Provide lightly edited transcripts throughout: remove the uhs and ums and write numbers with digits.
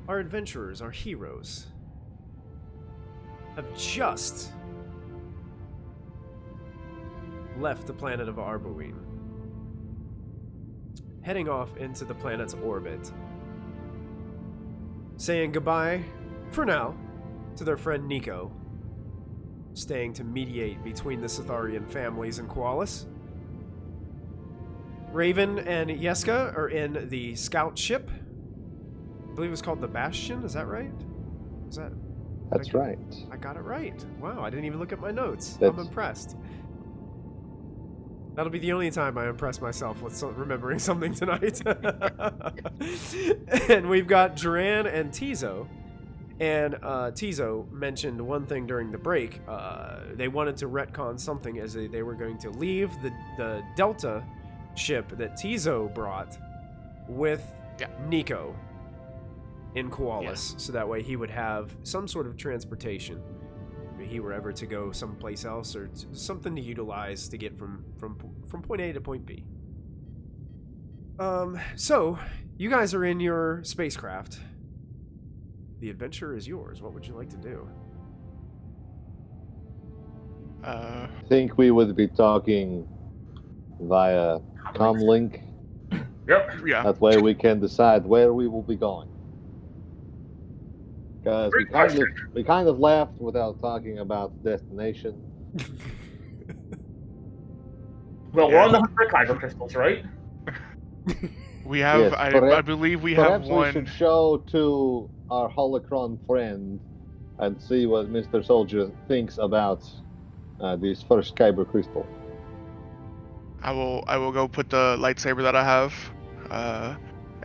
our adventurers, our heroes, have just left the planet of Arboonine, heading off into the planet's orbit, saying goodbye, for now, to their friend Nico, staying to mediate between the Sitharian families and Koalas. Raven and Yeska are in the scout ship. I believe it's called the Bastion, is that right? Is that... That's right. I got it right. Wow, I didn't even look at my notes. I'm impressed. That'll be the only time I impress myself with remembering something tonight. And we've got Duran and Tizo. And Tizo mentioned one thing during the break. They wanted to retcon something as they were going to leave the Delta ship that Tizo brought with Nico in Koalas. So that way he would have some sort of transportation if he were ever to go someplace else, or something to utilize to get from point A to point B. So you guys are in your spacecraft. The adventure is yours. What would you like to do? I think we would be talking via comlink. Yep. Yeah. That way we can decide where we will be going. Because we kind of left without talking about destination. Well, we're on the hunt for kyber crystals, right? We have, Yes, I believe we have perhaps one. we should show to our holocron friend and see what Mr. Soldier thinks about this first kyber crystal. I will go put the lightsaber that I have,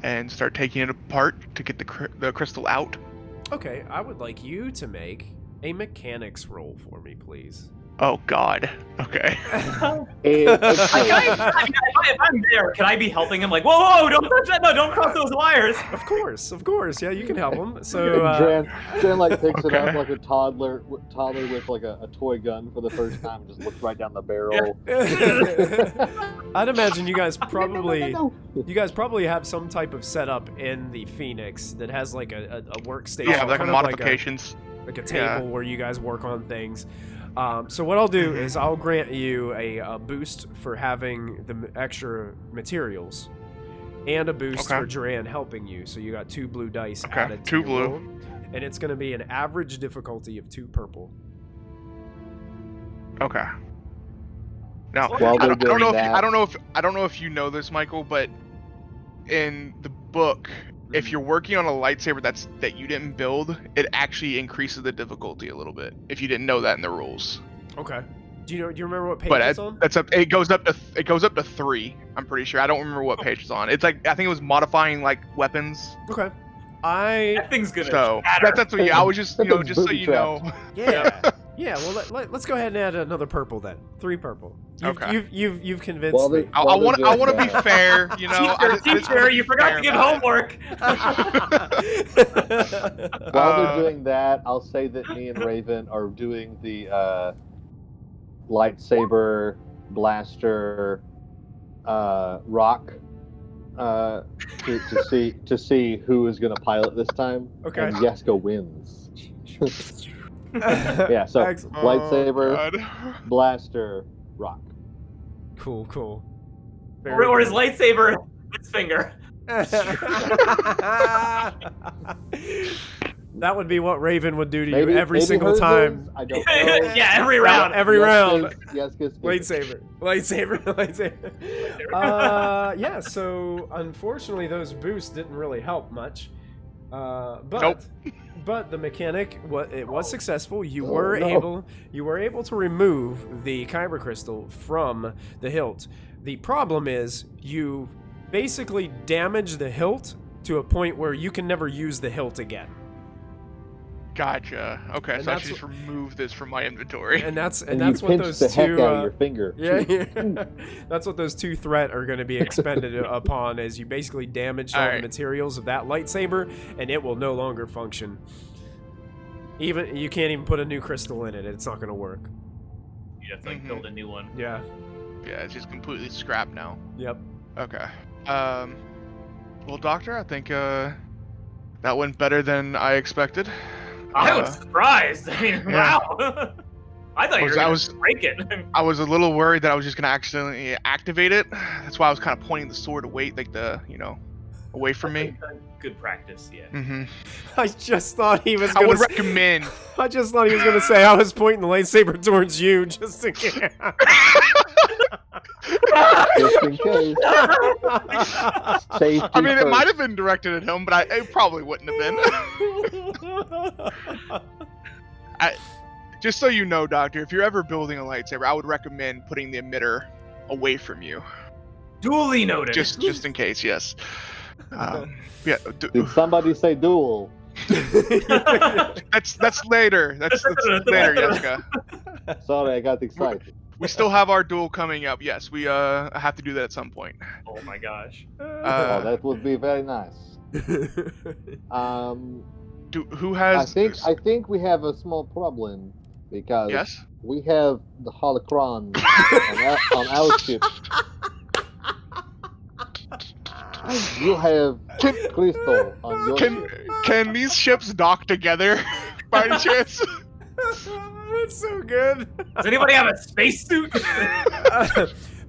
and start taking it apart to get the crystal out. Okay, I would like you to make a mechanics roll for me, please. Oh God. Okay. If I'm there, can I be helping him? Like, whoa, don't touch that! No, don't cross those wires. Of course. Yeah, you can help him. So, Dran like picks it up like a toddler with like a toy gun for the first time, and just looks right down the barrel. I'd imagine you guys probably have some type of setup in the Phoenix that has like a workstation. Yeah, like kind of modifications. like a table where you guys work on things. So what I'll do is I'll grant you a boost for having the extra materials, and a boost for Duran helping you. So you got 2 blue dice added to 2 your blue. roll, and it's going to be an average difficulty of 2 purple. Okay. Now, While I they're don't know doing if that- I don't know if you know this, Michael, but in the book, if you're working on a lightsaber that you didn't build, it actually increases the difficulty a little bit. If you didn't know that in the rules. Okay. Do you remember what page But it's on? it goes up to 3. I'm pretty sure. I don't remember what page it's on. It's like, I think it was modifying like weapons. Okay. That thing's gonna So shatter. that's what I was just just so you know. Yeah. Well, let's go ahead and add another purple then. 3 purple. You've convinced Well, me. I want to be fair, you know. Teacher, you forgot to give homework. While they're doing that, I'll say that me and Raven are doing the lightsaber blaster rock to see who is going to pilot this time. Okay. And Yeska wins. Yeah. So Excellent. lightsaber, blaster, rock. Cool. Or his lightsaber, his finger. That would be what Raven would do to Maybe, you every maybe single hers time. is, I don't know. Yeah, every round. Every round. Yeska's Lightsaber. Yeah, so unfortunately those boosts didn't really help much. But the mechanic was successful. You were able to remove the kyber crystal from the hilt. The problem is you basically damage the hilt to a point where you can never use the hilt again. Gotcha. Okay, And so I that's should just remove this from my inventory. And that's And what you pinch those the heck two out of your finger. Yeah. That's what those 2 threat are going to be expended upon, as you basically damage all the materials of that lightsaber, and it will no longer function. Even you can't even put a new crystal in it; it's not going to work. You have to build a new one. Yeah. Yeah, it's just completely scrapped now. Yep. Okay. Well, Doctor, I think That went better than I expected. I was surprised. I mean, Yeah. wow. I thought you were going to break it. I was a little worried that I was just gonna accidentally activate it. That's why I was kind of pointing the sword away, like away from me. Good practice, yeah. Mm-hmm. I just thought he was I gonna would recommend. I just thought he was gonna say I was pointing the lightsaber towards you just in case. Just in case. Safety I mean, it first. might have been directed at him, but it probably wouldn't have been. Just so you know, Doctor, if you're ever building a lightsaber, I would recommend putting the emitter away from you. Duly noted. Just in case, yes. Yeah. Did somebody say duel? That's later. That's later, Jessica. Sorry, I got excited. We still have our duel coming up. Yes, we have to do that at some point. Oh my gosh. Oh, that would be very nice. Who has? I think we have a small problem because Yes. we have the holocron on our ship. You have crystal on your ship. Can these ships dock together by any chance? That's so good. Does anybody have a spacesuit?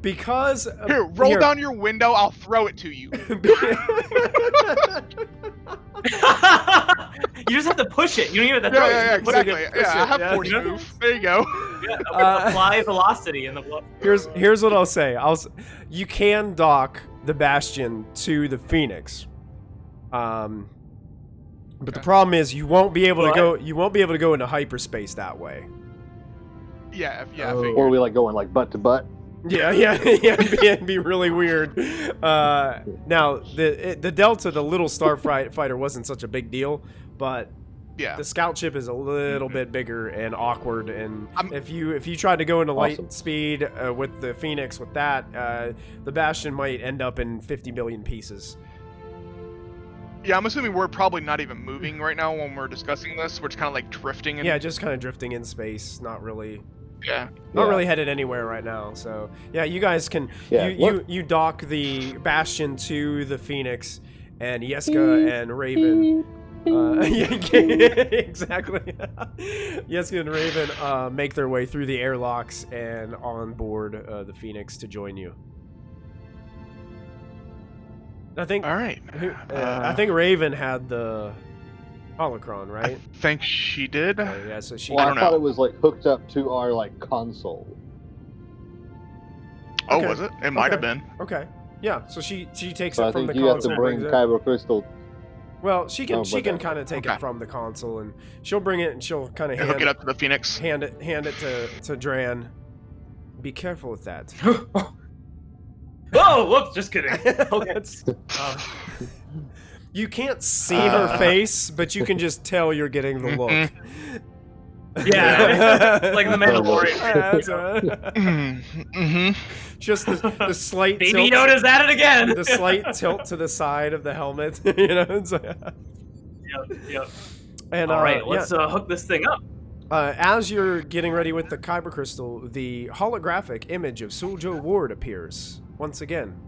Because Here, roll down your window. I'll throw it to you. You just have to push it. You don't even have to throw it. Yeah, You just push exactly. it. Yeah, I have yeah. force move. There you go. Yeah, Uh, apply velocity in the blood. here's what I'll say. You can dock the Bastion to the Phoenix. But the problem is you won't be able to go. You won't be able to go into hyperspace that way. Yeah. I Or figured. we like going like butt to butt. Yeah, it'd be really weird. Now the Delta, the little starfighter, wasn't such a big deal, but Yeah. the scout ship is a little bit bigger and awkward. And I'm- if you tried to go into light Awesome. speed with the Phoenix, with that, the Bastion might end up in 50 million pieces. Yeah, I'm assuming we're probably not even moving right now when we're discussing this. We're just kind of like drifting. Yeah, just kind of drifting in space, not really Yeah. not Yeah. really headed anywhere right now. So yeah, you guys can Yeah, you dock the Bastion to the Phoenix, and Yeska and Raven. Exactly. Yeska and Raven make their way through the airlocks and on board the Phoenix to join you. I think. All right. I think Raven had the holocron, I right? think she did. Yeah. So she. Well, I I don't thought know. it was like hooked up to our like console. Oh, Okay. was it? It might have been. Okay. Yeah. So she takes So it I from think the you have console. to bring brings it. kyber crystal. Well, she can Oh, but kind that- of take okay. it from the console, and she'll bring it, and she'll kind of Hook it up to the Phoenix. hand it to Dran. Be careful with that. Whoa, whoops, just kidding. Okay. That's- you can't see her face, but you can just tell you're getting the look. Yeah, like the Mandalorian. Mm-hmm. Just the slight Baby tilt, Yoda's at it again. the slight tilt to the side of the helmet. You know. It's like- Yep. and All right, yeah. let's hook this thing up. As you're getting ready with the kyber crystal, the holographic image of Suljo Warde appears once again,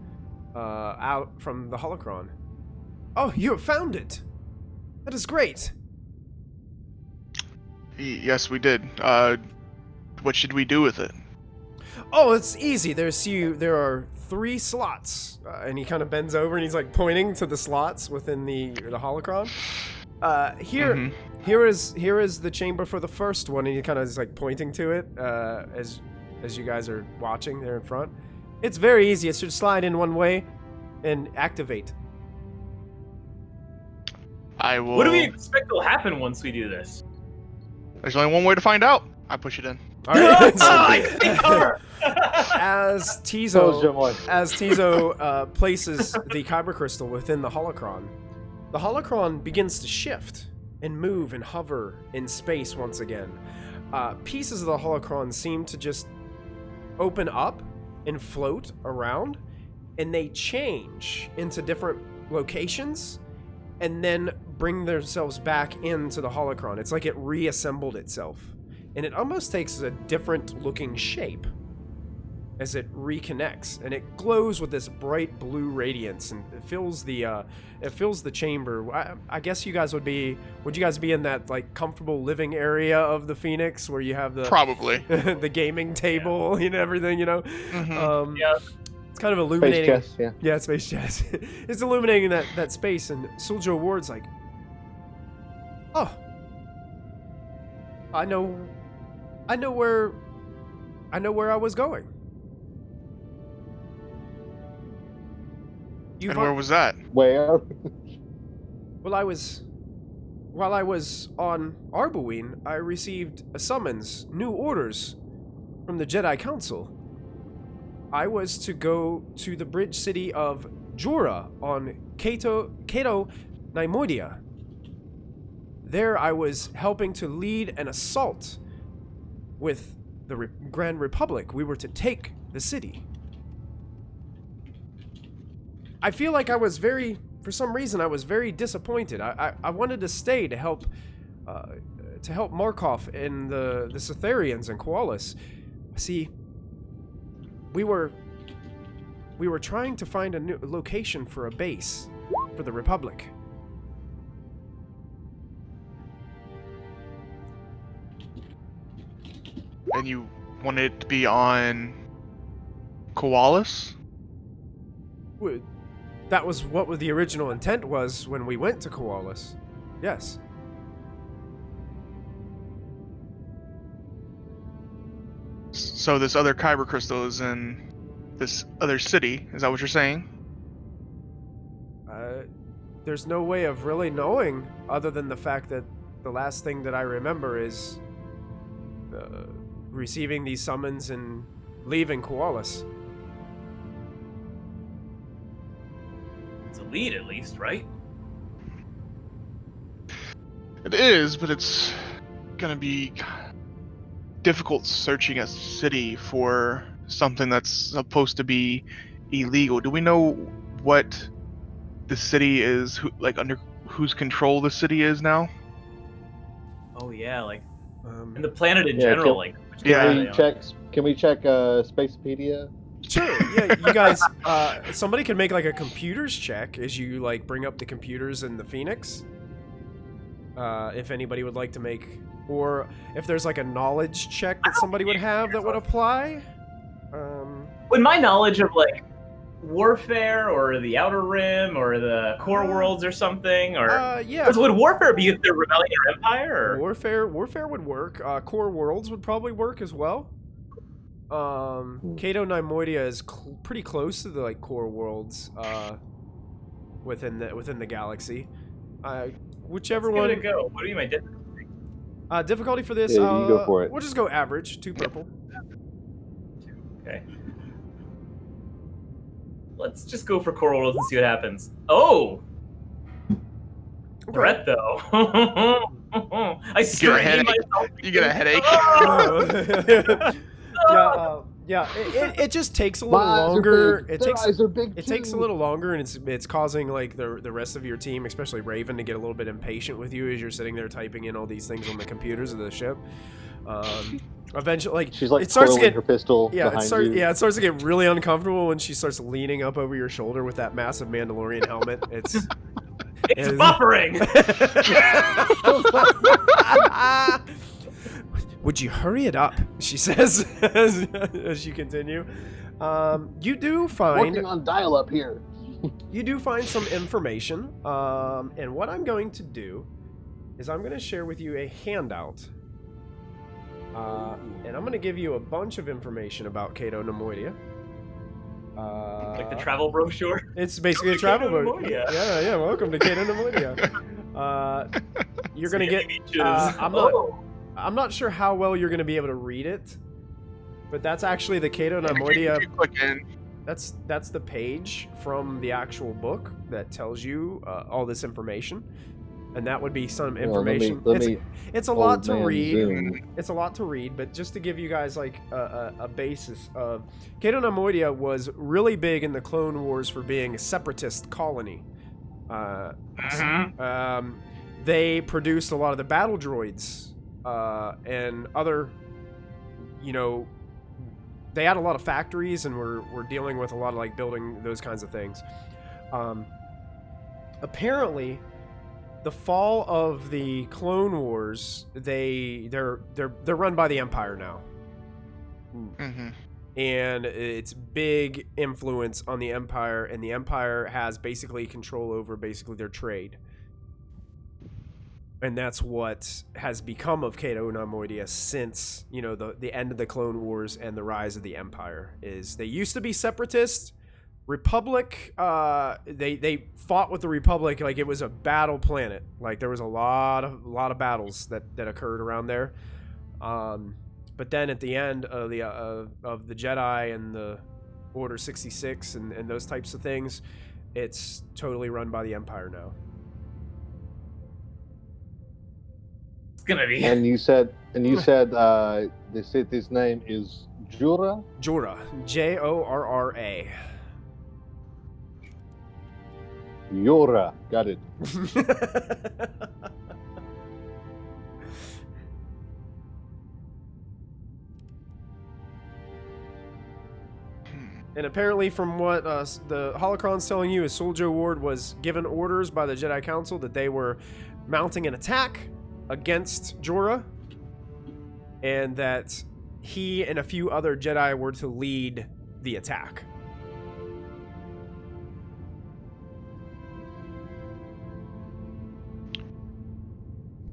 out from the holocron. Oh, you have found it! That is great. Yes, we did. What should we do with it? Oh, it's easy. There are 3 slots, and he kind of bends over and he's like pointing to the slots within the holocron. Here is the chamber for the first one, and he kind of is like pointing to it as you guys are watching there in front. It's very easy. It should slide in one way and activate. I will. What do we expect will happen once we do this? There's only one way to find out. I push it in. All right. I think her. As Soldier boy. Tizo places the kyber crystal within the holocron begins to shift and move and hover in space once again. Pieces of the holocron seem to just open up and float around, and they change into different locations and then bring themselves back into the holocron. It's like it reassembled itself, and it almost takes a different looking shape. as it reconnects, and it glows with this bright blue radiance, and it fills the chamber. I guess you guys would you guys be in that like comfortable living area of the Phoenix where you have the Probably. the gaming table and everything, you know? Mhm. Yeah. It's kind of illuminating. Space chess, yeah. Yeah, space chess. It's illuminating that space, and Suljo Warde's like, oh, I know where I was going. And where was that? Where? While I was on Arboonine, I received a summons, new orders from the Jedi Council. I was to go to the bridge city of Jura on Cato Neimoidia. There I was helping to lead an assault with the Grand Republic. We were to take the city. I feel like for some reason I was very disappointed. I wanted to stay to help Markov and the Cytherians and Koalas. See, we were trying to find a new location for a base for the Republic. And you wanted it to be on Koalas? That was what the original intent was when we went to Koalas. Yes. So this other kyber crystal is in this other city, is that what you're saying? There's no way of really knowing other than the fact that the last thing that I remember is receiving these summons and leaving Koalas. It's a lead, at least, right? It is, but it's gonna be difficult searching a city for something that's supposed to be illegal. Do we know what the city is, under whose control the city is now? Oh yeah, like and the planet in Yeah, general, Can we check Spacepedia? Sure. Yeah, you guys. Somebody can make like a computers check as you like bring up the computers in the Phoenix. If anybody would like to make, or if there's like a knowledge check that somebody would have that would apply. Would my knowledge of like warfare or the Outer Rim or the Core Worlds or something, or yeah. would warfare be if they're rebelling or empire? Or? Warfare would work. Core Worlds would probably work as well. Cato Neimoidia is pretty close to the like Core Worlds within the galaxy. Whichever Let's one. give it a go. What do you mean difficulty? Difficulty for this. Yeah, you go for it. We'll just go average. 2 purple. Okay. Let's just go for Core Worlds and see what happens. Oh! Threat, though. I strained myself. You get a headache. Yeah. It just takes a little longer. It takes a little longer, and it's causing like the rest of your team, especially Raven, to get a little bit impatient with you as you're sitting there typing in all these things on the computers of the ship. Eventually, like she's like it starts to twirling get her pistol behind you. Yeah, it starts to get really uncomfortable when she starts leaning up over your shoulder with that massive Mandalorian helmet. It's buffering. Would you hurry it up? She says as you continue. You do find Working on dial-up here. You do find some information, and what I'm going to do is I'm going to share with you a handout. And I'm going to give you a bunch of information about Cato Neimoidia. Like the travel brochure? It's basically a travel brochure. Yeah. Yeah, welcome to Cato Neimoidia. You're going to get... I'm not sure how well you're going to be able to read it, but that's actually the Cato Neimoidia... That's the page from the actual book that tells you all this information. And that would be some information. It's a lot to read. It's a lot to read, but just to give you guys like a basis of Cato Neimoidia was really big in the Clone Wars for being a separatist colony. They produced a lot of the battle droids and other, they had a lot of factories and were dealing with a lot of like building those kinds of things. Apparently, the fall of the Clone Wars, they're run by the Empire now. Mm-hmm. And it's big influence on the Empire, and the Empire has basically control over basically their trade. And that's what has become of Cato Neimoidia since, you know, the end of the Clone Wars and the rise of the Empire. Is they used to be separatists. Republic, they fought with the Republic like it was a battle planet. Like there was a lot of battles that occurred around there. But then at the end of the Jedi and the Order 66 and those types of things, it's totally run by the Empire now. It's gonna be. And you said the city's name is Jura? Jorah. Jorra. Yora. Got it. And apparently from what the holocron's telling you is Suljo Warde was given orders by the Jedi Council that they were mounting an attack against Jorah, and that he and a few other Jedi were to lead the attack.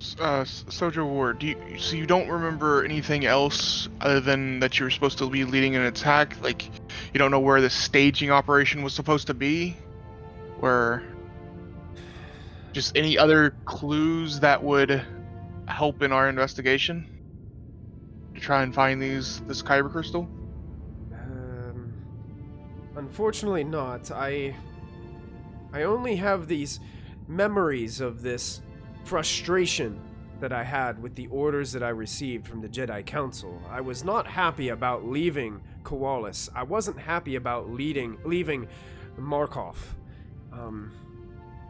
Suljo Warde, so you don't remember anything else other than that you were supposed to be leading an attack? Like, you don't know where the staging operation was supposed to be? Or just any other clues that would help in our investigation to try and find this kyber crystal? Unfortunately not. I only have these memories of this frustration that I had with the orders that I received from the Jedi Council. I was not happy about leaving Koalas. I wasn't happy about leaving Markov.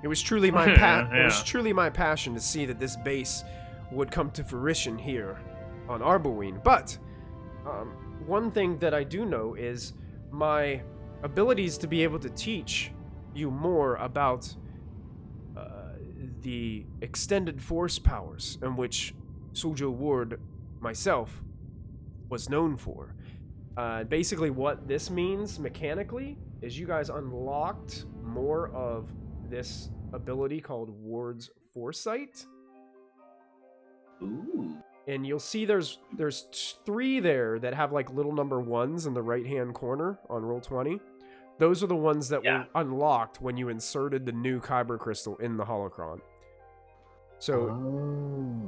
It was truly my It was truly my passion to see that this base would come to fruition here on Arboonine. But one thing that I do know is my abilities to be able to teach you more about the extended force powers in which Suljo Warde, myself, was known for. Basically what this means mechanically is you guys unlocked more of this ability called Warde's Foresight. Ooh. And you'll see there's 3 there that have like little number 1s in the right hand corner on Roll20. Those are the ones that were unlocked when you inserted the new kyber crystal in the holocron.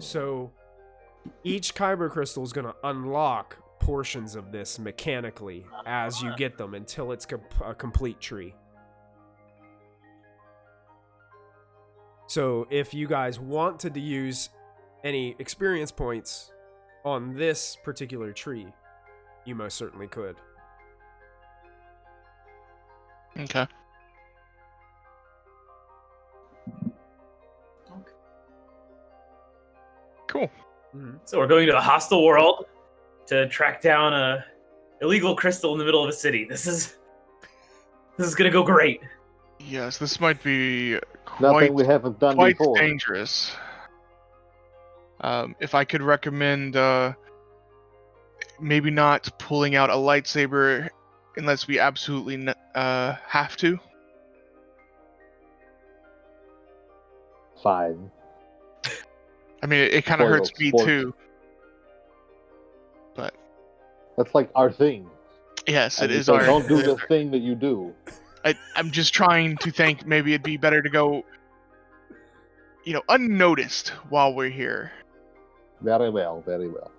So each kyber crystal is going to unlock portions of this mechanically as you get them until it's a complete tree. So if you guys wanted to use any experience points on this particular tree, you most certainly could. Okay. Cool. So we're going to a hostile world to track down a illegal crystal in the middle of a city. This is gonna go great. Yes, this might be Nothing we haven't done quite before. dangerous. If I could recommend, maybe not pulling out a lightsaber unless we absolutely have to. Fine. I mean, it kind of hurts me too. But that's like our thing. Yes, and it is so our. Don't do the thing that you do. I'm just trying to think. Maybe it'd be better to go, unnoticed while we're here. Very well, very well.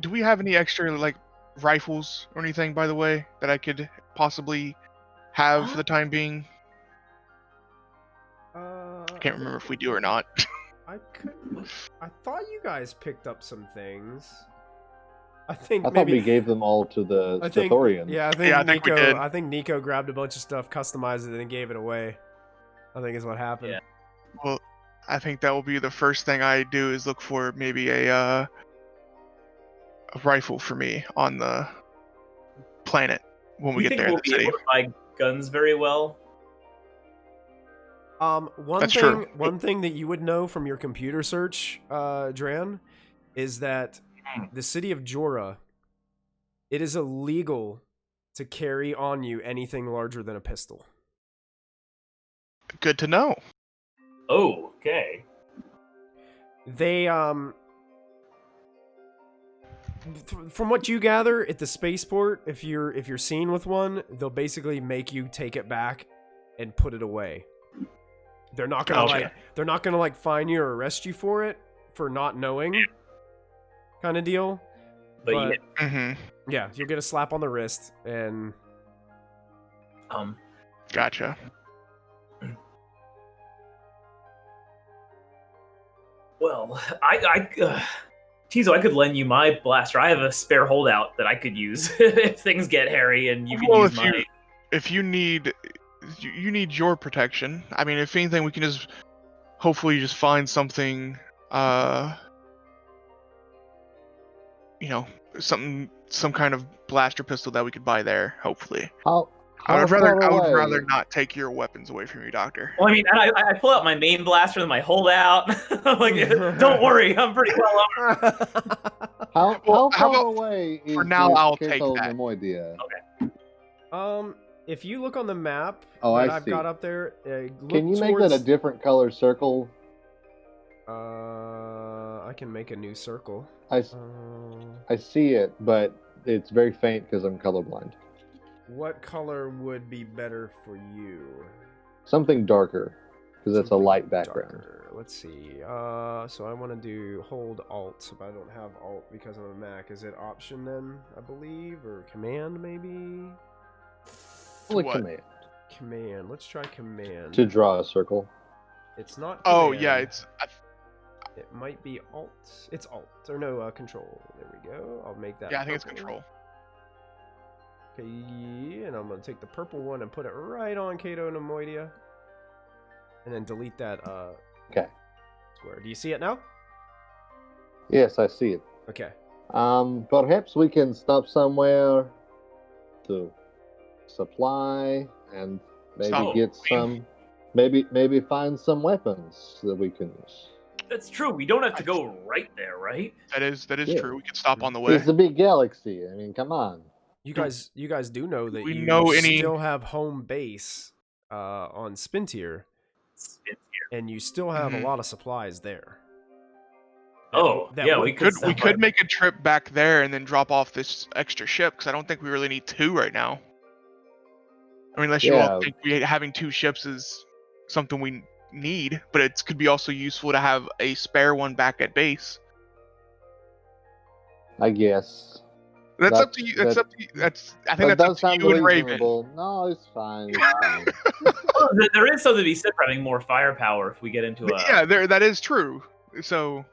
Do we have any extra rifles or anything, by the way, that I could possibly have for the time being? I can't remember if we do or not. I thought you guys picked up some things. I thought we gave them all to the Sathorians. Yeah, I think Nico. I think Nico grabbed a bunch of stuff, customized it, and gave it away. I think is what happened. Yeah. Well, I think that will be the first thing I do is look for maybe a rifle for me on the planet when we You get think there in we'll the be city. able to buy guns very well? One That's thing true. one thing that you would know from your computer search, Dran, is that the city of Jorah, it is illegal to carry on you anything larger than a pistol. Good to know. Oh, okay. They from what you gather at the spaceport, if you're seen with one, they'll basically make you take it back and put it away. They're not gonna like fine you or arrest you for it for not knowing, kind of deal. But yeah, you'll get a slap on the wrist and Gotcha. Well, Tizo, I could lend you my blaster. I have a spare holdout that I could use if things get hairy, and you can Well, use my. if you need your protection, I mean, if anything, we can just hopefully just find something, some kind of blaster pistol that we could buy there. Hopefully, I would rather not take your weapons away from you, Doctor. Well, I mean, I pull out my main blaster and my holdout. I'm like, don't worry, I'm pretty well armed. How far about away is for now? I'll take Cato that. Neimoidia? if you look on the map Oh, that I I've see. got up there, look Can you make that a towards- different color circle? I can make a new circle. I see it, but it's very faint because I'm colorblind. What color would be better for you? Something darker, because it's a Something light background. darker. Let's see. So I want to do hold Alt, but I don't have Alt because I'm a Mac. Is it Option then, I believe, or Command maybe? Like What? command Command. Let's try Command. to draw a circle. It's not. Oh Command. yeah, It might be Alt. It's Alt or no Control. There we go. I'll make that. yeah, I think it's purple. control. Okay, and I'm gonna take the purple one and put it right on Cato Neimoidia, and then delete that. Okay. Square. Do you see it now? Yes, I see it. Okay. Perhaps we can stop somewhere to supply and maybe Stop. get some, maybe find some weapons that we can use. That's true. We don't have to go right there, right? That is Yeah. true. We could stop on the way. It's a big galaxy. I mean, come on. You guys do know that we you know any- still have home base on Spintier, and you still have a lot of supplies there. Oh, yeah, would- we could. We could make a trip back there and then drop off this extra ship because I don't think we really need two right now. I mean, unless you all Yeah. think having two ships is something we need, but it could be also useful to have a spare one back at base. I guess. That's up to you. That's up to you. I think that's up to you and Raven. reasonable. No, it's fine. It's fine. Oh, there is something to be said for having more firepower if we get into a. Yeah, that is true. So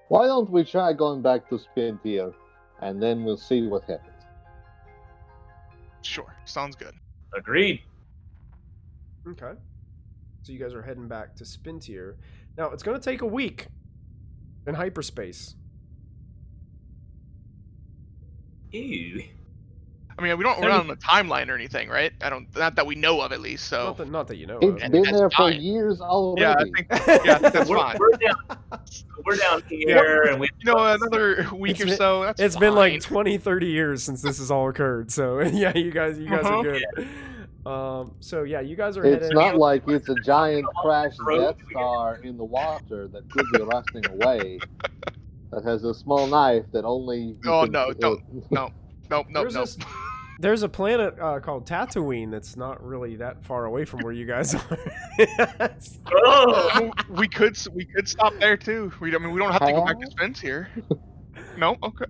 Why don't we try going back to Spintier, and then we'll see what happens. sure, sounds good. Agreed. Okay. So you guys are heading back to Spintier. Now it's going to take a week in hyperspace. Ew. I mean, we're not on a timeline or anything, right? Not that we know of, at least. So Not that you know It's of. been that's there for fine. years already. yeah, I think that's fine. We're down here, and we. Another week or so. That's It's been like fine. 20, 30 years since this has all occurred. So yeah, you guys are good. So yeah, you guys are It's headed. not like it's a giant crashed Death Star in the water that could be rusting away. That has a small knife that only. you Oh, can- no, don't. Nope. There's a planet called Tatooine that's not really that far away from where you guys are. Oh, we could stop there too. We don't have to go back to Spence here. No, okay.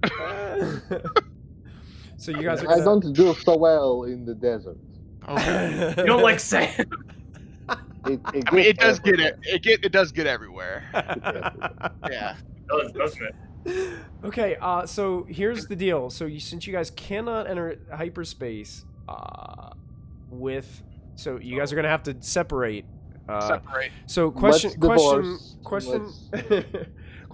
So you guys are I gonna... don't do so well in the desert. Okay. you don't like sand? I mean, it does get it. It does get everywhere. Yeah. Doesn't it? Okay, so here's the deal. So since you guys cannot enter hyperspace, so you guys are gonna have to separate. Separate. So Let's question, divorce. question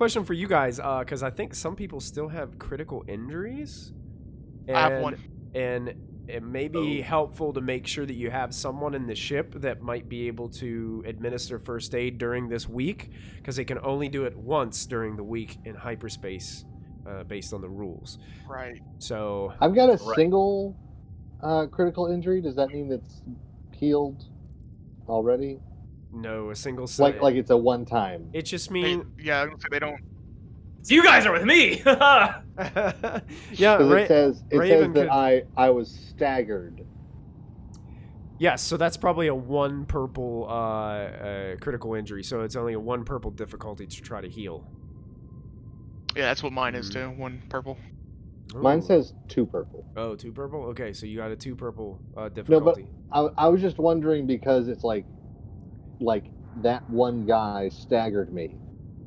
question for you guys, because I think some people still have critical injuries. And, I have one. And it may be helpful to make sure that you have someone in the ship that might be able to administer first aid during this week, because they can only do it once during the week in hyperspace, based on the rules. Right. So I've got a single critical injury. Does that mean it's healed already? no, a single Like it's a one time. It just They, means yeah, I was gonna say they don't. So you guys are with me. yeah. Because it says Raven that could- I was staggered. Yes, so that's probably a 1 purple critical injury. So it's only a 1 purple difficulty to try to heal. Yeah, that's what mine is too. 1 purple. Mine Ooh. says 2 purple. Oh, 2 purple. Okay, so you got a 2 purple No, but difficulty. I was just wondering because it's like that one guy staggered me.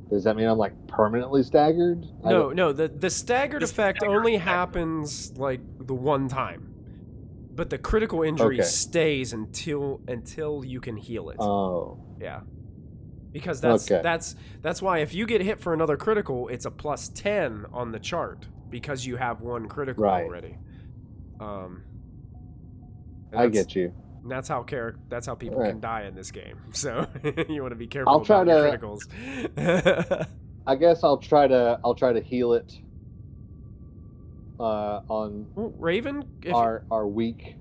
Does that mean I'm like permanently staggered? No, the staggered The effect staggered only effect. happens like the one time, but the critical injury Okay. stays until you can heal it. Oh, Yeah, because that's Okay. that's why if you get hit for another critical, it's a +10 on the chart because you have 1 critical Right. already. And I that's- get you. and that's how people Alright. can die in this game. So you want to be careful I'll try about your to- criticals. I guess I'll try to heal it on Well, Raven, if, our week.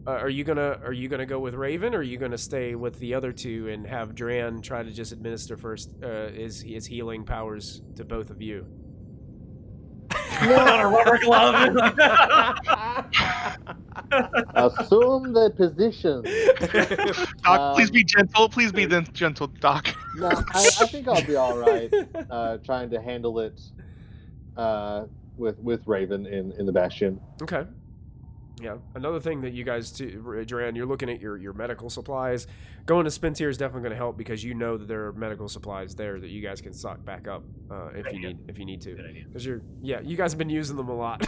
are you gonna go with Raven, or are you gonna stay with the other two and have Dran try to just administer first his healing powers to both of you? On a rubber glove. Assume the position. Doc, please be gentle. Please be gentle, Doc. No, I think I'll be all right trying to handle it with Raven in the Bastion. Okay. Yeah. Another thing that you guys do, Dran, you're looking at your medical supplies. Going to Spintier is definitely going to help because you know that there are medical supplies there that you guys can stock back up if you need to. Good idea. Because you guys have been using them a lot.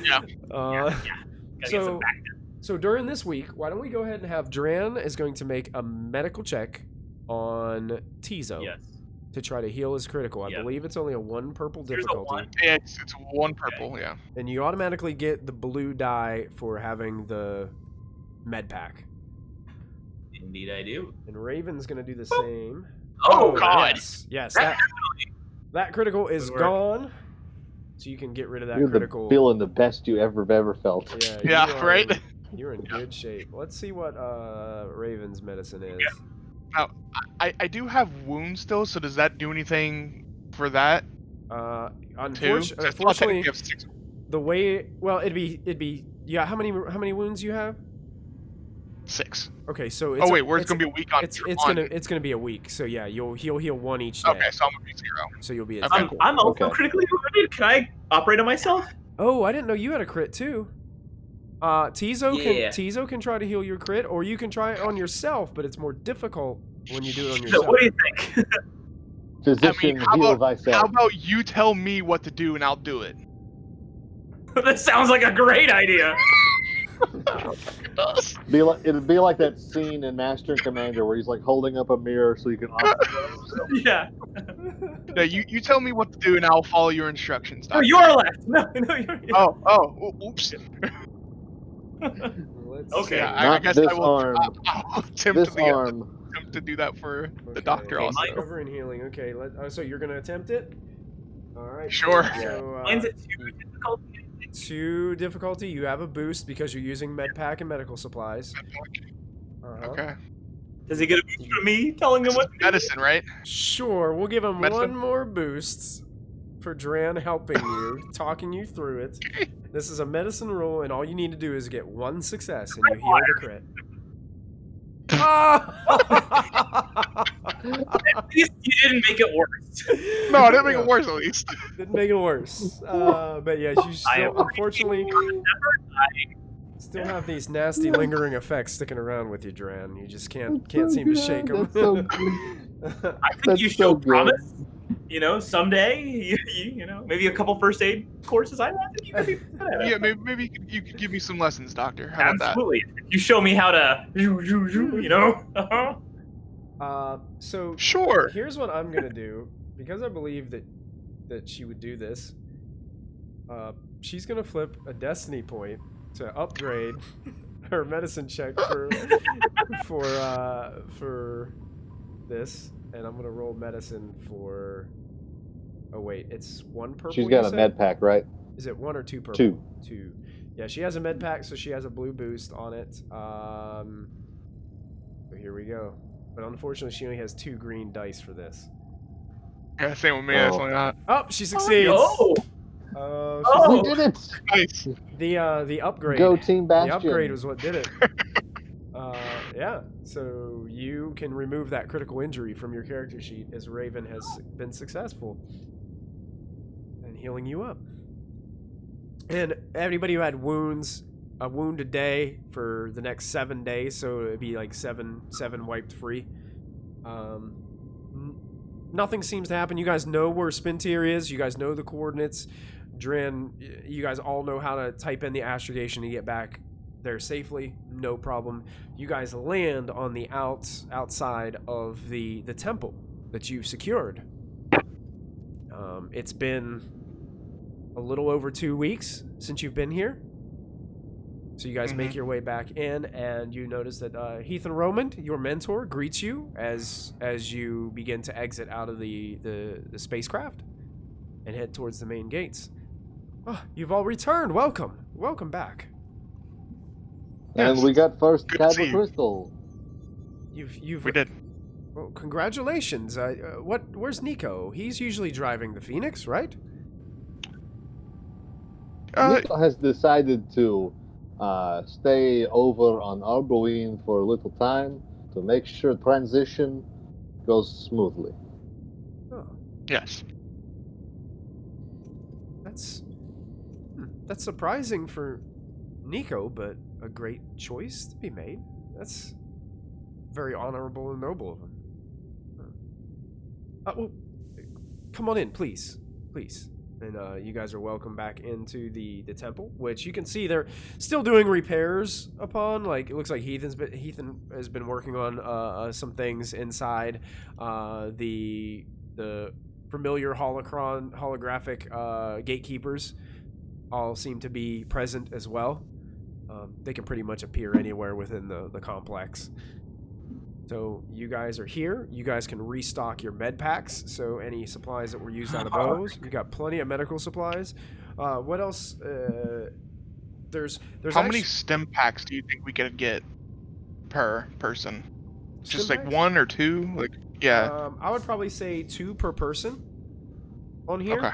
Yeah. Gotta get some So, back. so during this week, why don't we go ahead and have Dran is going to make a medical check on Tizo Yes. to try to heal his critical. I Yep. believe it's only a 1 purple There's a difficulty. 1. Yeah, it's 1 purple. Yeah. And you automatically get the blue die for having the med pack. Indeed, I do. And Raven's gonna do the same. Oh, God. Yes, That- that critical is Good work. gone. So you can get rid of that You're critical. feeling the best you ever felt. Yeah, Yeah, you are right? in- You're in good shape. Let's see what Raven's medicine is. Now, I do have wounds still, so does that do anything for that too? Unfortunately, You have 6. the way it'd be yeah. How many wounds you have? 6. Okay, so it's Oh wait, where's gonna be a week on? it's on- gonna be a week. So yeah, he'll heal 1 each day. Okay, so I'm gonna be 0. So you'll be at Okay. 0. I'm also Okay. critically wounded. Can I operate on myself? Oh, I didn't know you had a crit too. Tizo Yeah. can try to heal your crit, or you can try it on yourself, but it's more difficult when you do it on So yourself. what do you think? Physician, how heal about- thyself. How about you tell me what to do and I'll do it? That sounds like a great idea. It does. It'd be like that scene in Master and Commander where he's like holding up a mirror so you can. Yeah. No, you tell me what to do and I'll follow your instructions. No, Doc. you're left. No, you're. Oops. Let's Okay. see. Yeah, I Not guess this I will. arm. I'll attempt This to arm. attempt to do that for the Okay, doctor also. Mike- Cover and healing. Okay, so you're gonna attempt it? All right. Sure. So, Mine's at 2 difficulty. 2 difficulty. You have a boost because you're using med pack and medical supplies. Uh-huh. Okay. Does he get a boost from me telling him what to do? Medicine, right? Sure, we'll give him Medicine? 1 more boost for Dran helping you, talking you through it. This is a medicine rule, and all you need to do is get 1 success, and you heal the crit. At least you didn't make it worse. No, I didn't make it worse at least. Didn't make it worse. But yeah, you I still, am unfortunately, I still have these nasty lingering effects sticking around with you, Dran. You just can't That's so seem to good. shake them. That's so good. think That's you so show good. promise. You know, someday, you know, maybe a couple first aid courses. I think you could be good at it. Yeah, maybe you could give me some lessons, doctor. How about that? Absolutely. You show me how to, you know. So Sure. here's what I'm gonna do. because I believe that she would do this, she's gonna flip a destiny point to upgrade her medicine check for this, and I'm gonna roll medicine for. Oh wait, it's one purple. She's got a med pack, right? Is it one or two purple? Two. Two. Yeah, she has a med pack, so she has a blue boost on it. So here we go. But unfortunately, she only has 2 green dice for this. Yeah, same with me. That's only not. Oh, she succeeds. Oh, We did it! Nice. The upgrade. Go Team Bastion. The upgrade was what did it. Yeah. So you can remove that critical injury from your character sheet as Raven has been successful in healing you up. And anybody who had wounds, a wound a day for the next 7 days, so it'd be like seven wiped free. Nothing seems to happen. You guys know where Spintier is. You guys know the coordinates. Drin, you guys all know how to type in the astrogation to get back there safely. No problem. You guys land on the outside of the temple that you've secured. It's been a little over 2 weeks since you've been here. So you guys make your way back in, and you notice that Heathen Romand, your mentor, greets you as you begin to exit out of the spacecraft and head towards the main gates. Oh, you've all returned. Welcome. Welcome back. And Yes. we got first Good to see kyber you. crystal. We did. Well, congratulations. Where's Nico? He's usually driving the Phoenix, right? Nico has decided to stay over on Arboonine for a little time to make sure transition goes smoothly. Oh, Yes. that's surprising for Nico, but a great choice to be made. That's very honorable and noble of him. Well, come on in, please. And you guys are welcome back into the temple, which you can see they're still doing repairs upon. Like, it looks like Heathen has been working on some things inside. The familiar holographic gatekeepers all seem to be present as well. They can pretty much appear anywhere within the complex. So you guys are here. You guys can restock your med packs. So any supplies that were used out of those, you got plenty of medical supplies. What else? There's How many stim packs do you think we could get per person? Just Stim like packs? 1 or 2? Like, yeah. I would probably say 2 per person on here. Okay.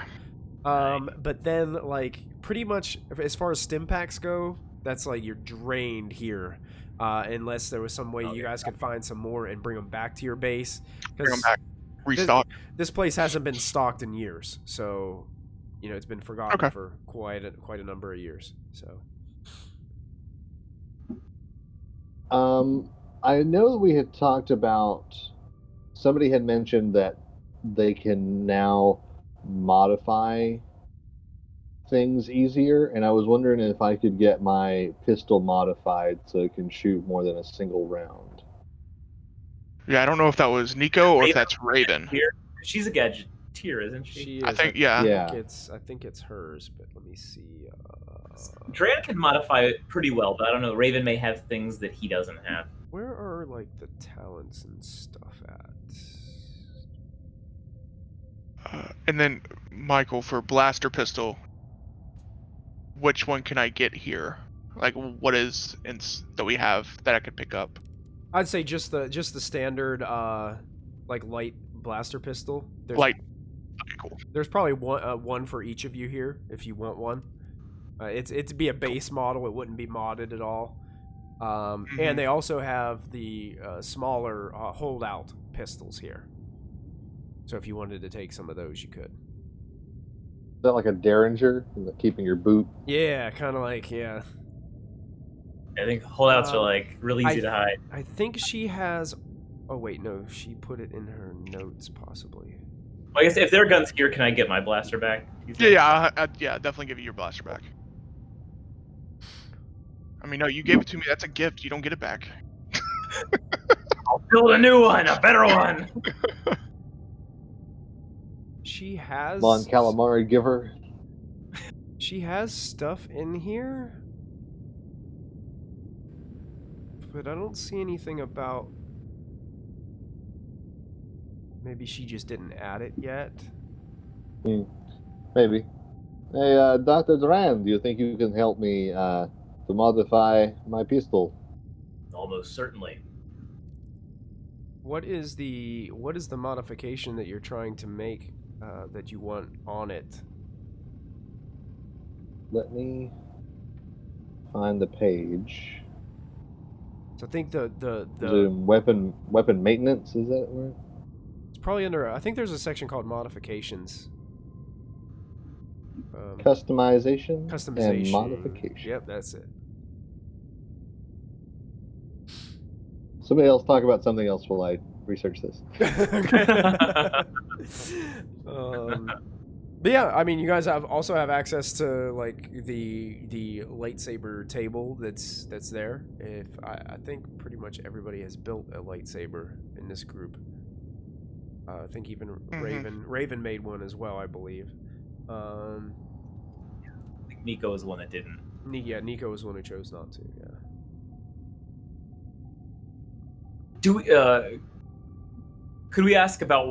But then, like, pretty much as far as stim packs go, that's like you're drained here. Unless there was some way you guys could find some more and bring them back to your base. Bring them back. Restock. This place hasn't been stocked in years, so it's been forgotten for quite a number of years. So, I know that we had talked about. Somebody had mentioned that they can now modify things easier, and I was wondering if I could get my pistol modified so it can shoot more than a single round. Yeah, I don't know if that was Nico or if that's Raven. She's a gadgeteer, isn't she? she is. I think, yeah. I think it's hers, but let me see. Dran can modify it pretty well, but I don't know. Raven may have things that he doesn't have. Where are like the talents and stuff at? And then, Michael, for blaster pistol, which one can I get here? Like, what is that we have that I could pick up? I'd say just the standard like light blaster pistol. Light. Okay, cool. There's probably one for each of you here if you want one. It'd be a base model. It wouldn't be modded at all. And they also have the smaller holdout pistols here. So if you wanted to take some of those, you could. Is that like a Derringer, keeping your boot? Yeah, kind of like, yeah. I think holdouts are like really easy to hide. I think she has. Oh wait, no, she put it in her notes possibly. Well, I guess if there are guns here, can I get my blaster back? Yeah, yeah, definitely give you your blaster back. I mean, no, you gave it to me. That's a gift. You don't get it back. I'll build a new one, a better one. She has Mon Calamari giver. She has stuff in here, but I don't see anything about. Maybe she just didn't add it yet. Maybe. Hey, Dr. Duran, do you think you can help me to modify my pistol? Almost certainly. What is the modification that you're trying to make that you want on it? Let me find the page. So I think the Is it in weapon maintenance? Is that right? it's probably under. I think there's a section called modifications. Customization and Customization. modification. Yep, that's it. Somebody else talk about something else while I research this. But yeah, I mean, you guys also have access to like the lightsaber table that's there. If I think pretty much everybody has built a lightsaber in this group. I think even Raven made one as well, I believe. I think Nico was the one that didn't. Yeah, Nico was the one who chose not to. Yeah. Do we, could we ask about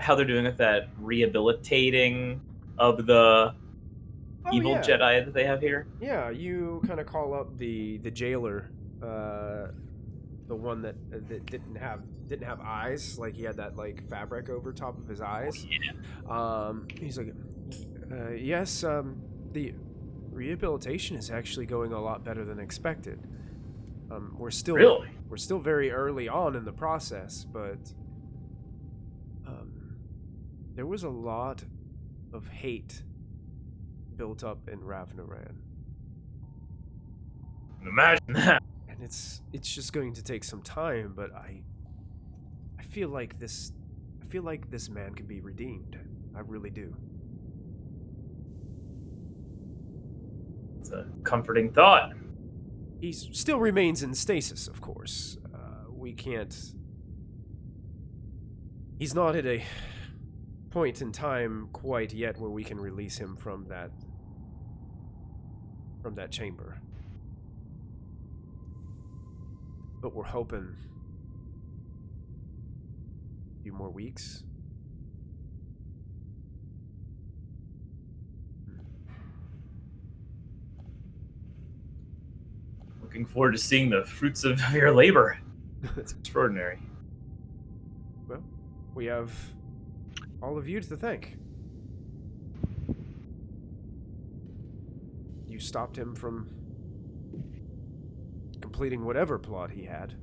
how they're doing with that rehabilitating of the evil Jedi that they have here? Yeah, you kind of call up the jailer, the one that didn't have eyes, like he had that like fabric over top of his eyes. Yeah. He's like, yes, the rehabilitation is actually going a lot better than expected. We're still very early on in the process, but there was a lot of hate built up in Ravnaran. Imagine that. And it's just going to take some time, but I feel like this man can be redeemed. I really do. It's a comforting thought. He still remains in stasis, of course. We can't. He's not at a point in time quite yet where we can release him from that chamber. But we're hoping a few more weeks. Looking forward to seeing the fruits of your labor. It's extraordinary. Well, we have all of you to thank. You stopped him from completing whatever plot he had.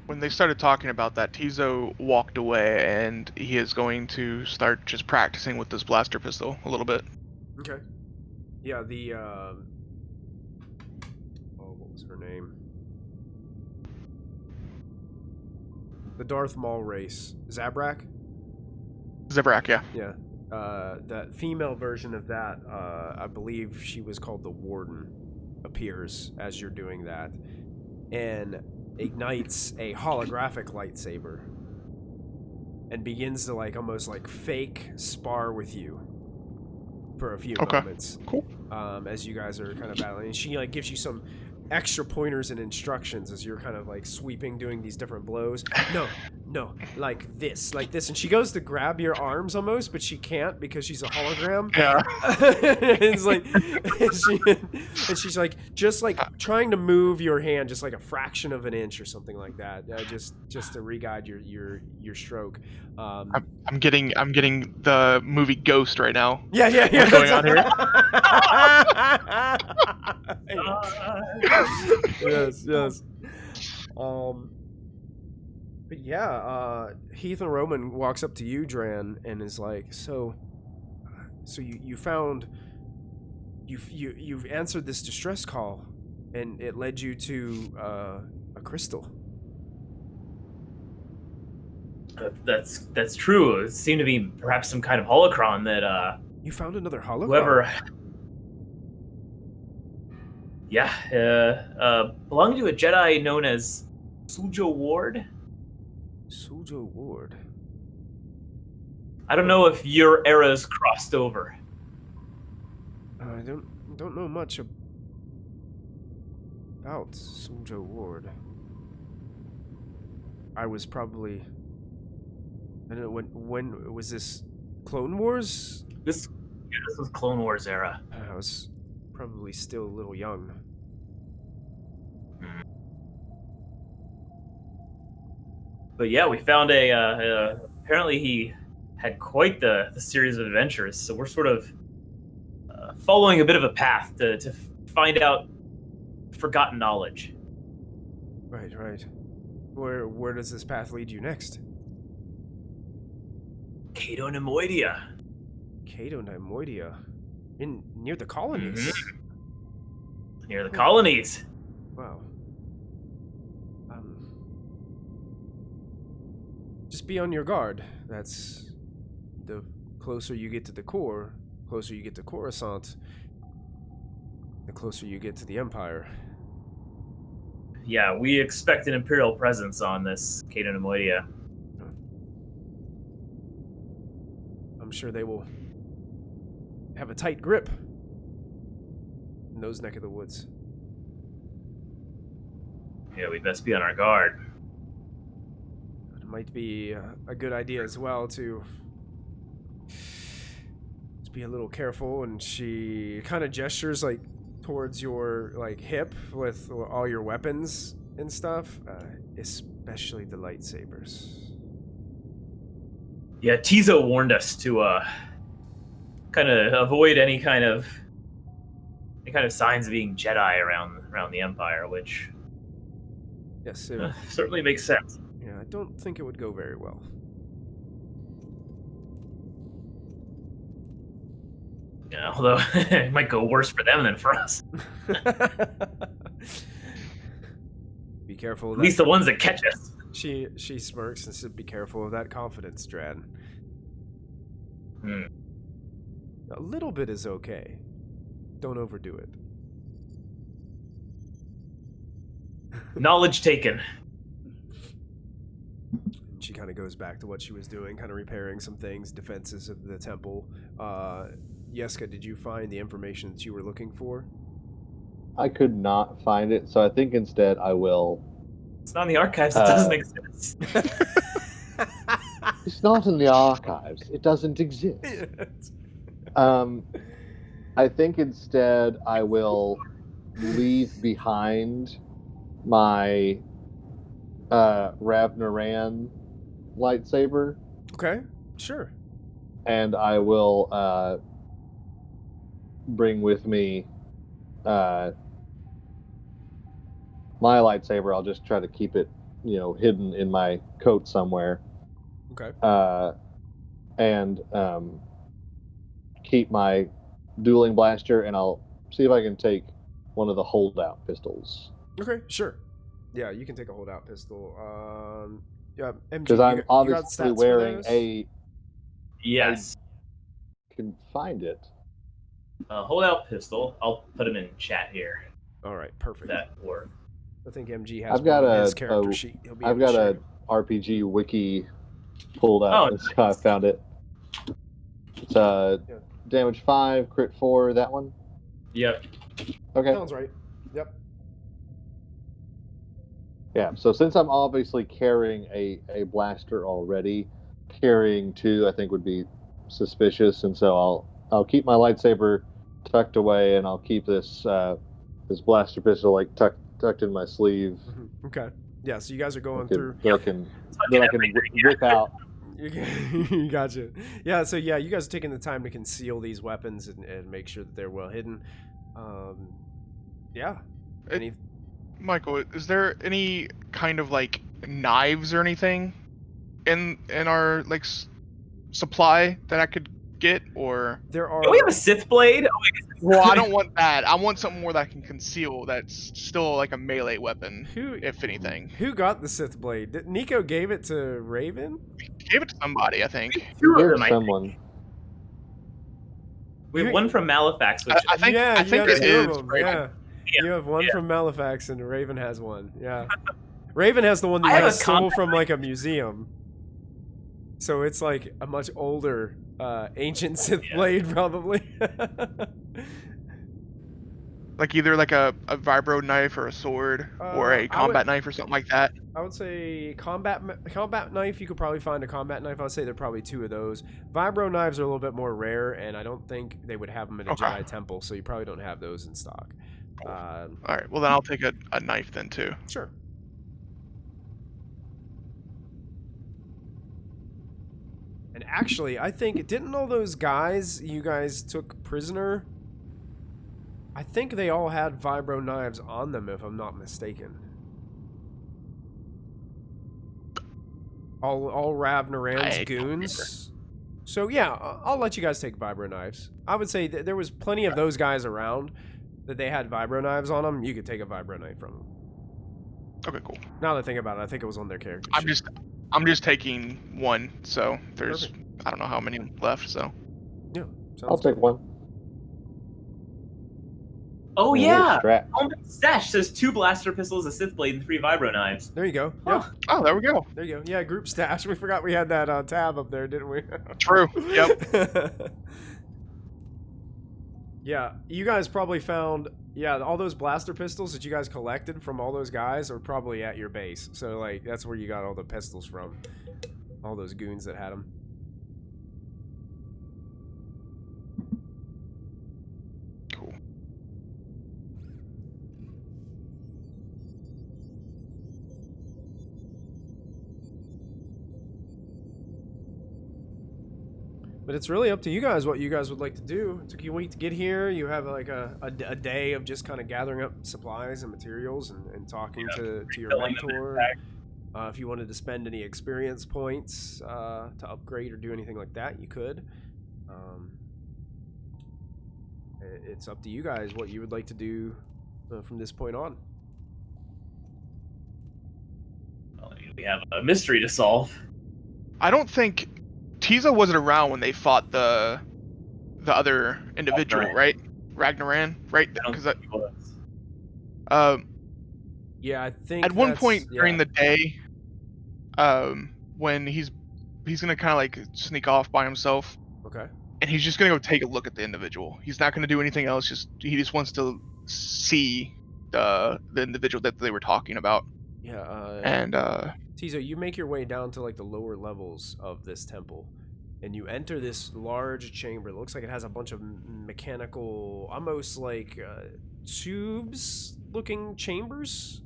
When they started talking about that, Tizo walked away, and he is going to start just practicing with this blaster pistol a little bit. Okay. Yeah, what was her name? The Darth Maul race. Zabrak? Zabrak, yeah. Yeah. That female version of that, I believe she was called the Warden, appears as you're doing that, and ignites a holographic lightsaber and begins to like almost like fake spar with you for a few moments. Cool. As you guys are kind of battling, and she like gives you some extra pointers and instructions as you're kind of like sweeping, doing these different blows. No, like this, and she goes to grab your arms almost, but she can't because she's a hologram. Yeah. It's like, and she's like just like trying to move your hand just like a fraction of an inch or something like that, just to re-guide your stroke. I'm getting the movie Ghost right now. Yeah. What's going on here? Yes. But yeah, Heath and Roman walks up to you, Dran, and is like, so you found you've answered this distress call, and it led you to a crystal. That's true. It seemed to be perhaps some kind of holocron that You found another holocron? whoever. Yeah, belonging to a Jedi known as Suljo Warde. Suljo Warde. I don't know if your eras crossed over. I don't know much about Suljo Warde. I was probably, I don't know, when was this? Clone Wars? This was Clone Wars era. I was probably still a little young. But yeah, we found apparently he had quite the series of adventures, so we're sort of following a bit of a path to find out forgotten knowledge. Right. Where does this path lead you next? Cato Neimoidia. Cato Neimoidia? Near the colonies? Near the colonies. Wow. Just be on your guard. That's the closer you get to the core, closer you get to Coruscant, the closer you get to the Empire. Yeah, we expect an Imperial presence on this Cato Neimoidia. I'm sure they will have a tight grip in those neck of the woods. Yeah, we best be on our guard. It might be a good idea as well to be a little careful. And she kind of gestures like towards your like hip with all your weapons and stuff, especially the lightsabers. Yeah, Tizo warned us to kind of avoid any kind of signs of being Jedi around the Empire, which Yes, certainly makes sense. yeah, I don't think it would go very well. Yeah, although it might go worse for them than for us. Be careful. At least the ones that catch us. She smirks and says, "Be careful of that confidence, Dran. A little bit is okay. Don't overdo it." Knowledge taken. She kind of goes back to what she was doing, kind of repairing some things, defenses of the temple. Yeska, did you find the information that you were looking for? I could not find it, so I think instead I will. It's not in the archives. It doesn't make sense. It's not in the archives. It doesn't exist. I think instead I will leave behind my Ravnaran lightsaber. Okay, sure. And I will bring with me my lightsaber. I'll just try to keep it, hidden in my coat somewhere. Okay. And keep my dueling blaster, and I'll see if I can take one of the holdout pistols. Okay, sure. Yeah, you can take a holdout pistol. Yeah, MG, because I'm you got obviously stats for wearing those? a. Yes. I can find it. Hold out pistol. I'll put him in chat here. All right, perfect. That work. I think MG has I've got one on his a- character a- sheet. He'll be I've able to got show a you. RPG wiki pulled out. Oh, That's how I found it. It's damage 5, crit 4. That one. Yep. Okay. Sounds right. Yep. Yeah. So since I'm obviously carrying a blaster already, carrying 2 I think would be suspicious, and so I'll keep my lightsaber tucked away, and I'll keep this this blaster pistol like tucked in my sleeve. Okay. Yeah, so you guys are going That through. I can whip out. You gotcha. Yeah, so yeah, you guys are taking the time to conceal these weapons and make sure that they're well hidden. Yeah. Michael, is there any kind of like knives or anything in our like supply that I could get, or? There are. Do we have a Sith blade? Oh, Well, I don't want that. I want something more that I can conceal. That's still like a melee weapon, if anything. Who got the Sith blade? Nico gave it to Raven. Gave it to somebody, I think. Two of Give them, I think. someone. We have one from Malefax, which I think yeah, I you think got it two of is. them. Raven. Yeah. You have one Yeah. from Malefax and Raven has one. Yeah. Raven has the one that I you have guys a stole combat from like a museum. So it's like a much older ancient Sith blade, probably. Like either like a vibro knife or a sword or a combat knife or something like that. I would say combat knife. You could probably find a combat knife. I would say there are probably 2 of those. Vibro knives are a little bit more rare, and I don't think they would have them in a Okay. Jedi temple, so you probably don't have those in stock. All right. Well, then I'll take a knife then too. Sure. And actually, I think, didn't all those guys you guys took prisoner, I think they all had vibro knives on them, if I'm not mistaken. All Rav Naran's I don't goons. So yeah, I'll let you guys take vibro knives. I would say that there was plenty of those guys around that they had vibro knives on them. You could take a vibro knife from them. Okay, cool. Now that I think about it, I think it was on their character sheet. I'm just taking one, so there's Perfect. I don't know how many left, so Yeah, I'll sounds take one. Oh Ooh, yeah. strap. Oh, my stash says 2 blaster pistols, a Sith blade, and 3 vibro knives. There you go. Huh. Yep. oh, there we go. There you go. Yeah, group stash. We forgot we had that tab up there, didn't we? True. Yep. Yeah, you guys probably found, all those blaster pistols that you guys collected from all those guys are probably at your base. So, like, that's where you got all the pistols from. All those goons that had them. Cool. But it's really up to you guys what you guys would like to do. It took you a week to get here. You have like a day of just kind of gathering up supplies and materials and talking to your Filling them in mentor. back. If you wanted to spend any experience points to upgrade or do anything like that, you could. It's up to you guys what you would like to do from this point on. Well, we have a mystery to solve. I don't think Tiza wasn't around when they fought the other individual, right? Ragnaran, right? I don't Because think he was. Yeah, I think at one that's- point during yeah. the day, when he's gonna kind of like sneak off by himself, Okay. and he's just gonna go take a look at the individual. He's not gonna do anything else. He just wants to see the individual that they were talking about. Yeah. And Tizo, you make your way down to like the lower levels of this temple, and you enter this large chamber. It looks like it has a bunch of mechanical, almost like tubes-looking chambers,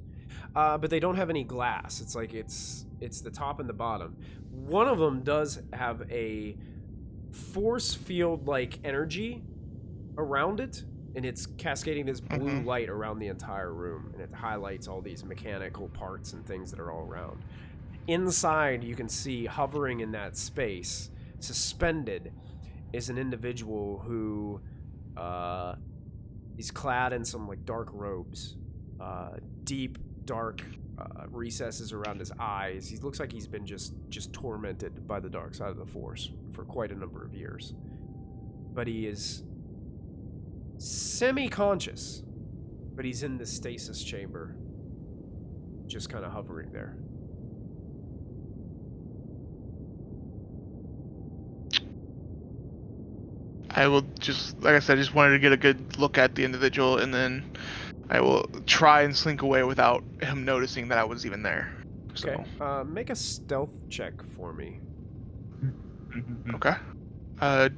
but they don't have any glass. It's like it's the top and the bottom. One of them does have a force field-like energy around it, and it's cascading this blue light around the entire room, and it highlights all these mechanical parts and things that are all around. Inside, you can see hovering in that space, suspended, is an individual who is clad in some like dark robes, deep dark recesses around his eyes. He looks like he's been just tormented by the dark side of the Force for quite a number of years, but he is semi-conscious, but he's in the stasis chamber, just kind of hovering there. I will just, like I said, just wanted to get a good look at the individual, and then I will try and slink away without him noticing that I was even there. So. Okay. Make a stealth check for me. Okay.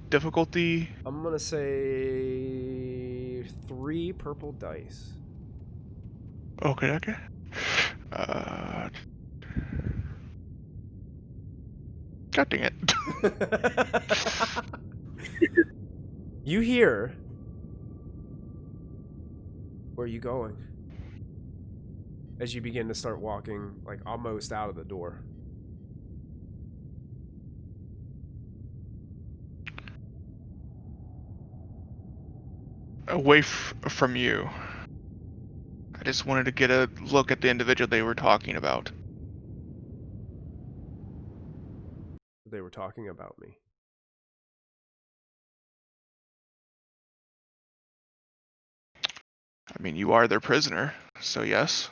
Difficulty. I'm gonna say 3 purple dice. Okay. God dang it. You hear. Where are you going? As you begin to start walking, like almost out of the door. Away from you. I just wanted to get a look at the individual they were talking about. They were talking about me. I mean, you are their prisoner, so yes.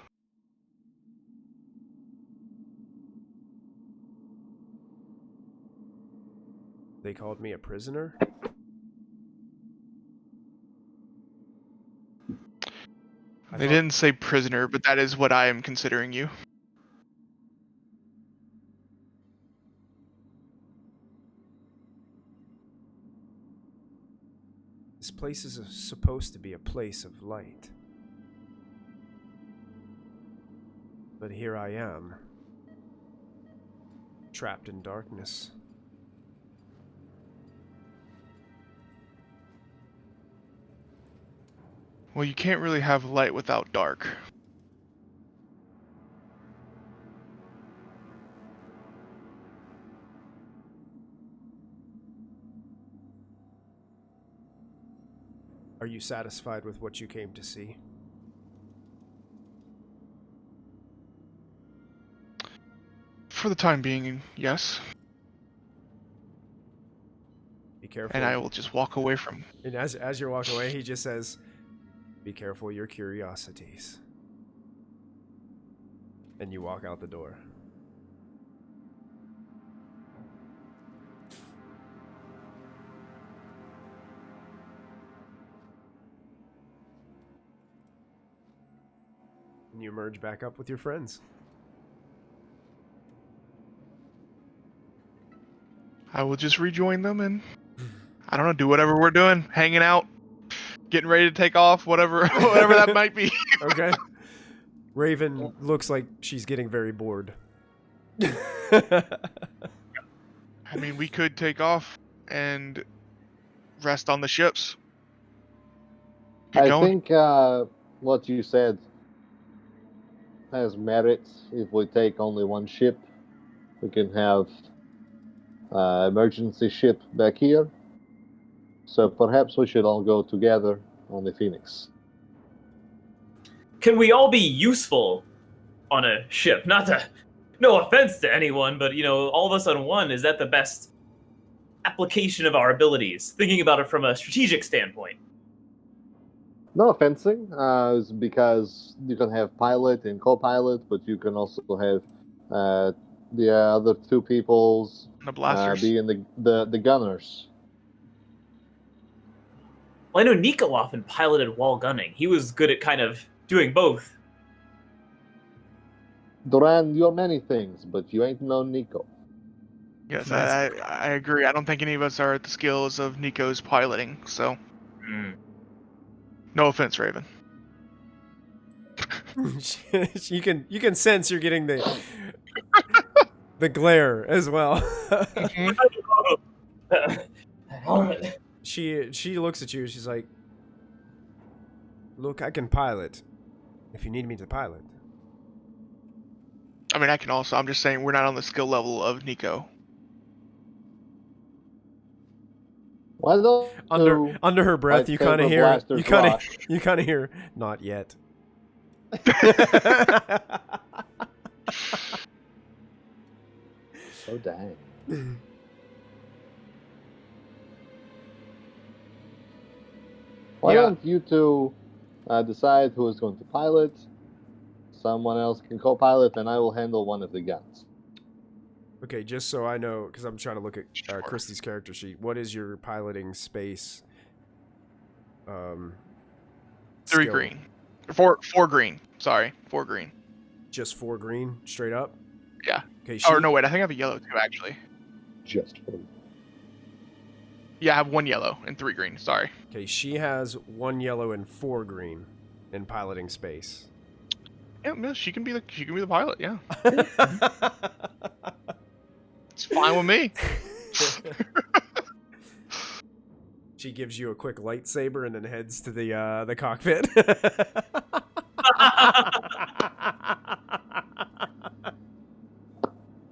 They called me a prisoner? They didn't say prisoner, but that is what I am considering you. This place is supposed to be a place of light. But here I am, trapped in darkness. Well, you can't really have light without dark. Are you satisfied with what you came to see? For the time being, yes. Be careful. And I will just walk away from... And as you're walking away, he just says, be careful your curiosities. And you walk out the door. And you merge back up with your friends. I will just rejoin them and, I don't know, do whatever we're doing. Hanging out, getting ready to take off, whatever that might be. Okay. Raven looks like she's getting very bored. I mean, we could take off and rest on the ships. Keep I going. think what you said has merit. If we take only one ship, we can have emergency ship back here. So perhaps we should all go together on the Phoenix. Can we all be useful on a ship? No offense to anyone, but all of us on one, is that the best application of our abilities? Thinking about it from a strategic standpoint. No offensing, it's because you can have pilot and co-pilot, but you can also have the other two people's The blasters. being the gunners. Well, I know Nico often piloted wall gunning. He was good at kind of doing both. Duran, you're many things, but you ain't no Nico. Yes, I agree. I don't think any of us are at the skills of Nico's piloting, so no offense, Raven. you can sense you're getting the glare as well. She looks at you. She's like, "Look, I can pilot. If you need me to pilot." I mean, I can also. I'm just saying we're not on the skill level of Nico. Why don't Under her breath, you kind of hear you kind of hear not yet. Oh dang. Why don't you two decide who is going to pilot? Someone else can co-pilot, and I will handle one of the guns. Okay, just so I know, because I'm trying to look at Christy's character sheet. What is your piloting space? 3 skill? green. 4 green. Sorry, 4 green. Just 4 green, straight up? Yeah. Okay. Or no, wait. I think I have a yellow too, actually. Just for Yeah, I have 1 yellow and 3 green. Sorry. Okay, she has 1 yellow and 4 green in piloting space. Yeah, no, she can be the pilot. Yeah, it's fine with me. She gives you a quick lightsaber and then heads to the cockpit.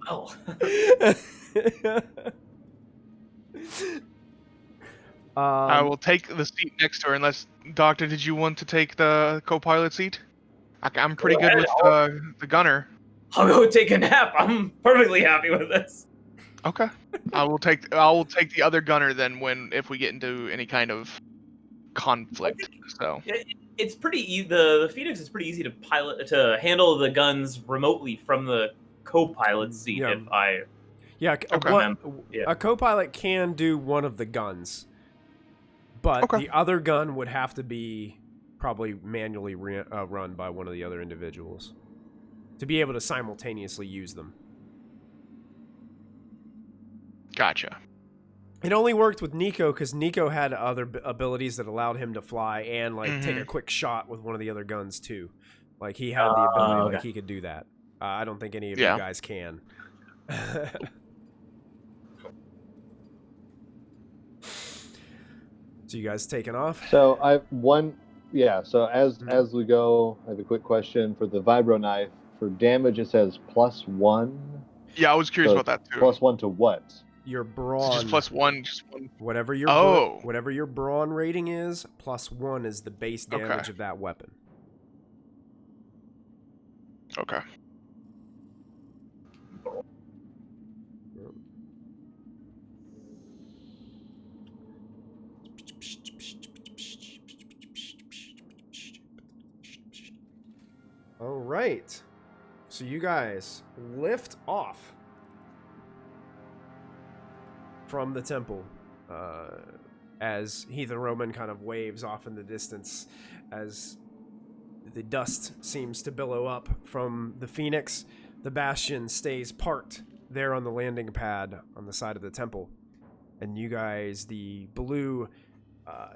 Oh. I will take the seat next to her. Unless, Doctor, did you want to take the co-pilot seat? I'm pretty good with the gunner. I'll go take a nap. I'm perfectly happy with this. Okay. I will take the other gunner then if we get into any kind of conflict. So It's pretty easy. The Phoenix is pretty easy to handle the guns remotely from the co-pilot seat. Yeah. Yeah, Okay. Yeah. a co-pilot can do one of the guns, but Okay. the other gun would have to be probably manually run by one of the other individuals to be able to simultaneously use them. Gotcha. It only worked with Nico because Nico had other abilities that allowed him to fly and like take a quick shot with one of the other guns too. Like he had the ability, okay. like he could do that. I don't think any of Yeah. you guys can. So you guys taking off? So So as we go, I have a quick question for the vibro knife. For damage, it says +1. Yeah, I was curious So about that too. +1 to what? Your Is it brawn. just +1, just one. Whatever your Oh. whatever your brawn rating is, +1 is the base damage Okay. of that weapon. Okay. All right. So you guys lift off from the temple as Heathen Roman kind of waves off in the distance as the dust seems to billow up from the Phoenix. The Bastion stays parked there on the landing pad on the side of the temple. And you guys, the blue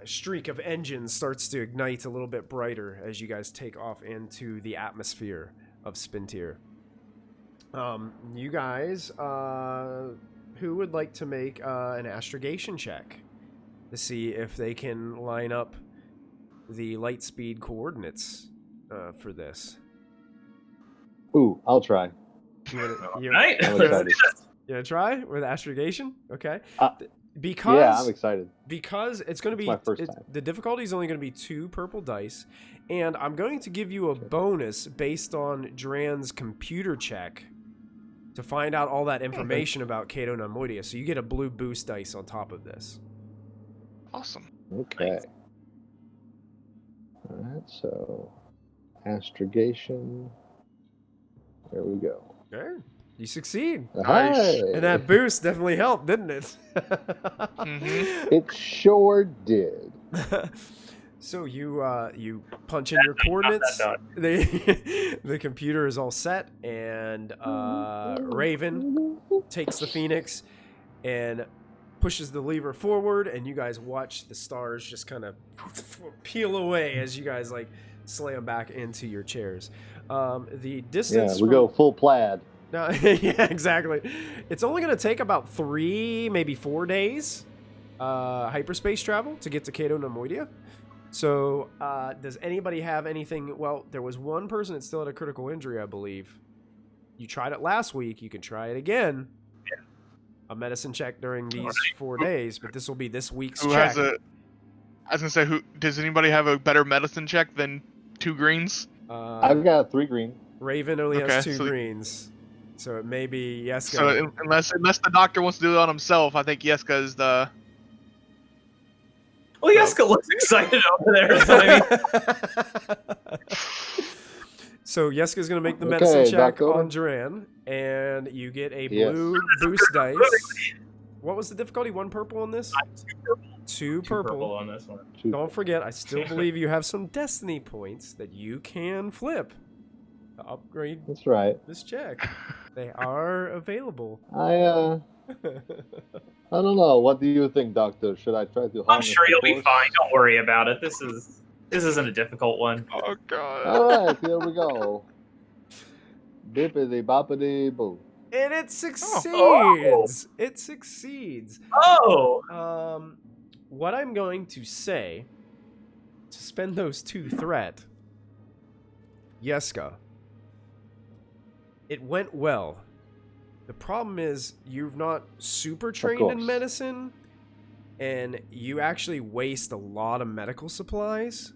streak of engines starts to ignite a little bit brighter as you guys take off into the atmosphere of Spintier. You guys, who would like to make an astrogation check to see if they can line up the light speed coordinates for this? Ooh, I'll try. Right? I'm Let's excited. do this. You gonna try with astrogation? Okay. Yeah, I'm excited. Because it's going to be my first time. the difficulty is only going to be 2 purple dice, and I'm going to give you a bonus based on Dran's computer check to find out all that information about Cato Neimoidia. So you get a blue boost dice on top of this. Awesome. Okay. All right, so astrogation. There we go. Okay. You succeed. Nice. Hi. And that boost definitely helped, didn't it? It sure did. So you punch in your coordinates. The computer is all set, and Raven takes the Phoenix and pushes the lever forward, and you guys watch the stars just kind of peel away as you guys like slam back into your chairs. The distance. Yeah, we go full plaid. No, yeah, exactly. It's only going to take about 3, maybe 4 days hyperspace travel to get to Cato Neimoidia. So does anybody have anything? Well, there was one person that still had a critical injury, I believe. You tried it last week. You can try it again. Yeah. A medicine check during these 4 days, but this will be this week's Who check. has a? I was gonna say, who does anybody have a better medicine check than 2 greens? I've got 3 green. Raven only has Okay, 2 so- greens. So it may be Yeska. So unless the doctor wants to do it on himself, I think Yeska is the. Well, Yeska looks excited over there. So I mean, So Yeska's going to make the Okay, medicine check Doctor. on Duran, and you get a Yes. blue boost dice. What was the difficulty? 1 purple on this? 2 Two purple. on this one. Don't forget, I still believe you have some destiny points that you can flip to upgrade That's right. this check. They are available. I don't know. What do you think, Doctor? Should I try to? I'm harness sure the you'll be force? fine. Don't worry about it. This isn't a difficult one. Oh god. All right, here we go. Bippity boppity boo. And it succeeds. Oh. It succeeds. Oh, What I'm going to say to spend those 2 threat, Yeska, it went well. The problem is you're not super trained in course. medicine, and you actually waste a lot of medical supplies.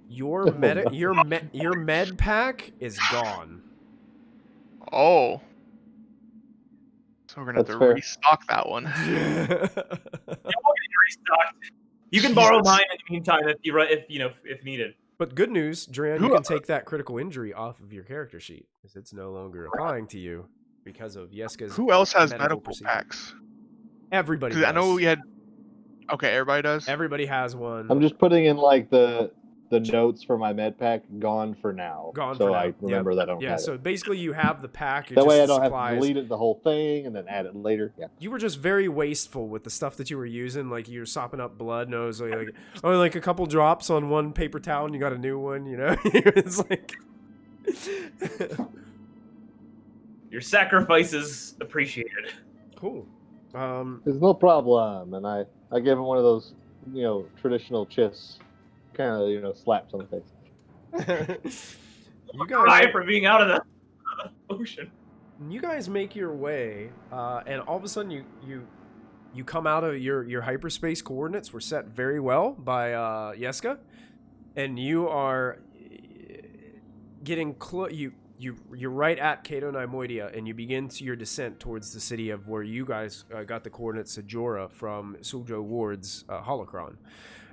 Your med pack is gone. Oh. So we're gonna have That's to fair. restock that one. restocked. You can borrow mine in the meantime if needed. But good news, Dran, you can take that critical injury off of your character sheet because it's no longer applying to you. because of Yeska's. Who else has medical procedure. packs? Everybody does. Because I know we had. Okay, everybody does. Everybody has one. I'm just putting in like the notes for my med pack. Gone for now. Gone so for now. I remember that I don't Yeah, have so it. basically you have the pack. That way I just don't have supplies. to delete it, the whole thing and then add it later. Yeah. You were just very wasteful with the stuff that you were using. Like you were sopping up blood, and it was like only like a couple drops on one paper towel, and you got a new one. You know, it's like Your sacrifice is appreciated. cool. There's no problem, and I gave him one of those, traditional chiss, kind of, slaps on the face. You Cry guys, for being out of the ocean. you guys make your way, and all of a sudden you come out of your hyperspace coordinates were set very well by Yeska, and you are getting close. You're right at Cato Neimoidia, and you begin your descent towards the city of where you guys got the coordinates to Jorah from Suljo Warde's holocron.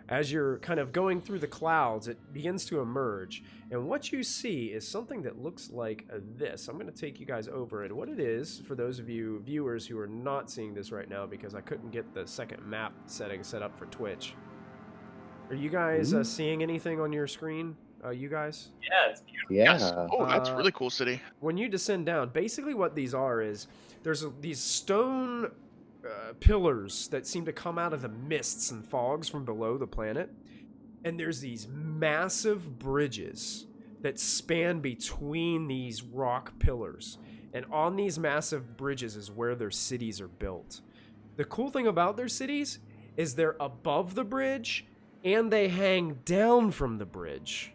As you're kind of going through the clouds, it begins to emerge, and what you see is something that looks like this. I'm going to take you guys over, and what it is, for those of you viewers who are not seeing this right now because I couldn't get the second map setting set up for Twitch. Are you guys seeing anything on your screen? You guys? Yeah, it's beautiful. Yeah. Yes. Oh, that's a really cool city. When you descend down, basically what these are is there's these stone pillars that seem to come out of the mists and fogs from below the planet, and there's these massive bridges that span between these rock pillars, and on these massive bridges is where their cities are built. The cool thing about their cities is they're above the bridge and they hang down from the bridge.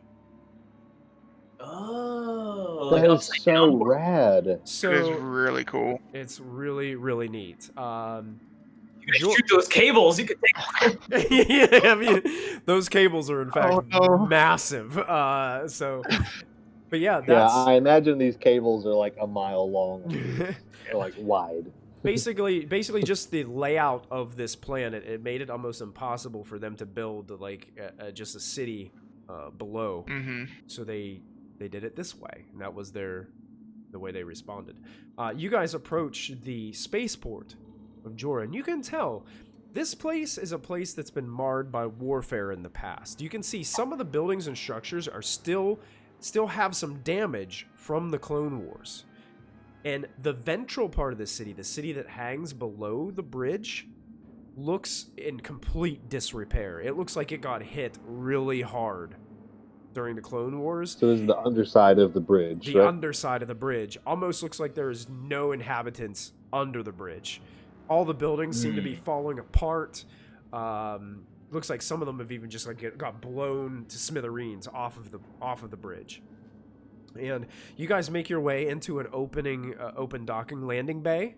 Oh, That like is upside so down. rad. So It is really cool. it's really, really neat. You guys shoot those cables. You could take. Yeah, I mean, those cables are in fact massive. But yeah, Yeah, that's I imagine these cables are like a mile long, or like wide. basically just the layout of this planet. It made it almost impossible for them to build like just a city below. Mm-hmm. So they did it this way, and that was the way they responded. You guys approach the spaceport of Jorah, and you can tell this place is a place that's been marred by warfare in the past. You can see some of the buildings and structures are still have some damage from the Clone Wars. And the ventral part of the city that hangs below the bridge, looks in complete disrepair. It looks like it got hit really hard during the Clone Wars. So this is the underside of the bridge, The right? underside of the bridge almost looks like there is no inhabitants under the bridge. All the buildings seem to be falling apart. Looks like some of them have even just like got blown to smithereens off of the bridge. And you guys make your way into an open docking landing bay.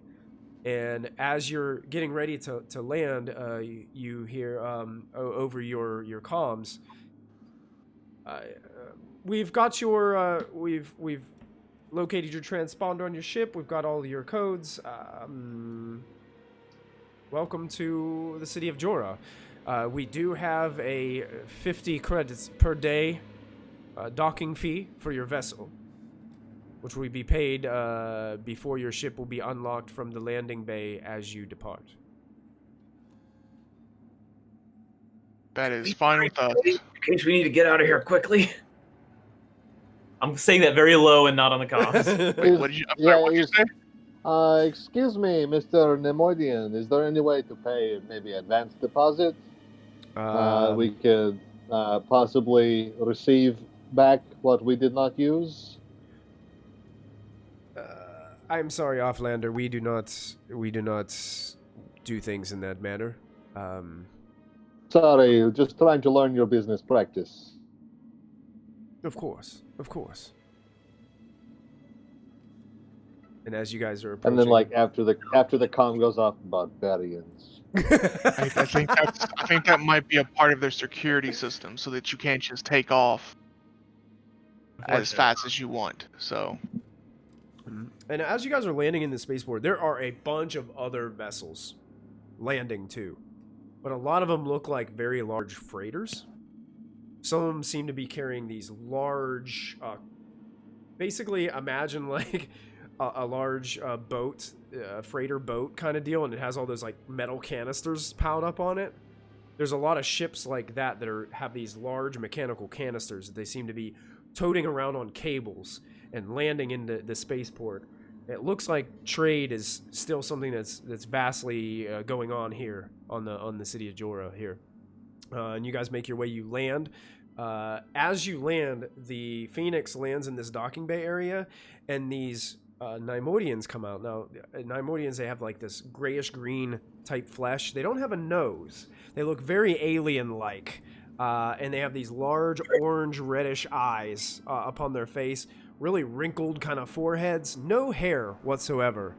And as you're getting ready to land, you hear over your comms, we've got your we've located your transponder on your ship. We've got all your codes. Welcome to the city of Jorah. We do have a 50 credits per day docking fee for your vessel, which will be paid before your ship will be unlocked from the landing bay as you depart. That is fine with us. In case we need to get out of here quickly. I'm saying that very low and not on the comms. Wait, what did you? I'm sorry, what did you say? Excuse me, Mr. Neimoidian, is there any way to pay maybe advance deposit? We could possibly receive back what we did not use. I'm sorry, Offlander. We do not do things in that manner. Sorry, just trying to learn your business practice. Of course. And as you guys are approaching, And then, like after the comm goes off, barbarians. I think that might be a part of their security system, so that you can't just take off as fast as you want. So, and as you guys are landing in the spaceport, there are a bunch of other vessels landing too, but a lot of them look like very large freighters. Some of them seem to be carrying these large, basically imagine like a large boat, freighter boat kind of deal, and it has all those like metal canisters piled up on it. There's a lot of ships like that have these large mechanical canisters that they seem to be toting around on cables and landing into the spaceport. It looks like trade is still something that's vastly going on here on the city of Jorah here. And you guys make your way. You land. As you land, the Phoenix lands in this docking bay area, and these Neimoidians come out. Now, Neimoidians, they have like this grayish green type flesh. They don't have a nose. They look very alien-like, and they have these large orange reddish eyes upon their face, really wrinkled kind of foreheads, no hair whatsoever.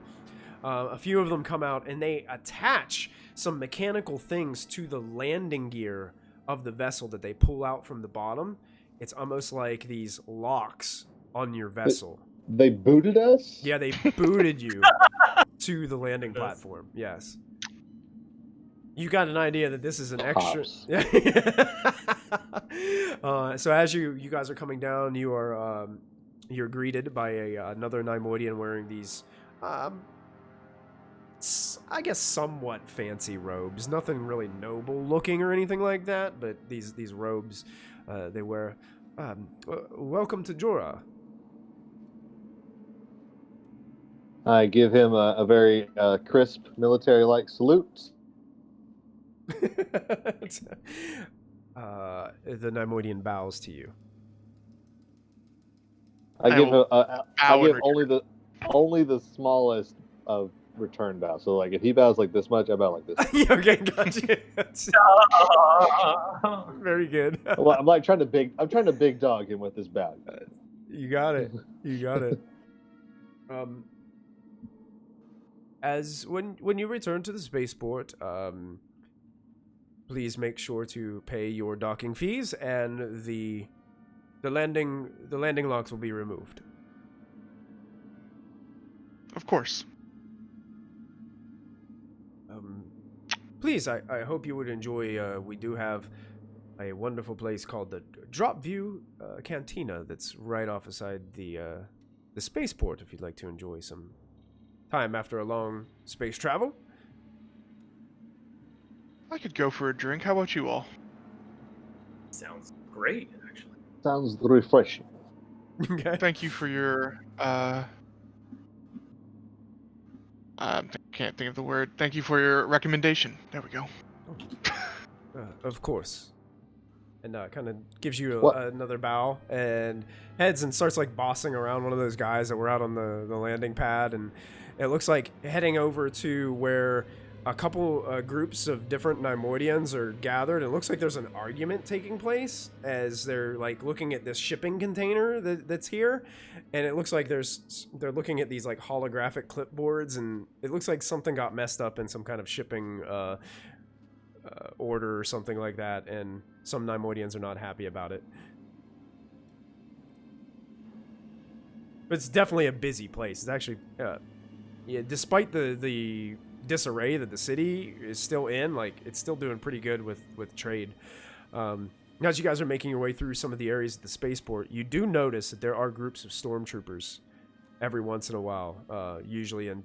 A few of them come out, and they attach some mechanical things to the landing gear of the vessel that they pull out from the bottom. It's almost like these locks on your vessel. They booted us? Yeah, they booted you to the landing platform. Yes. You got an idea that this is an extra. So as you guys are coming down, you're greeted by another Neimoidian wearing these, I guess, somewhat fancy robes. Nothing really noble looking or anything like that, but these robes they wear. Welcome to Jorah. I give him a very crisp military-like salute. The Neimoidian bows to you. I give bow in only the smallest of return bow. So like if he bows like this much, I bow like this. Okay, gotcha. Very good. Well, I'm trying to big dog him with this bow. You got it. You got it. As when you return to the spaceport, please make sure to pay your docking fees, and the landing locks will be removed. Of course. Please, I hope you would enjoy. We do have a wonderful place called the Drop View Cantina that's right off beside the spaceport. If you'd like to enjoy some time after a long space travel. I could go for a drink. How about you all? Sounds great, actually. Sounds refreshing. Okay. Thank you for your can't think of the word. Thank you for your recommendation. There we go. Of course. And kind of gives you another bow and heads and starts like bossing around one of those guys that were out on the landing pad, and it looks like heading over to where a couple groups of different Neimoidians are gathered. It looks like there's an argument taking place as they're like looking at this shipping container that's here, and it looks like they're looking at these like holographic clipboards, and it looks like something got messed up in some kind of shipping order or something like that, and some Neimoidians are not happy about it. But it's definitely a busy place. It's actually, despite the disarray that the city is still in, like it's still doing pretty good with trade. As you guys are making your way through some of the areas of the spaceport, you do notice that there are groups of stormtroopers every once in a while, usually in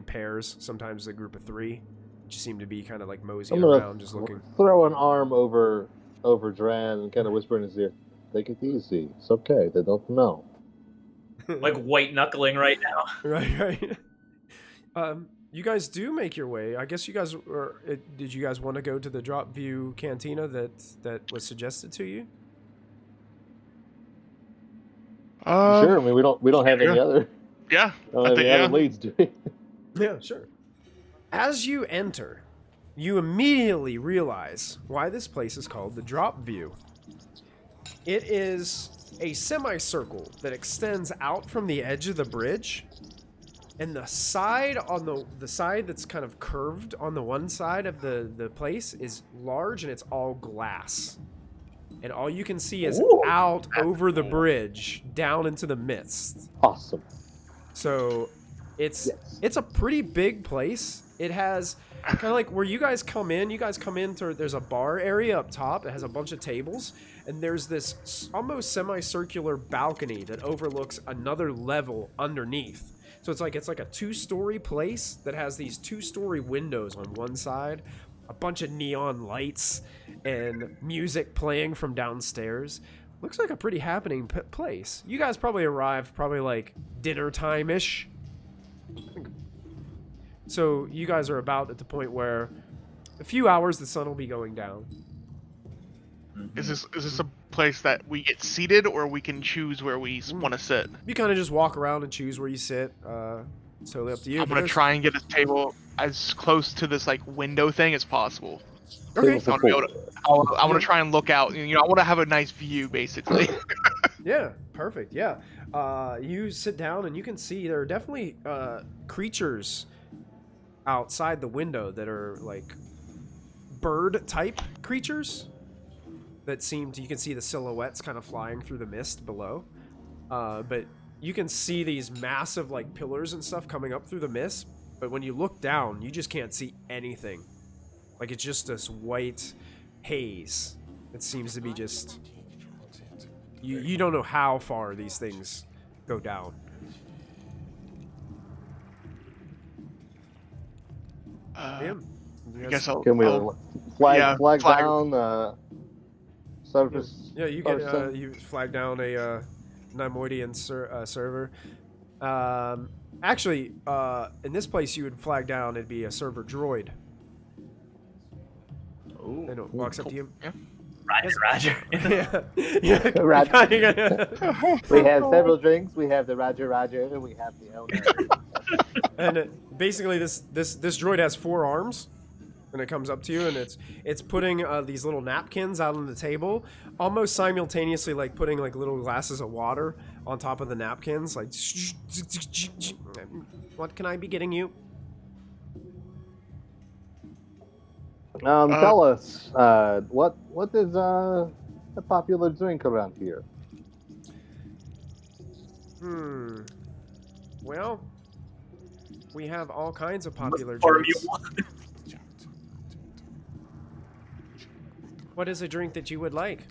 pairs, sometimes a group of 3. Just seem to be kind of like moseying around, just looking. Throw an arm over Dran and kind of whisper in his ear, "Take it easy. It's okay. They don't know." Like white knuckling right now. Right. You guys do make your way. I guess you guys did you guys want to go to the Drop View Cantina that was suggested to you? Sure. I mean, we don't have any other. Yeah. Other leads, do we? Yeah, sure. As you enter, you immediately realize why this place is called the Drop View. It is a semicircle that extends out from the edge of the bridge, and the side on the side that's kind of curved on the one side of the place is large, and it's all glass. And all you can see is out over the bridge down into the mist. Awesome. So it's a pretty big place. It has kind of like where you guys come in. You guys come in to, there's a bar area up top that has a bunch of tables, and there's this almost semicircular balcony that overlooks another level underneath. So it's like a 2-story place that has these 2-story windows on one side, a bunch of neon lights, and music playing from downstairs. Looks like a pretty happening place. You guys probably arrived like dinner time-ish. So you guys are about at the point where a few hours the sun will be going down. Is this a place that we get seated, or we can choose where we want to sit? You kind of just walk around and choose where you sit. It's totally up to you. I'm gonna try and get a table as close to this like window thing as possible. Okay. I want to try and look out. You know, I want to have a nice view, basically. Yeah, perfect. Yeah. You sit down and you can see there are definitely creatures outside the window that are like bird type creatures that you can see the silhouettes kind of flying through the mist below. But you can see these massive like pillars and stuff coming up through the mist. But when you look down, you just can't see anything. Like it's just this white haze. It seems to be just... You don't know how far these things go down. I guess I'll... Can we flag flag. down service? Yeah, you get you flag down a Neimoidian server. Actually, in this place you would flag down, it'd be a server droid. Ooh. And it walks up to you. Yeah. Roger. Yeah. Roger. We have several drinks. We have the Roger, and we have the owner. And basically, this droid has 4 arms, and it comes up to you, and it's putting these little napkins out on the table, almost simultaneously, like putting like little glasses of water on top of the napkins. Like, what can I be getting you? Tell us, what is a popular drink around here? Well, we have all kinds of popular drinks. What is a drink that you would like?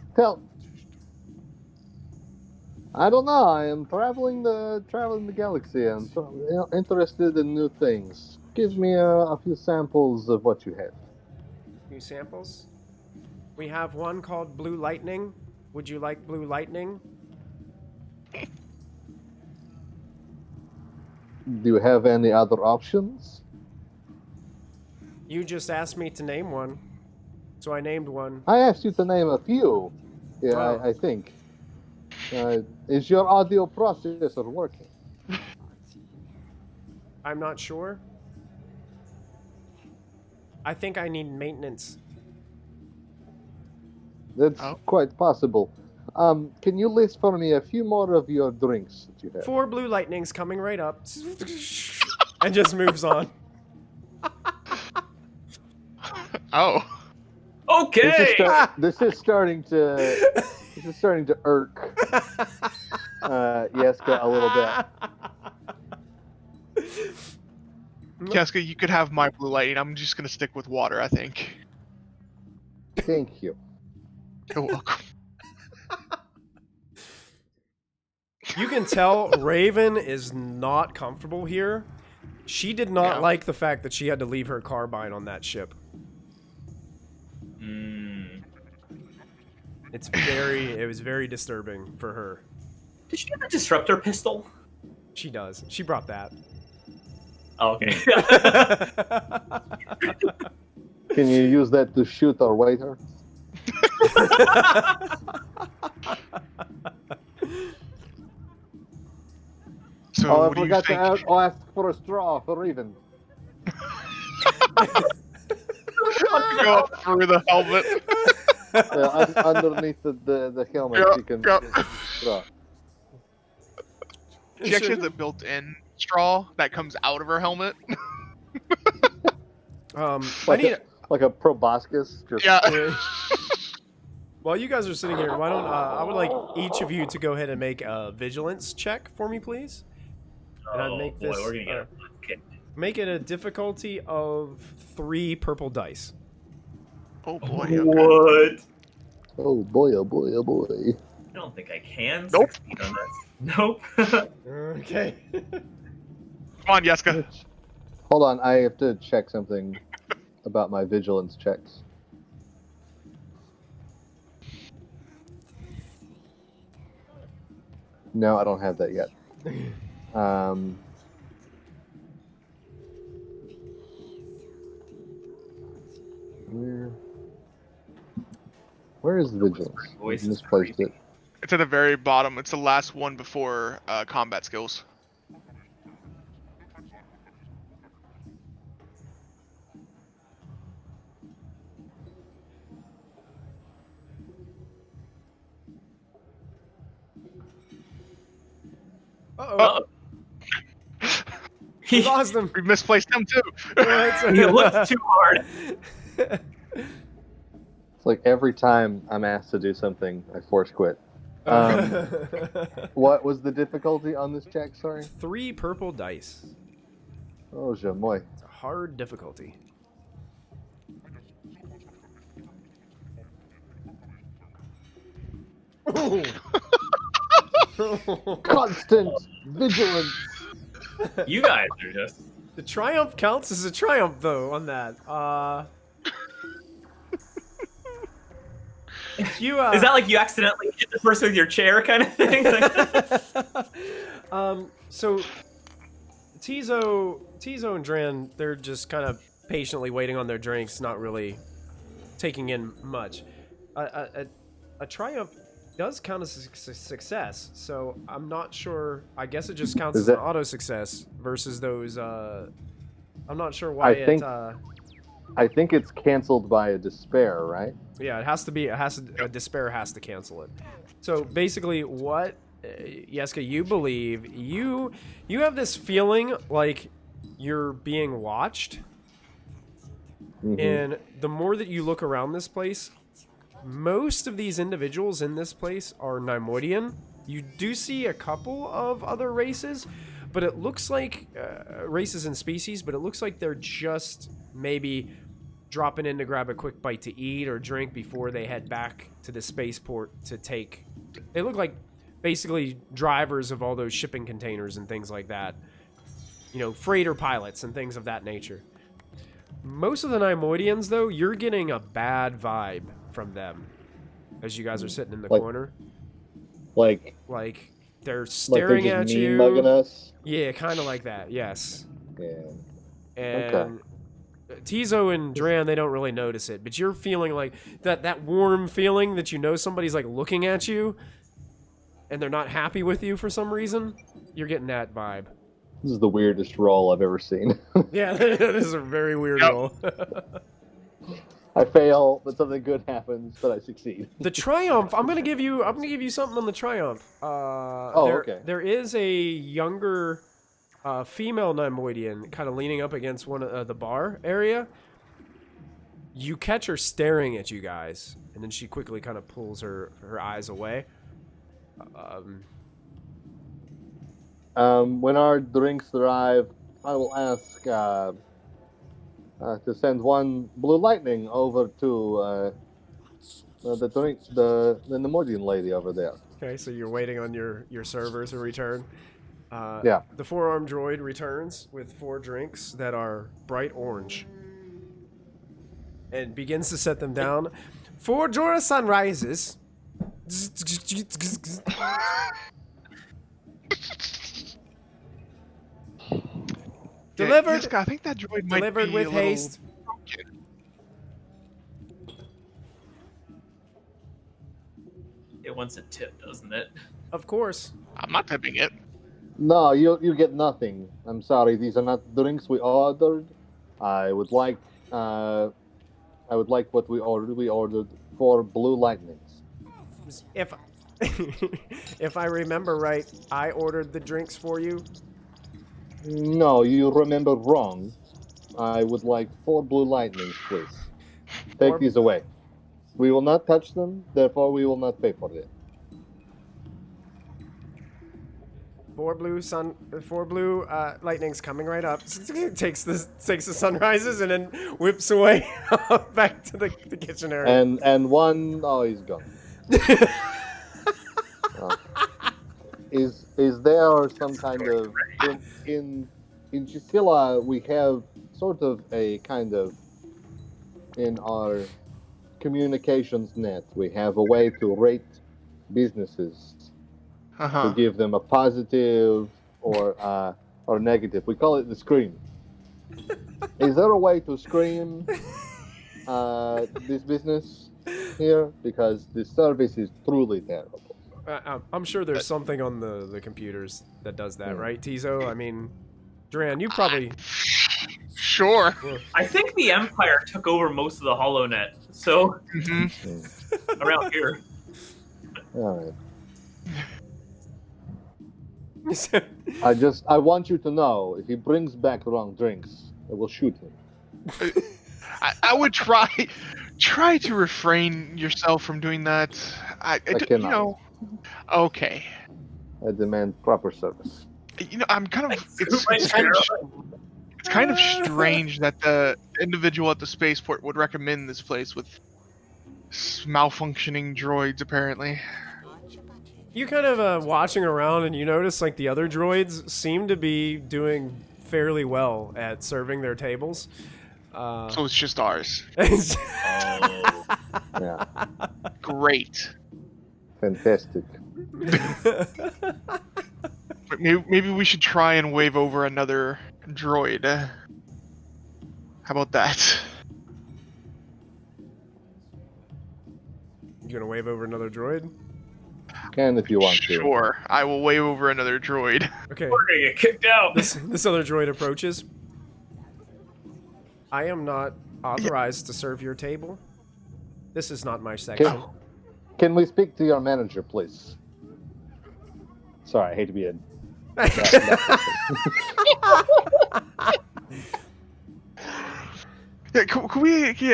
I don't know. I am traveling the galaxy and so, interested in new things. Give me a few samples of what you have. Few samples. We have one called Blue Lightning. Would you like Blue Lightning? Do you have any other options? You just asked me to name one, so I named one. I asked you to name a few. Yeah, Oh. I think. Is your audio processor working? I'm not sure. I think I need maintenance. That's quite possible. Can you list for me a few more of your drinks that you have? 4 Blue Lightnings coming right up. And just moves on. Oh. Okay. This is starting to irk Yeska a little bit. Jessica, you could have my blue lighting. I'm just gonna stick with water, I think. Thank you. You're welcome. You can tell Raven is not comfortable here. She did not like the fact that she had to leave her carbine on that ship. It was very disturbing for her. Did she have a disruptor pistol? She does. She brought that. Oh, okay. Can you use that to shoot our waiter? So, I what do you forgot think? to ask for a straw for Raven. Go up through the helmet. Underneath the helmet, Yeah, you can yeah. use the straw. She actually has a built-in straw that comes out of her helmet. Like a proboscis. Just Yeah. While you guys are sitting here, why don't I would like each of you to go ahead and make a vigilance check for me, please. And I'd make this. We're gonna get okay. Make it a difficulty of 3 purple dice. Oh boy. Okay. What? Oh boy, oh boy, oh boy. I don't think I can Nope. succeed on this. Nope. Okay. Come on, Yeska. Hold on, I have to check something about my vigilance checks. No, I don't have that yet. Where is the vigilance? Voice I is misplaced creepy. it. It's at the very bottom. It's the last one before combat skills. Uh-oh. We He, lost him. We misplaced them too. he looked too hard. It's like every time I'm asked to do something, I force quit. What was the difficulty on this check? Sorry. 3 purple dice. Oh, je moi. It's a hard difficulty. Constant vigilance. You guys are just. The triumph counts as a triumph, though, on that. You, Is that like you accidentally hit the person with your chair kind of thing? So Tizo and Dran, they're just kind of patiently waiting on their drinks, not really taking in much. A triumph does count as a success, so I'm not sure. I guess it just counts as an auto success versus those. I'm not sure why I think it's canceled by a despair, right? Yeah, it has to be. A despair has to cancel it. So basically, what Yeska, you believe you have this feeling like you're being watched, and the more that you look around this place, most of these individuals in this place are Neimoidian. You do see a couple of other races, but it looks like races and species, but it looks like they're just maybe dropping in to grab a quick bite to eat or drink before they head back to the spaceport to take. They look like basically drivers of all those shipping containers and things like that. You know, freighter pilots and things of that nature. Most of the Neimoidians, though, you're getting a bad vibe from them as you guys are sitting in the corner. Like they're staring they're at just you. mean-mugging us? Yeah, kind of like that. Yes. Yeah. And Tizo and Dran, they don't really notice it, but you're feeling like that warm feeling that you know somebody's like looking at you and they're not happy with you for some reason. You're getting that vibe. This is the weirdest roll I've ever seen. Yeah, that is a very weird roll. I fail, but something good happens, but I succeed. The triumph, I'm gonna give you something on the triumph. Okay. There is a younger female Neimoidian kind of leaning up against one of the bar area. You catch her staring at you guys, and then she quickly kind of pulls her eyes away. When our drinks arrive, I will ask to send one blue lightning over to the Neimoidian lady over there. Okay, so you're waiting on your server to return. Yeah. The four-armed droid returns with 4 drinks that are bright orange and begins to set them down. 4 Jora sunrises. Delivered. Yeska, I think that droid might Delivered be with a little haste. broken. It wants a tip, doesn't it? Of course. I'm not tipping it. No, you get nothing. I'm sorry, these are not drinks we ordered. I would like what we ordered. We ordered 4 blue lightnings. If if I remember right, I ordered the drinks for you. No, you remember wrong. I would like 4 blue lightnings, please. Take these away. We will not touch them, therefore we will not pay for it. 4 blue lightnings coming right up. takes the sunrises and then whips away back to the kitchen area. And one, oh, he's gone. Is there some kind of in Gisela we have sort of a kind of in our communications net we have a way to rate businesses to give them a positive or negative. We call it the scream. Is there a way to scream this business here? Because the service is truly terrible. I'm sure there's something on the computers that does that, right, Tizo? I mean, Duran, you probably... Sure. I think the Empire took over most of the HoloNet, so around here. All right. I want you to know, if he brings back wrong drinks, I will shoot him. I would try to refrain yourself from doing that. I cannot. Okay. I demand proper service. I'm kind of. It's kind of strange that the individual at the spaceport would recommend this place with malfunctioning droids, apparently. You kind of watching around and you notice like the other droids seem to be doing fairly well at serving their tables. So it's just ours. Yeah. Great. Fantastic. But maybe we should try and wave over another droid. How about that? You gonna wave over another droid? Can if you want to. Sure, I will wave over another droid. Okay. We're gonna get kicked out. This other droid approaches. I am not authorized to serve your table. This is not my section. Can we speak to your manager, please? Sorry, I hate to be a... Yeah,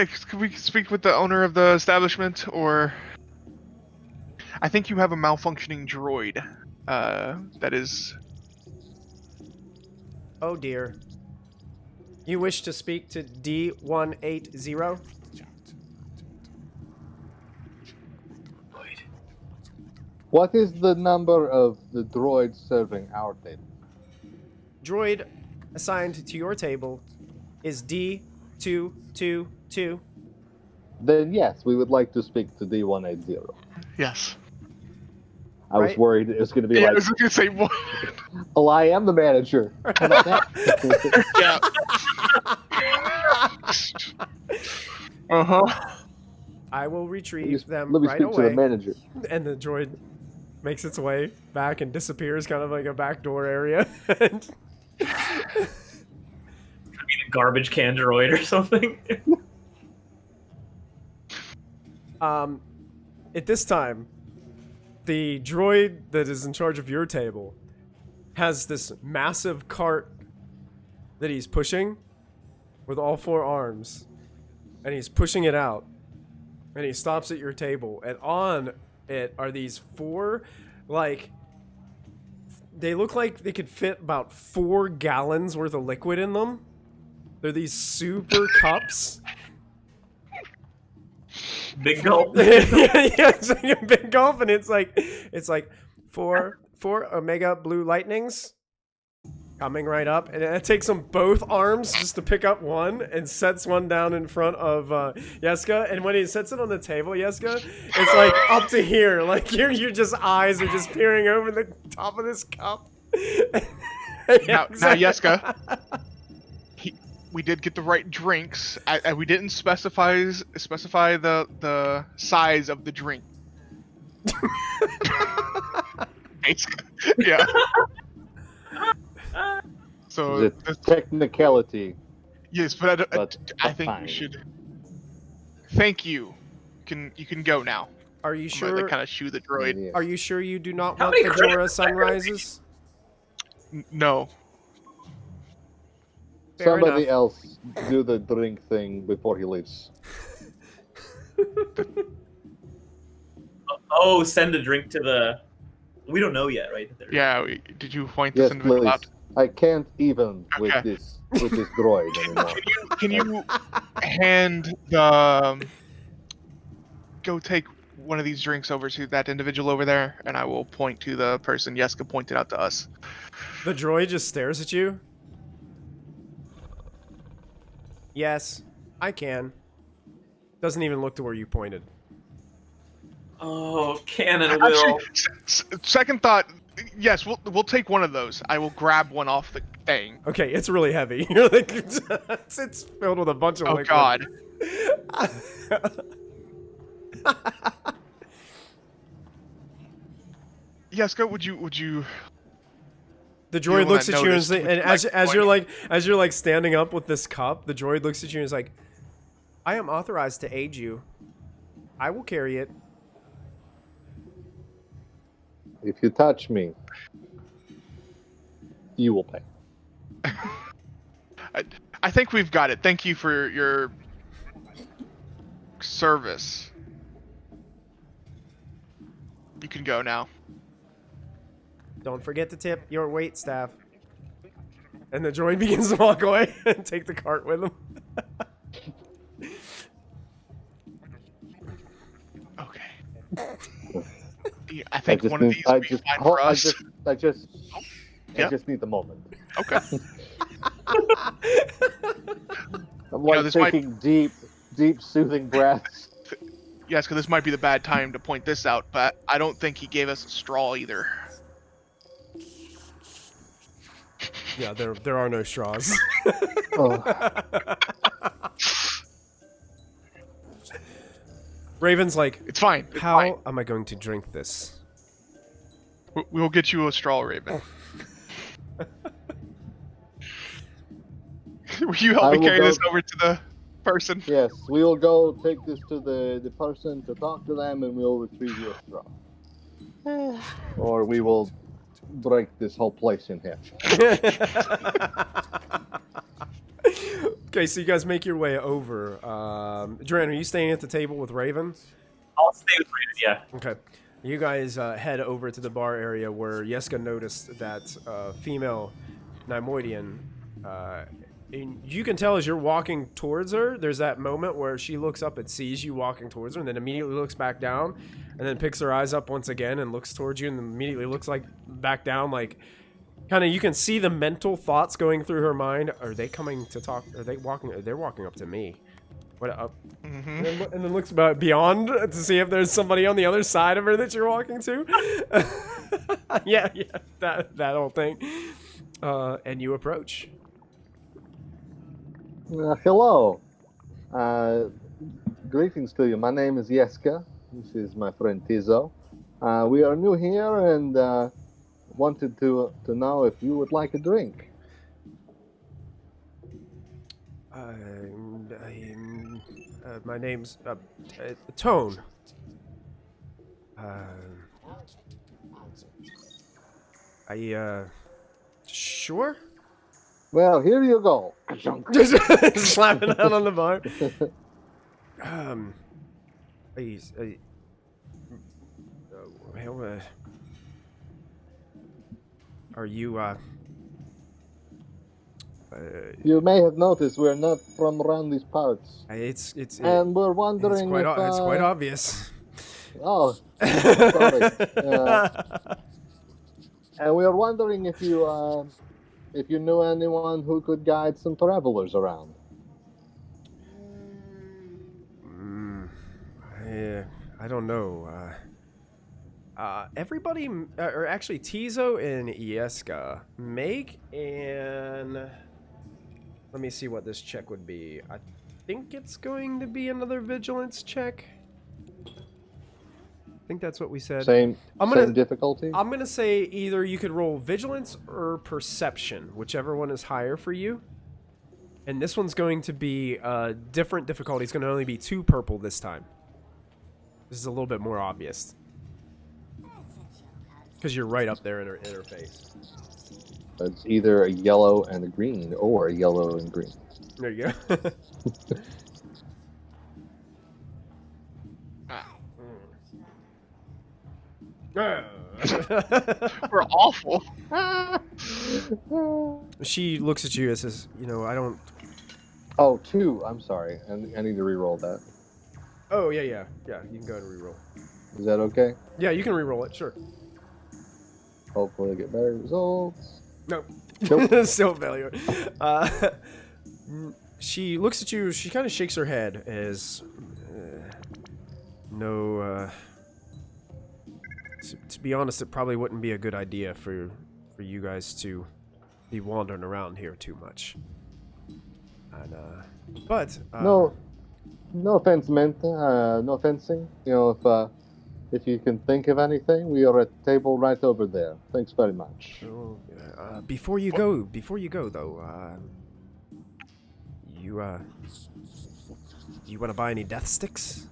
can we speak with the owner of the establishment, or... I think you have a malfunctioning droid, that is... Oh dear. You wish to speak to D180? What is the number of the droids serving our table? Droid assigned to your table is D222. Then yes, we would like to speak to D180. Yes. I was worried it was going to be I like, was going to say, what? well, I am the manager. How about that? Yeah. Uh-huh. I will retrieve them Let me right speak to away. the manager. And the droid makes its way back and disappears kind of like a backdoor area. And Could be the garbage can droid or something. At this time, the droid that is in charge of your table has this massive cart that he's pushing with all 4 arms. And he's pushing it out. And he stops at your table. And on it are these 4, like... They look like they could fit about 4 gallons worth of liquid in them. They're these super cups. Big gulp. Yeah, it's like a big gulp, and it's like 4 Omega Blue Lightnings coming right up, and it takes them both arms just to pick up one and sets one down in front of Yeska. And when he sets it on the table, Yeska, it's like up to here, like your just eyes are just peering over the top of this cup. Now, Yeska, we did get the right drinks. We didn't specify the size of the drink. Yeah. So The technicality. yes, but I think fine. we should. Thank you. You can go now. Are you I'm sure? gonna kind of shoo the droid. Yeah. Are you sure you do not How want many the credits Jorah are sunrises? No. Fair Somebody enough. else do the drink thing before he leaves. Oh, send a drink to the We don't know yet, right? that they're- Yeah, did you point this Yes, individual please. out? I can't even with Okay. this droid anymore. Can you hand the go take one of these drinks over to that individual over there, and I will point to the person Yeska pointed out to us. The droid just stares at you. Yes, I can. Doesn't even look to where you pointed. Oh, Cannon Actually, will. second thought. Yes, we'll take one of those. I will grab one off the thing. Okay, it's really heavy. You're like, it's filled with a bunch of Oh liquid. God. Yeska, would you? The You're the droid one looks that at you and, noticed. Would you as like you're like standing up with this cup, the droid looks at you and is like, "I am authorized to aid you. I will carry it." If you touch me, you will pay. I think we've got it. Thank you for your service. You can go now. Don't forget to tip your wait staff. And the droid begins to walk away and take the cart with him. Okay. Yeah, I think one of these would be fine for us. I just Yeah. need the moment. Okay. I'm like this might- taking deep, soothing breaths. Yes, because this might be the bad time to point this out, but I don't think he gave us a straw either. Yeah, there are no straws. Oh, Raven's like, It's fine. It's how fine. am I going to drink this? We'll get you a straw, Raven. Will you help I me will carry go- this over to the person? yes, we will go take this to the person to talk to them, and we'll retrieve your straw. Or we will break this whole place in half. Okay, so you guys make your way over. Duran, are you staying at the table with Raven? I'll stay with Raven, yeah. Okay. You guys head over to the bar area where Yeska noticed that female Neimoidian. And you can tell as you're walking towards her, there's that moment where she looks up and sees you walking towards her and then immediately looks back down and then picks her eyes up once again and looks towards you and then immediately looks like back down, like kind of you can see the mental thoughts going through her mind. Are they coming to talk? Are they walking? They're walking up to me. What up? Mm-hmm. And then looks beyond to see if there's somebody on the other side of her that you're walking to. yeah, that whole thing. And you approach. Hello. Greetings to you. My name is Yeska. This is my friend Tizo. We are new here and wanted to know if you would like a drink. My name's Tone. Sure. Well, here you go. Just slapping out on the bar. Please. Are you You may have noticed we're not from around these parts, it's and we're wondering if it's quite obvious. Oh, sorry. And we are wondering if you knew anyone who could guide some travelers around. Yeah, I don't know. Everybody, or actually Tizo and Yeska, make an... Let me see what this check would be. I think it's going to be another vigilance check. I think that's what we said. Same difficulty? I'm going to say either you could roll vigilance or perception, whichever one is higher for you. And this one's going to be different difficulty. It's going to only be 2 purple this time. This is a little bit more obvious. Because you're right up there in her face. It's either a yellow and a green, or a yellow and green. There you go. We're awful. She looks at you and says, I don't... Oh, 2. I'm sorry. I need to re-roll that. Oh, yeah. You can go ahead and re-roll. Is that okay? Yeah, you can re-roll it, sure. Hopefully I get better results. No. Nope. Still failure. She looks at you, she kind of shakes her head as... no, to be honest, it probably wouldn't be a good idea for you guys to be wandering around here too much. And, but... no offense meant, no offensing. If you can think of anything, we are at the table right over there. Thanks very much. Before you go though, you want to buy any death sticks?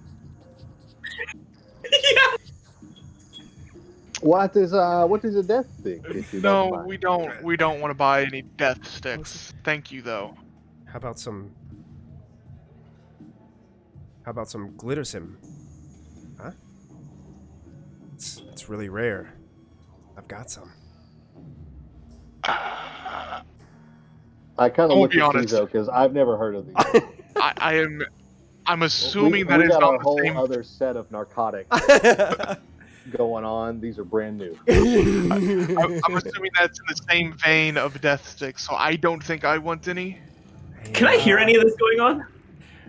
Yeah. What is a death stick? If you don't No, mind? we don't want to buy any death sticks. Thank you though. How about some glitter sim? Huh? It's really rare. I've got some. I kind of I'll look be at honest. Tizo because I've never heard of these. I'm assuming that we is got not our the whole same. other set of narcotics going on. These are brand new. I'm assuming that's in the same vein of death sticks, so I don't think I want any. Can I hear any of this going on?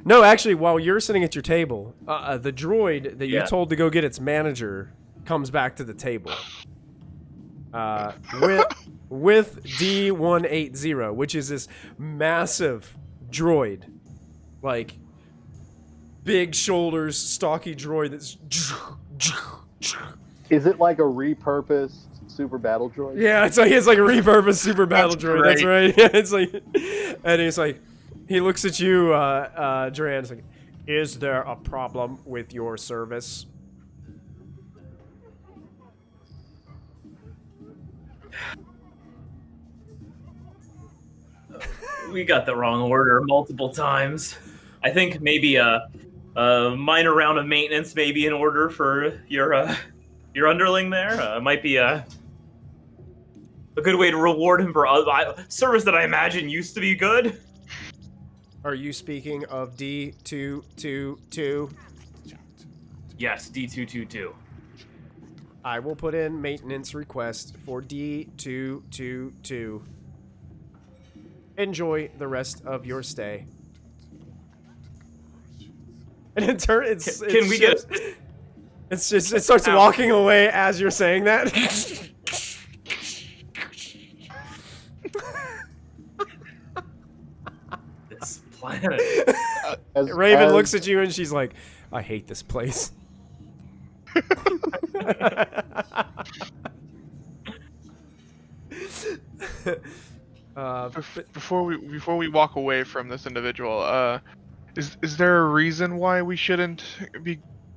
No, actually, while you're sitting at your table, the droid that you Yeah. told to go get its manager comes back to the table. With D180, which is this massive droid. Like, big shoulders, stocky droid that's... Is it like a repurposed super battle droid? Yeah, it's like a repurposed super battle That's droid. That's right. Yeah, it's like, and he's like, he looks at you, Duran. It's like, is there a problem with your service? We got the wrong order multiple times. I think maybe a minor round of maintenance may be in order for your underling there. Might be a good way to reward him for service that I imagine used to be good. Are you speaking of D222? Yes, D222. I will put in maintenance request for D222. Enjoy the rest of your stay. And in turn, it starts walking away as you're saying that. This planet. Raven looks at you and she's like, I hate this place. Before we walk away from this individual, is there a reason why we shouldn't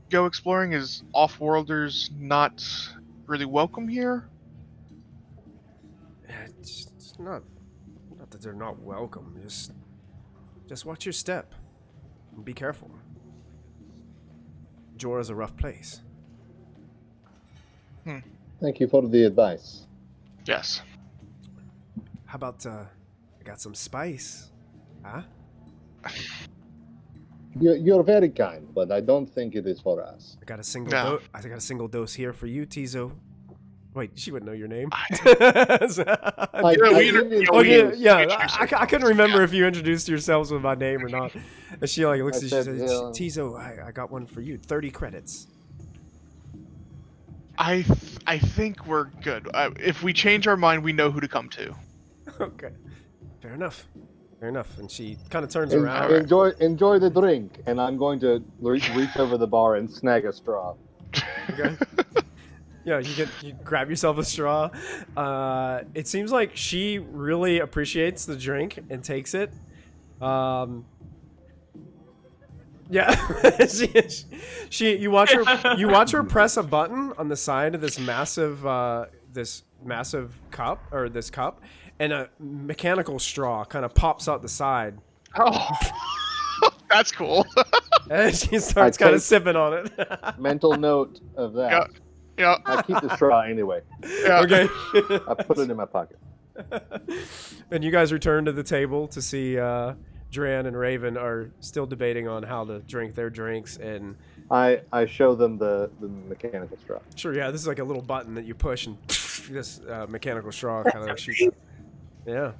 go exploring? Is off-worlders not really welcome here? It's not that they're not welcome. Just watch your step. And be careful. Jorah's a rough place. Thank you for the advice. Yes. How about I got some spice? Huh? You're very kind, but I don't think it is for us. I got a single No. I got a single dose here for you, Tizo. Wait, she wouldn't know your name. I I couldn't remember if you introduced yourselves with my name or not. And she like looks at you and said, says, yeah. Tizo, I got one for you. 30 credits. I think we're good. If we change our mind, we know who to come to. Okay. Fair enough. And she kind of turns around. Enjoy the drink, and I'm going to reach over the bar and snag a straw. Okay. Yeah, you grab yourself a straw. It seems like she really appreciates the drink and takes it. Yeah, you watch her press a button on the side of this massive cup, and a mechanical straw kind of pops out the side. Oh, that's cool. And she starts kind of sipping on it. Mental note of that. Yeah. Yeah. I keep the straw anyway. Yeah. Okay. I put it in my pocket. And you guys return to the table to see Dran and Raven are still debating on how to drink their drinks. And I show them the mechanical straw. sure, yeah, this is like a little button that you push, and this mechanical straw kind of shoots out. Yeah.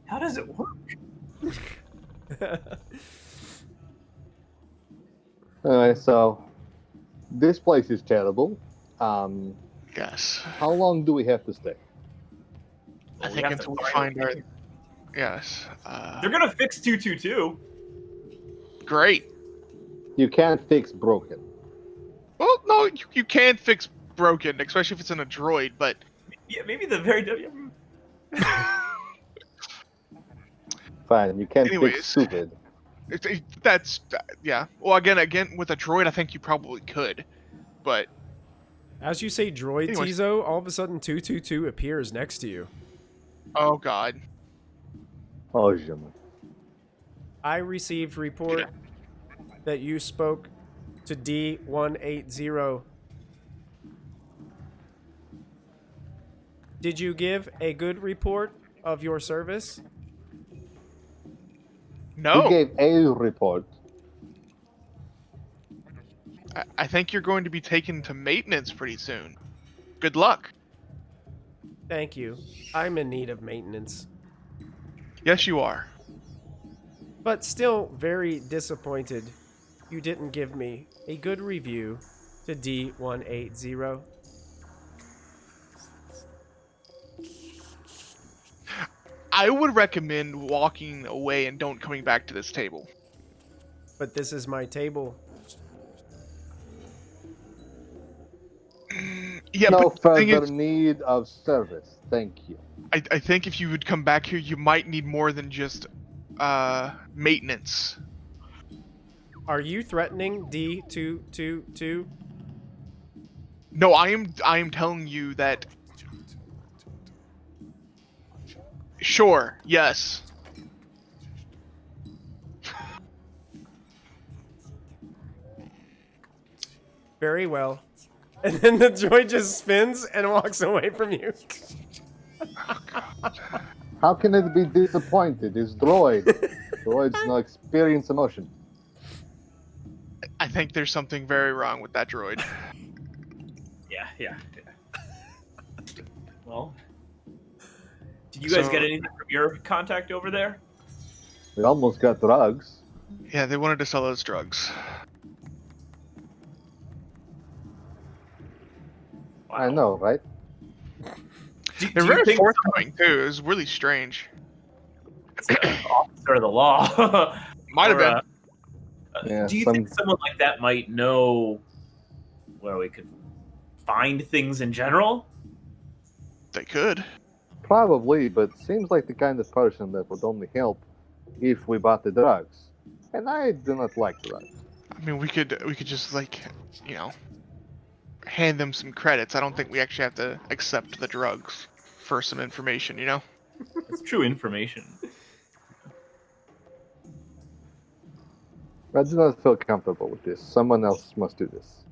How does it work? Alright, so this place is terrible. Yes. How long do we have to stay? I We think have to until we find our. Yes. They're gonna fix 222. Great. You can't fix broken. Well, no, you can fix broken, especially if it's in a droid, but. Yeah, maybe the very. Fine, you can't Anyways. fix stupid. That's yeah. Well, again, with a droid, I think you probably could, but As you say droid, Anyways. Tizo, all of a sudden 222 appears next to you. oh god, Oh, jamais. I received report that you spoke to D180. Did you give a good report of your service? no. He gave a report. I think you're going to be taken to maintenance pretty soon. Good luck. Thank you. I'm in need of maintenance. Yes, you are. But still very disappointed you didn't give me a good review to D180. I would recommend walking away and don't coming back to this table. But this is my table. Yeah, No but the thing further is, need of service. Thank you. I think if you would come back here, you might need more than just maintenance. Are you threatening D222? No, I am telling you that. Sure. Yes. Very well. And then the droid just spins and walks away from you. How can it be disappointed? It's droid. Droids no experience emotion. I think there's something very wrong with that droid. Yeah. Well, did you guys So- get anything from your contact over there? We almost got drugs. Yeah, they wanted to sell those drugs. I know, right? They're you very think forthcoming too. It was really strange. officer of the law? Might have Or, been. Yeah, do you think someone like that might know where we could find things in general? They could. Probably, but seems like the kind of person that would only help if we bought the drugs. And I do not like drugs. I mean, we could just like, hand them some credits. I don't think we actually have to accept the drugs for some information. It's true information. I do not feel comfortable with this. Someone else must do this.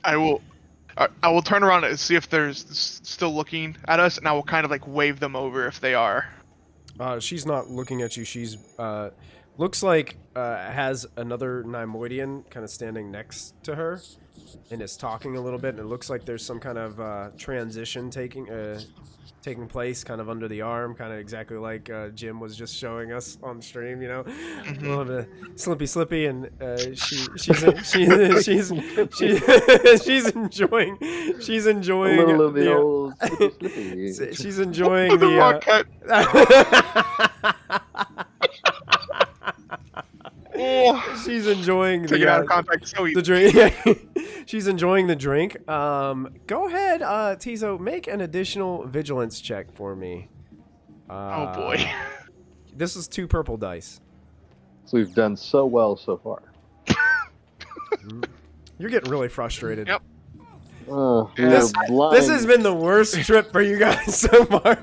I will turn around and see if they're still looking at us, and I will kind of like wave them over if they are. She's not looking at you. She's looks like has another Neimoidian kind of standing next to her and is talking a little bit. And it looks like there's some kind of transition taking place kind of under the arm, kind of exactly like Jim was just showing us on stream, a little bit slippy, and she's enjoying A little of the the, old slippy. she's enjoying The rock cut. Oh, she's enjoying take it out of context so the easy. drink. She's enjoying the drink. Go ahead, Tizo, make an additional vigilance check for me. Oh boy. This is 2 purple dice. So we've done so well so far. You're getting really frustrated. Yep. We This- are blind. This has been the worst trip for you guys so far.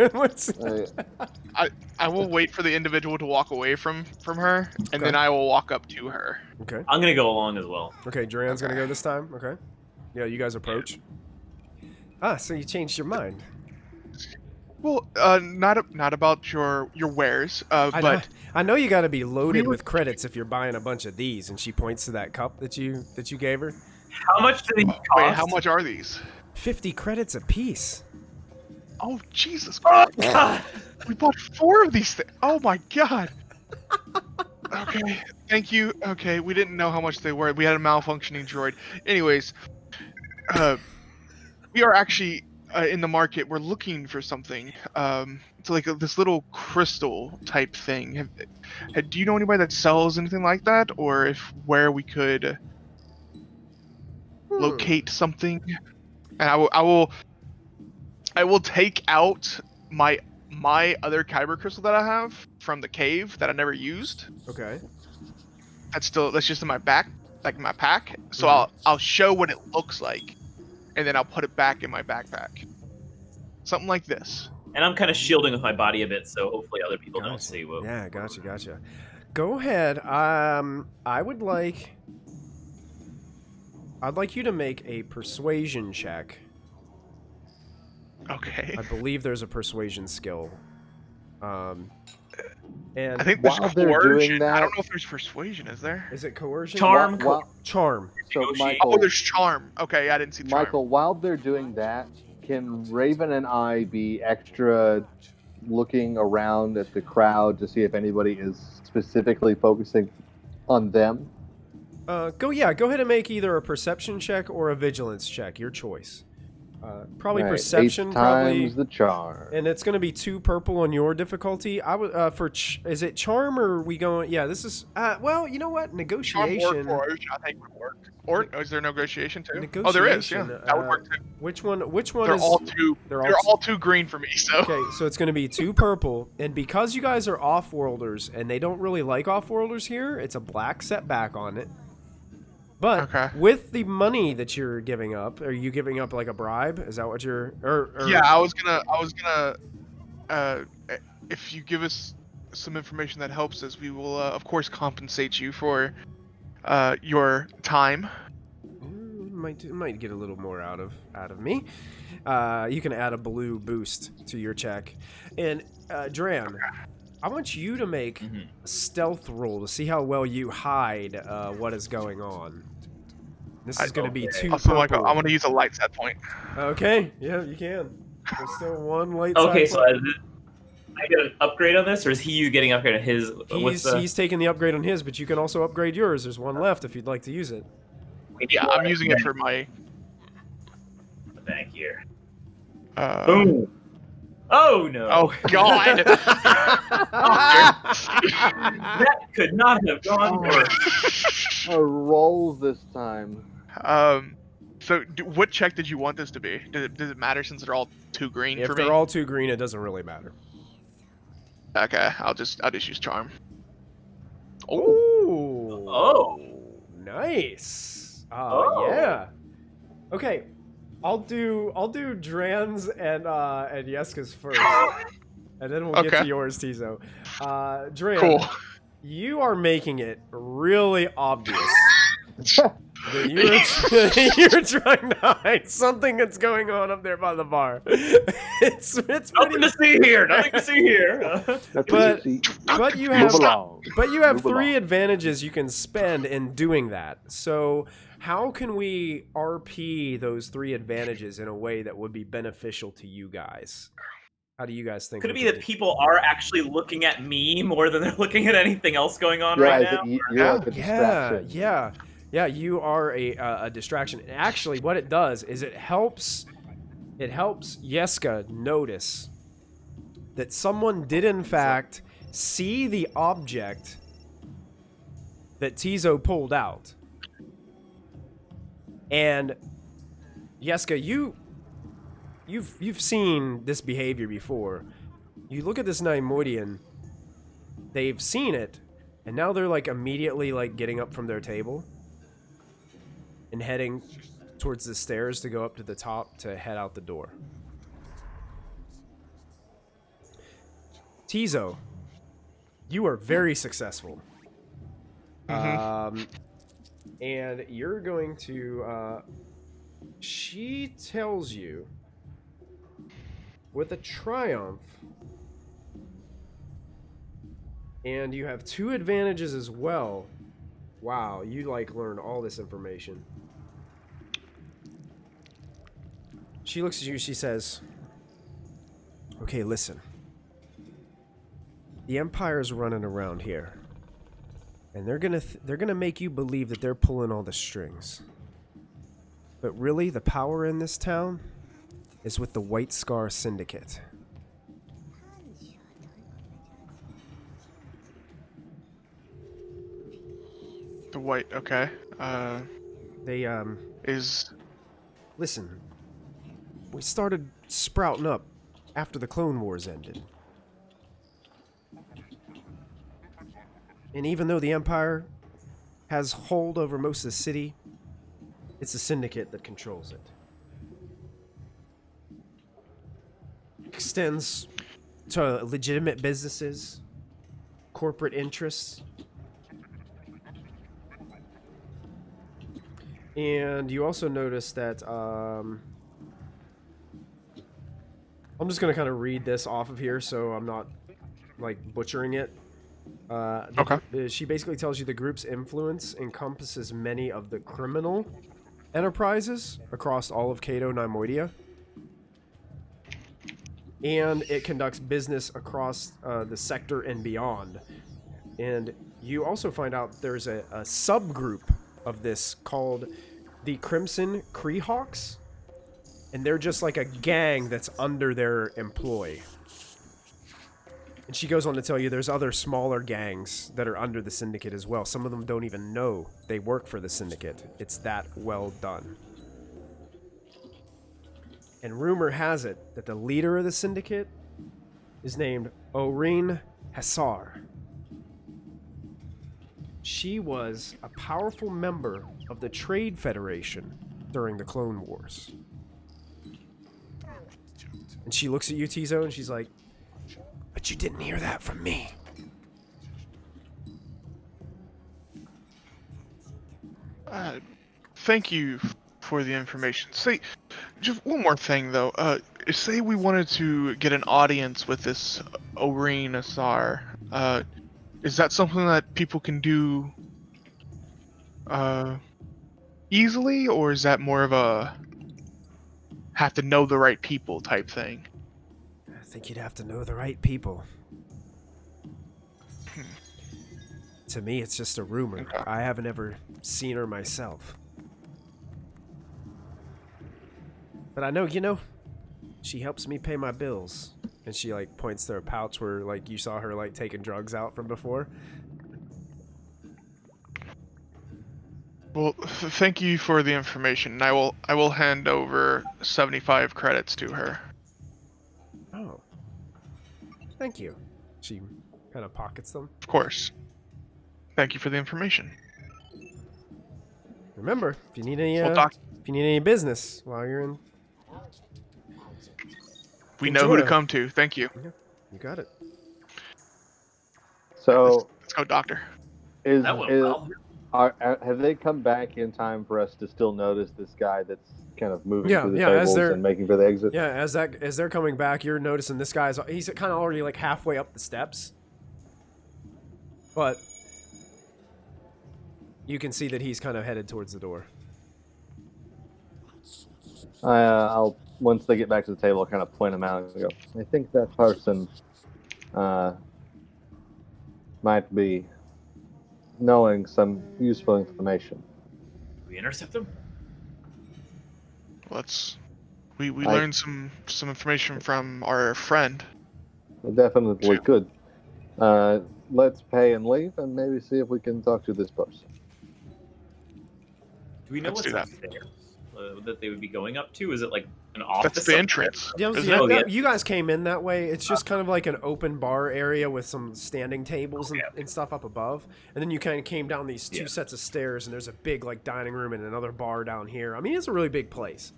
I will wait for the individual to walk away from her, and Okay. then I will walk up to her. Okay. I'm gonna go along as well. Okay, Duran's gonna Okay. go this time. Okay. Yeah, you guys approach. Ah, so you changed your mind. Well, not about your wares, but I know you got to be loaded we were- with credits if you're buying a bunch of these. And she points to that cup that you gave her. How much do they cost? wait, how much are these? 50 credits a piece. Oh Jesus Oh, Christ! God. We bought 4 of these things. Oh my God. Okay, thank you. Okay, we didn't know how much they were. We had a malfunctioning droid. Anyways, we are actually in the market. We're looking for something. It's like this little crystal type thing. Do you know anybody that sells anything like that, or where we could locate something? And I will take out my other kyber crystal that I have from the cave that I never used. Okay. That's just in my back, like my pack. So Mhm. I'll show what it looks like, and then I'll put it back in my backpack. Something like this. And I'm kind of shielding with my body a bit, so hopefully other people don't Gotcha. see what. Yeah, gotcha. Go ahead. I'd like you to make a persuasion check. Okay. I believe there's a persuasion skill. And I think there's While they're coercion. doing that- I don't know if there's persuasion. Is there? is it coercion? Charm. Charm. So Negotiate. Oh, Michael, there's charm. Okay, I didn't see charm. Michael, while they're doing that, can Raven and I be extra looking around at the crowd to see if anybody is specifically focusing on them? Go ahead and make either a perception check or a vigilance check, your choice. Probably Right, perception, 8 probably, times the charm. and it's going to be 2 purple on your difficulty. I would is it charm or are we going? Yeah, this is well, you know what? Charm Negotiation. or coercion, I think would work. Or is there negotiation too? Oh, there is. Yeah, Negotiation, that would work too. Which one They're is? all too. they're They're all all too green for me. So. Okay, so it's going to be 2 purple, and because you guys are off-worlders and they don't really like off-worlders here, it's a black setback on it. But Okay. with the money that you're giving up, are you giving up like a bribe? Is that what you're? Or Yeah, I was gonna. If you give us some information that helps us, we will of course compensate you for your time. Might get a little more out of me. You can add a blue boost to your check, and Dran, I want you to make a stealth roll to see how well you hide what is going on. This is going to be 2 Also, purple. Michael, I'm gonna use a light set point. Okay, yeah, you can. There's still 1 light Okay, side so I get an upgrade on this, or is he getting an upgrade on his? he's taking the upgrade on his, but you can also upgrade yours. There's 1 left if you'd like to use it. Yeah, I'm using it for my. the bank here. Boom. Oh no! Oh God. That could not have gone worse. Rolls this time. So, what check did you want this to be? Does it matter since they're all too green If for me? they're all 2 green, it doesn't really matter. Okay, I'll just use charm. Ooh. Oh. Nice. Oh. Yeah. Okay. I'll do Dran's and Yeska's first. And then we'll get Okay. to yours, Tizo. Dran, Cool. you are making it really obvious that you're trying to hide something that's going on up there by the bar. It's Nothing pretty to see here. Nothing to see here. But you have Move along. But you have Move 3 along. advantages you can spend in doing that. So how can we RP those 3 advantages in a way that would be beneficial to you guys? How do you guys think? Could it we be that people are actually looking at me more than they're looking at anything else going on right now? You're like a distraction. Yeah, you are a distraction. And actually, what it does is it helps Yeska notice that someone did in fact see the object that Tizo pulled out. And Yeska, you've seen this behavior before. You look at this Neimoidian, they've seen it, and now they're like immediately like getting up from their table and heading towards the stairs to go up to the top to head out the door. Tizo, you are very successful. Mhm. And you're going to, she tells you, with a triumph, and you have 2 advantages as well. Wow, you like learn all this information. She looks at you, she says, okay, listen. The Empire's running around here. And they're gonna make you believe that they're pulling all the strings. But really, the power in this town is with the White Scar Syndicate. The white. Okay. They Is listen. We started sprouting up after the Clone Wars ended. And even though the Empire has hold over most of the city, it's the Syndicate that controls it. Extends to legitimate businesses, corporate interests. And you also notice that, I'm just going to kind of read this off of here so I'm not, like, butchering it. Okay. She basically tells you the group's influence encompasses many of the criminal enterprises across all of Cato Neimoidia. And it conducts business across the sector and beyond. And you also find out there's a subgroup of this called the Crimson Kreehawks. And they're just like a gang that's under their employ. And she goes on to tell you there's other smaller gangs that are under the Syndicate as well. Some of them don't even know they work for the Syndicate. It's that well done. And rumor has it that the leader of the Syndicate is named Oreen Hassar. She was a powerful member of the Trade Federation during the Clone Wars. And she looks at you, Tizo, and she's like, but you didn't hear that from me. Thank you for the information. Say, just one more thing though. Say we wanted to get an audience with this Oreen Asar. Is that something that people can do easily, or is that more of a have to know the right people type thing? I think you'd have to know the right people. To me, it's just a rumor. Okay. I haven't ever seen her myself. But I know, she helps me pay my bills. And she, like, points to her pouch where, like, you saw her, like, taking drugs out from before. Well, thank you for the information. I will hand over 75 credits to her. Oh. Thank you. She kind of pockets them. Of course. Thank you for the information. Remember, if you need any, Well, if you need any business while you're in, we know who to enjoy. come to. Thank you. You got it. So Let's go, doctor. is, That went is well. have they come back in time for us to still notice this guy that's kind of moving Yeah, through the yeah, as tables they're- and making for the exit? Yeah, as they're coming back, you're noticing this guy's he's kind of already like halfway up the steps, but you can see that he's kind of headed towards the door. I'll once they get back to the table, I'll kind of point them out and go, I think that person might be knowing some useful information. We intercept them? We learned some information from our friend. We definitely Sure. could. Let's pay and leave and maybe see if we can talk to this person. Do we know Let's what's do that. upstairs that they would be going up to? Is it like an office? That's the up entrance. Yeah, isn't yeah, it? yeah, you guys came in that way. It's just kind of like an open bar area with some standing tables and stuff up above. And then you kind of came down these two sets of stairs, and there's a big like dining room and another bar down here. I mean, it's a really big place.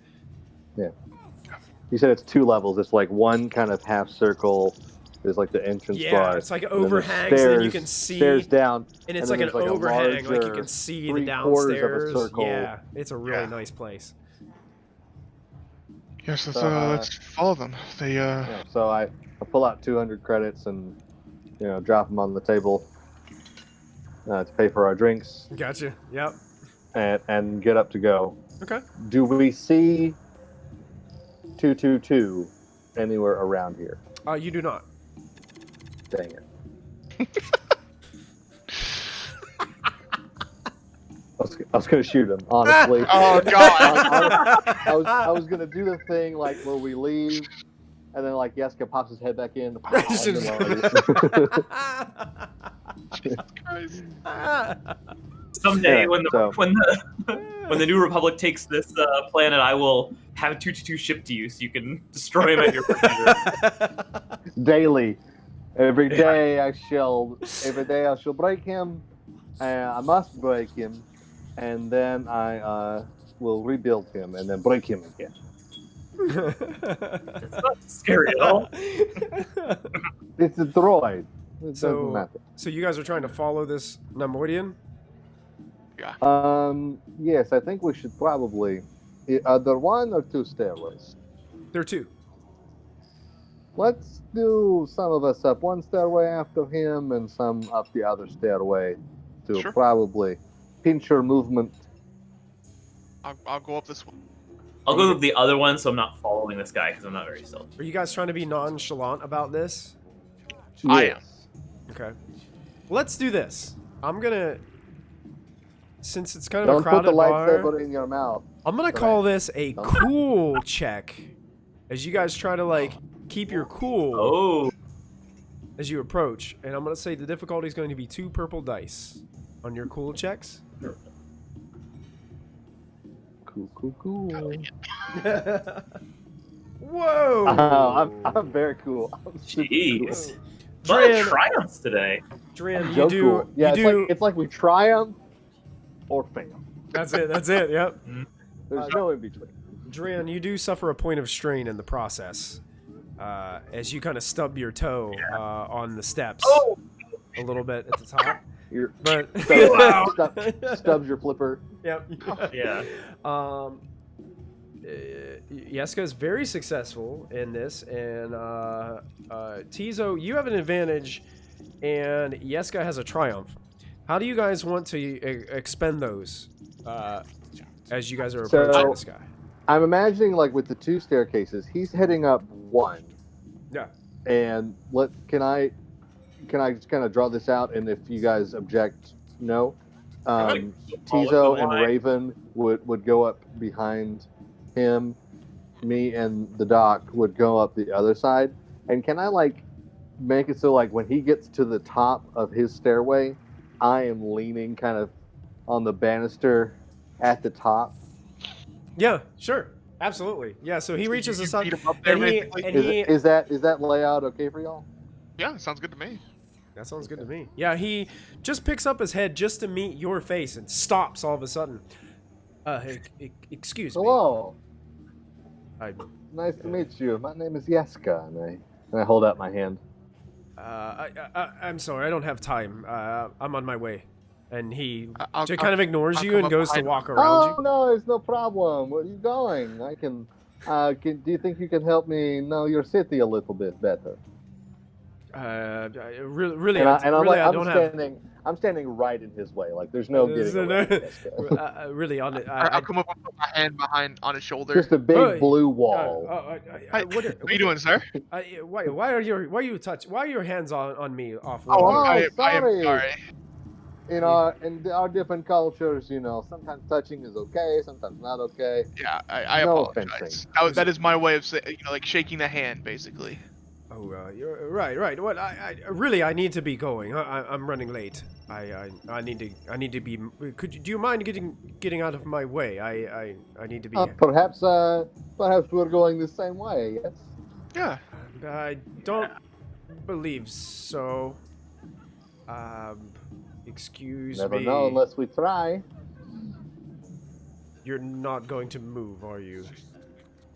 Yeah. You said it's 2 levels. It's like one kind of half circle There's like the entrance Yeah, bar. it's like and then there's overhangs, and then you can see. stairs down, And it's and like then an there's like a overhang, like you larger can see the 3/4 of a downstairs. circle. Yeah, it's a really Yeah. nice place. Yes, let's, So, let's follow them. They Yeah, so I pull out 200 credits and drop them on the table to pay for our drinks Gotcha. Yep. and get up to go. Okay. Do we see 222 anywhere around here? You do not. Dang it. I was gonna shoot him, honestly. Oh God! I was gonna do the thing like where we leave, and then like Yeska pops his head back in. Someday, Yeah, when the so- when the New Republic takes this planet, I will have 222 shipped to you, so you can destroy him at your pleasure. Daily, every day I shall break him. I must break him, and then I will rebuild him, and then break him again. It's not scary at all. It's a droid. It So- doesn't matter. So you guys are trying to follow this Neimoidian? Yes, I think we should probably. Are there 1 or 2 stairways? There are 2. Let's do some of us up one stairway after him, and some up the other stairway to Sure. probably pinch your movement. I'll go up this one. I'll go with the other one, so I'm not following this guy because I'm not very stealthy. Are you guys trying to be nonchalant about this? I am. Okay. Let's do this. I'm gonna, since it's kind of Don't a put crowded the bar, lightsaber in your mouth. I'm gonna call this a cool check, as you guys try to like keep your cool Oh, as you approach. And I'm gonna say the difficulty is going to be 2 purple dice on your cool checks. Cool. Whoa! I'm very cool. I'm super jeez. cool. A lot of Dran, triumphs today. Dran, you So do. cool. Yeah, you do. it's like we triumph or fail. That's it. That's it. Yep. There's no in between. Dran, you do suffer a point of strain in the process, as you kind of stub your toe on the steps Oh, a little bit at the top. You're But stubs your flipper. yep. yeah. Yeska is very successful in this, and Tizo, you have an advantage, and Yeska has a triumph. How do you guys want to expend those as you guys are approaching this guy? I'm imagining like with the 2 staircases, he's heading up 1. Yeah. And can I just kind of draw this out? And if you guys object, no. Tizo and Raven would go up behind him. Me and the Doc would go up the other side. And can I like make it so like when he gets to the top of his stairway, I am leaning kind of on the banister at the top? Yeah, sure. Absolutely. Yeah, so he reaches the You side, beat him up there, and he, basically? and he, Is that layout okay for y'all? Yeah, sounds good to me. that sounds good to me. Yeah, he just picks up his head just to meet your face and stops all of a sudden. Excuse me. Hello. I, Nice to meet you. My name is Yeska, and I hold out my hand. I'm sorry, I don't have time. I'm on my way. And he I'll just kind of ignores I'll you come and up goes to behind walk Oh around no, it's no problem. Where are you going? I can. Do you think you can help me know your city a little bit better? Really, And, I'm really, I like, don't have. I'm standing right in his way. Like there's no getting around Yeska. Really, on it. I'll come up and put my hand behind on his shoulder. Just a big Oh, blue wall. Hi, what are you doing, sir? Why are your hands on me off? Oh, I am sorry. sorry. In our different cultures, sometimes touching is okay, sometimes not okay. Yeah, I No apologize. offense. That is my way of saying, like shaking the hand, basically. Oh, you're right. What? I need to be going. I'm running late. I need to be. Do you mind getting out of my way? I need to be. Perhaps we're going the same way. Yes. Yeah. I don't believe so. Excuse Never me. know unless we try. You're not going to move, are you?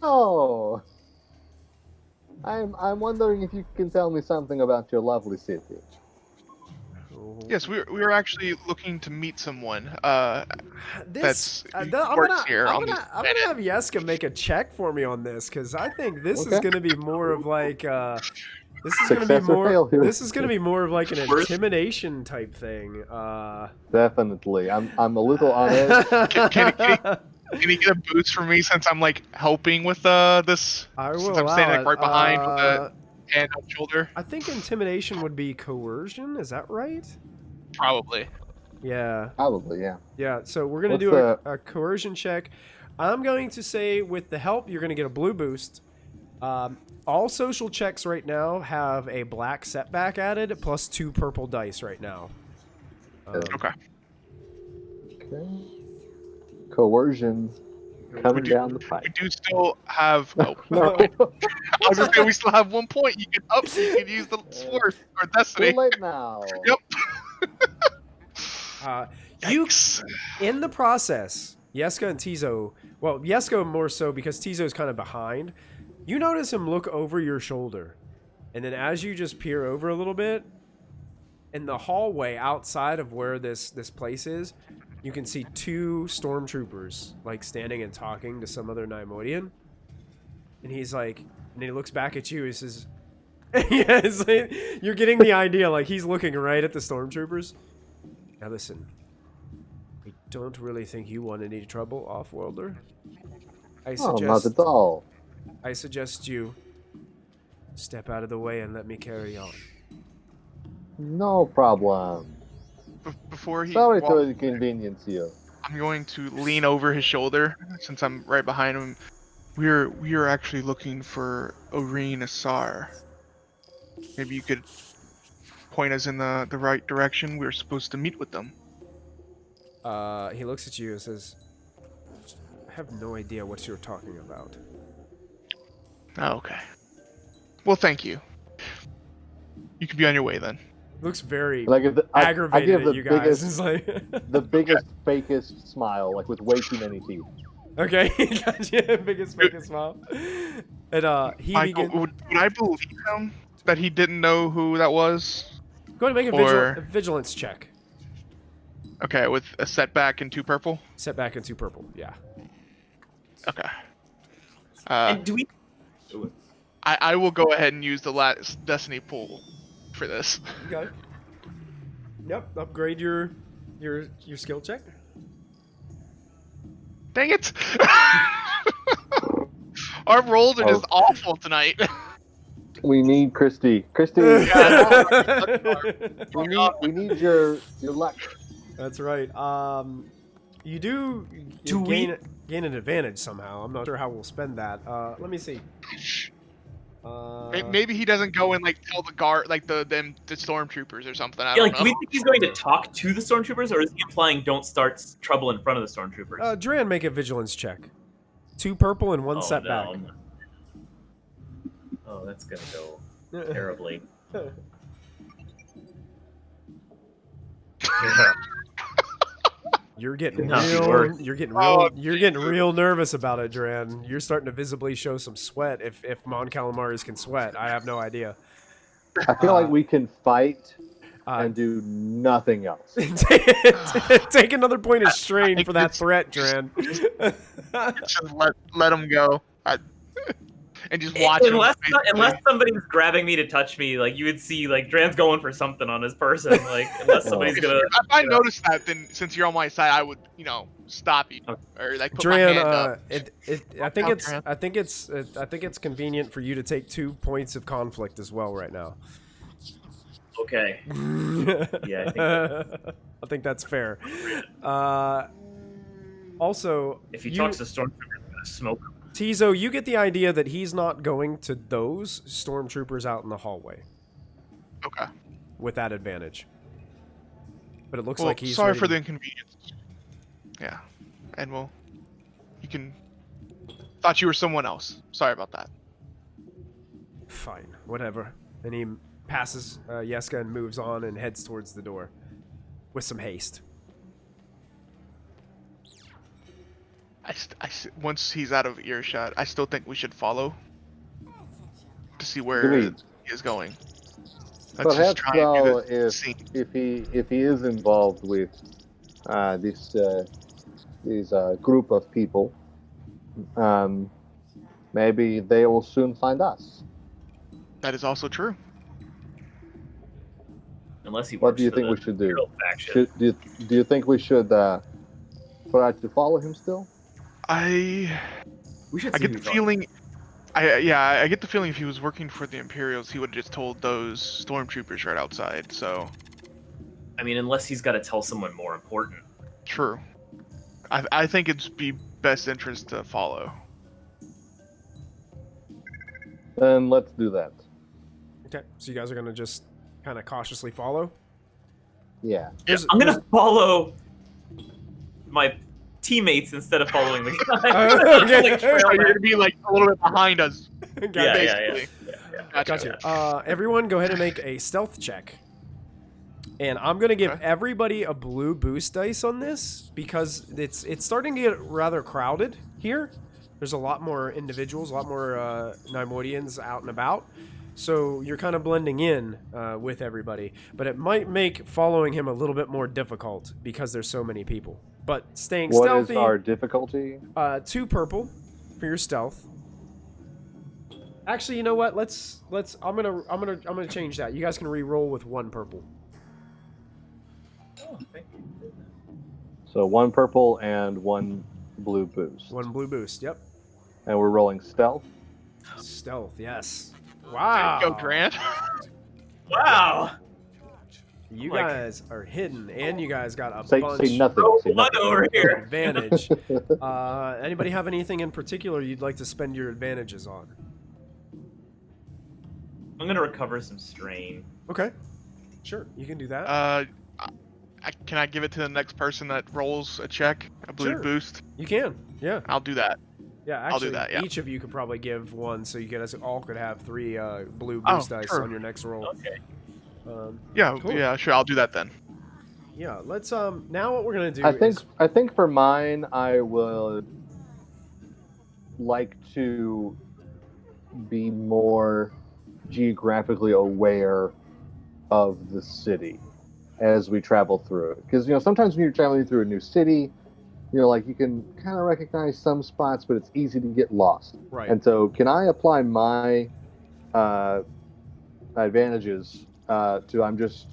Oh. I'm wondering if you can tell me something about your lovely city. Yes, we were actually looking to meet someone. This That's I'm works gonna here I'm on gonna this I'm gonna have Yeska make a check for me on this because I think this is Okay. gonna be more of like this is Success or failure. this is gonna be more of like an intimidation type thing. Definitely. I'm a little on edge. Can you get a boost for me since I'm like helping with this? I will Since I'm allow standing like it. right behind with a hand on shoulder. I think intimidation would be coercion. Is that right? Probably. Yeah. Probably, yeah. Yeah. So we're gonna What's do the- a coercion check. I'm going to say with the help, you're gonna get a blue boost. All social checks right now have a black setback added, plus 2 purple dice right now. Okay. Okay. Coercion coming down the pipe. We do still have. Oh, No. I was gonna say we still have 1 point. You can use the sword or Too destiny. late now. Yep. You Yikes. in the process, Yeska and Tizo. Well, Yeska more so because Tizo's kind of behind. You notice him look over your shoulder, and then as you just peer over a little bit, in the hallway outside of where this place is, you can see 2 stormtroopers like standing and talking to some other Neimoidian. And he's like, and he looks back at you. He says, "Yeah, it's like, you're getting the idea. Like he's looking right at the stormtroopers. Now listen, I don't really think you want any trouble, Off-Worlder. Oh, not at all. I suggest you step out of the way and let me carry on." No problem. Before he Sorry walks, to inconvenience you. I'm going to lean over his shoulder since I'm right behind him. We are actually looking for Oreen Asar. Maybe you could point us in the right direction. We're supposed to meet with them. He looks at you and says, "I have no idea what you're talking about." Oh, okay. Well, thank you. You can be on your way then. Looks very Like I aggravated give at the you guys. biggest, It's like, the biggest, fakest smile, like with way too many teeth. okay, gotcha. Biggest smile. And he Michael, begins. would I believe him that he didn't know who that was? Go ahead and make a vigilance check. Okay, with a setback and 2 purple. Setback and 2 purple. Yeah. Okay. And do we? I will go ahead and use the last destiny pool for this. Okay. Yep. Upgrade your skill check. Dang it! Our rolls are just awful tonight. We need Christy. Christy, That's we need your luck. right. You do gain an advantage somehow. I'm not sure how we'll spend that. Let me see. Maybe he doesn't go and like tell the guard, like the stormtroopers or something. I Yeah, don't like, know. do we think he's going to talk to the stormtroopers, or is he implying don't start trouble in front of the stormtroopers? Dran, make a vigilance check. 2 purple and 1 Oh, setback. no. Oh, that's gonna go terribly. Yeah. You're getting Not be real. worse. You're getting Oh, real. You're getting real nervous about it, Dran. You're starting to visibly show some sweat. If Mon Calamaris can sweat, I have no idea. I feel like we can fight Uh, and do nothing else. take another point of strain for that threat, Dran. Just let him go. And just watch him. Unless somebody's grabbing me to touch me, like you would see, like Dran's going for something on his person. Like unless somebody's gonna. If I noticed that, then since you're on my side, I would, stop you or like put Dran, my hand up. I think it's convenient for you to take 2 points of conflict as well right now. Okay. Yeah, I think I think that's fair. Also, if he talks to stormtroopers, I'm gonna smoke him. Tizo, you get the idea that he's not going to those stormtroopers out in the hallway Okay. with that advantage. But it looks Well, like he's sorry ready for to- the inconvenience. Yeah, and you can. Thought you were someone else. Sorry about that. Fine, whatever. And he passes Yeska and moves on and heads towards the door with some haste. Once he's out of earshot, I still think we should follow. to see where he Agreed. is going. Let's just Perhaps try and though, do the if scene. if he is involved with these group of people, maybe they will soon find us. That is also true. Unless he What works do you for think the we should do? Imperial faction. Do you think we should try to follow him still? I We should I see get the who's on. feeling. I get the feeling if he was working for the Imperials, he would have just told those stormtroopers right outside. So I mean, unless he's got to tell someone more important. true. I think it'd be best interest to follow. Then let's do that. Okay, so you guys are gonna just kind of cautiously follow. Yeah. I'm gonna follow my teammates instead of following the guy. Okay. Like, trail So you're back. gonna be like a little bit behind us, Yeah, basically. Gotcha. Everyone, go ahead and make a stealth check. And I'm gonna give Okay. everybody a blue boost dice on this because it's starting to get rather crowded here. There's a lot more individuals, a lot more Neimoidians out and about. So you're kind of blending in with everybody. But it might make following him a little bit more difficult because there's so many people. But staying What stealthy, is our difficulty? 2 purple for your stealth. Actually, you know what? I'm gonna change that. You guys can re-roll with 1 purple. Oh, thank you. So 1 purple and 1 blue boost. 1 blue boost. Yep. And we're rolling stealth. Stealth. Yes. There Wow. you go, Grant. Wow. You Like- guys are hidden, and you guys got a Say bunch nothing. Roll Say one nothing. over here. advantage. Anybody have anything in particular you'd like to spend your advantages on? I'm gonna recover some strain. Okay. Sure, you can do that. Can I give it to the next person that rolls a check, a blue Sure. boost? You can. Yeah. I'll do that. Yeah. I'll do Actually, that, yeah. each of you could probably give 1, so you guys all could have 3 blue Oh, boost dice sure. on your next roll. Okay. Yeah, Cool. yeah, sure. I'll do that then. Yeah. Let's now what we're gonna do I think for mine, I would like to be more geographically aware of the city as we travel through it. Because sometimes when you're traveling through a new city, like you can kind of recognize some spots, but it's easy to get lost. right. And so, can I apply my advantages to I'm just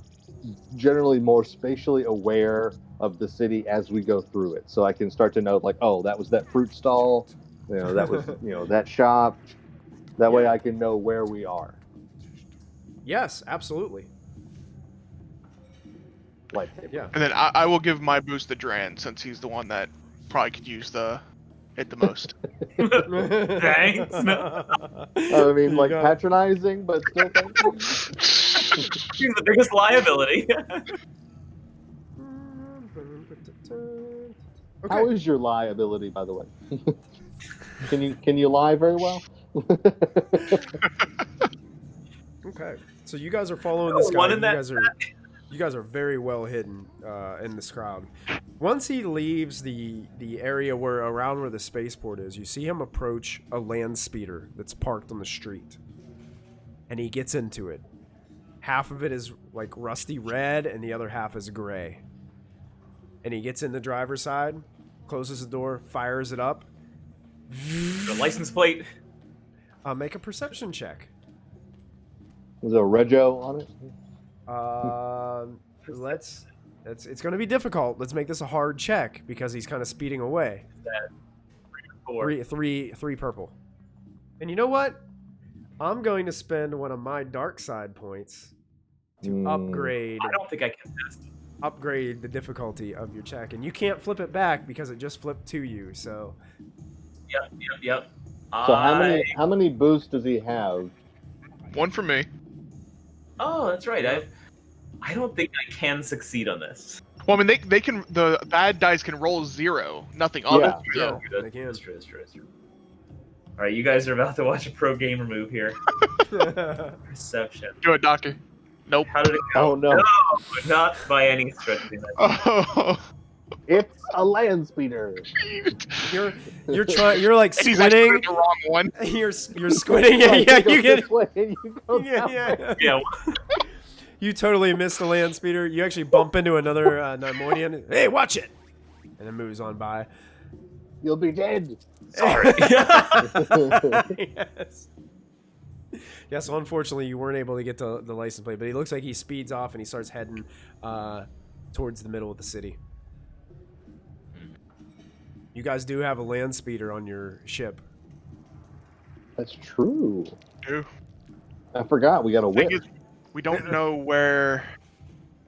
generally more spatially aware of the city as we go through it, so I can start to know, like, oh, that was that fruit stall, that was that shop. That way, I can know where we are. Yes, absolutely. Lightsaber. Yeah. And then I will give my boost to Dran, since he's the one that probably could use it the most. Thanks. I mean, like, got- patronizing, but still thank you. He's the biggest liability. How Okay. is your liability, by the way? Can you lie very well? Okay. So you guys are following this guy. One in that You guys are very well hidden in this crowd. Once he leaves the area around where the spaceport is, you see him approach a land speeder that's parked on the street. And he gets into it. Half of it is like rusty red and the other half is gray. And he gets in the driver's side, closes the door, fires it up. The license plate. Make a perception check. Is there a rego on it? It's going to be difficult. Let's make this a hard check because he's kind of speeding away. Four. Three purple. And you know what? I'm going to spend one of my dark side points to upgrade I don't think I can pass. upgrade the difficulty of your check, and you can't flip it back because it just flipped to you. So Yep. So how many boosts does he have? One for me. Oh, that's right. I don't think I can succeed on this. Well, I mean, they can. The bad dice can roll 0, nothing on Yeah. it. So. they can. That's true. All right, you guys are about to watch a pro gamer move here. Perception. Do it, Doctor. Nope. How did it go? Oh no! No, not by any stretch of the imagination. Oh, It's a land speeder. You're trying. You're like And he's actually squinting. the wrong one. You're squinting. Yeah, Like, yeah. go You get. this way and you go Yeah, that way. yeah. Yeah. You totally miss the land speeder. You actually bump into another Neimoidian. Hey, watch it! And it moves on by. You'll be dead. Sorry. Yes. Yeah, so unfortunately you weren't able to get to the license plate, but he looks like he speeds off and he starts heading towards the middle of the city. You guys do have a land speeder on your ship. That's true. True. I forgot we got a Thing whip. is, we don't know where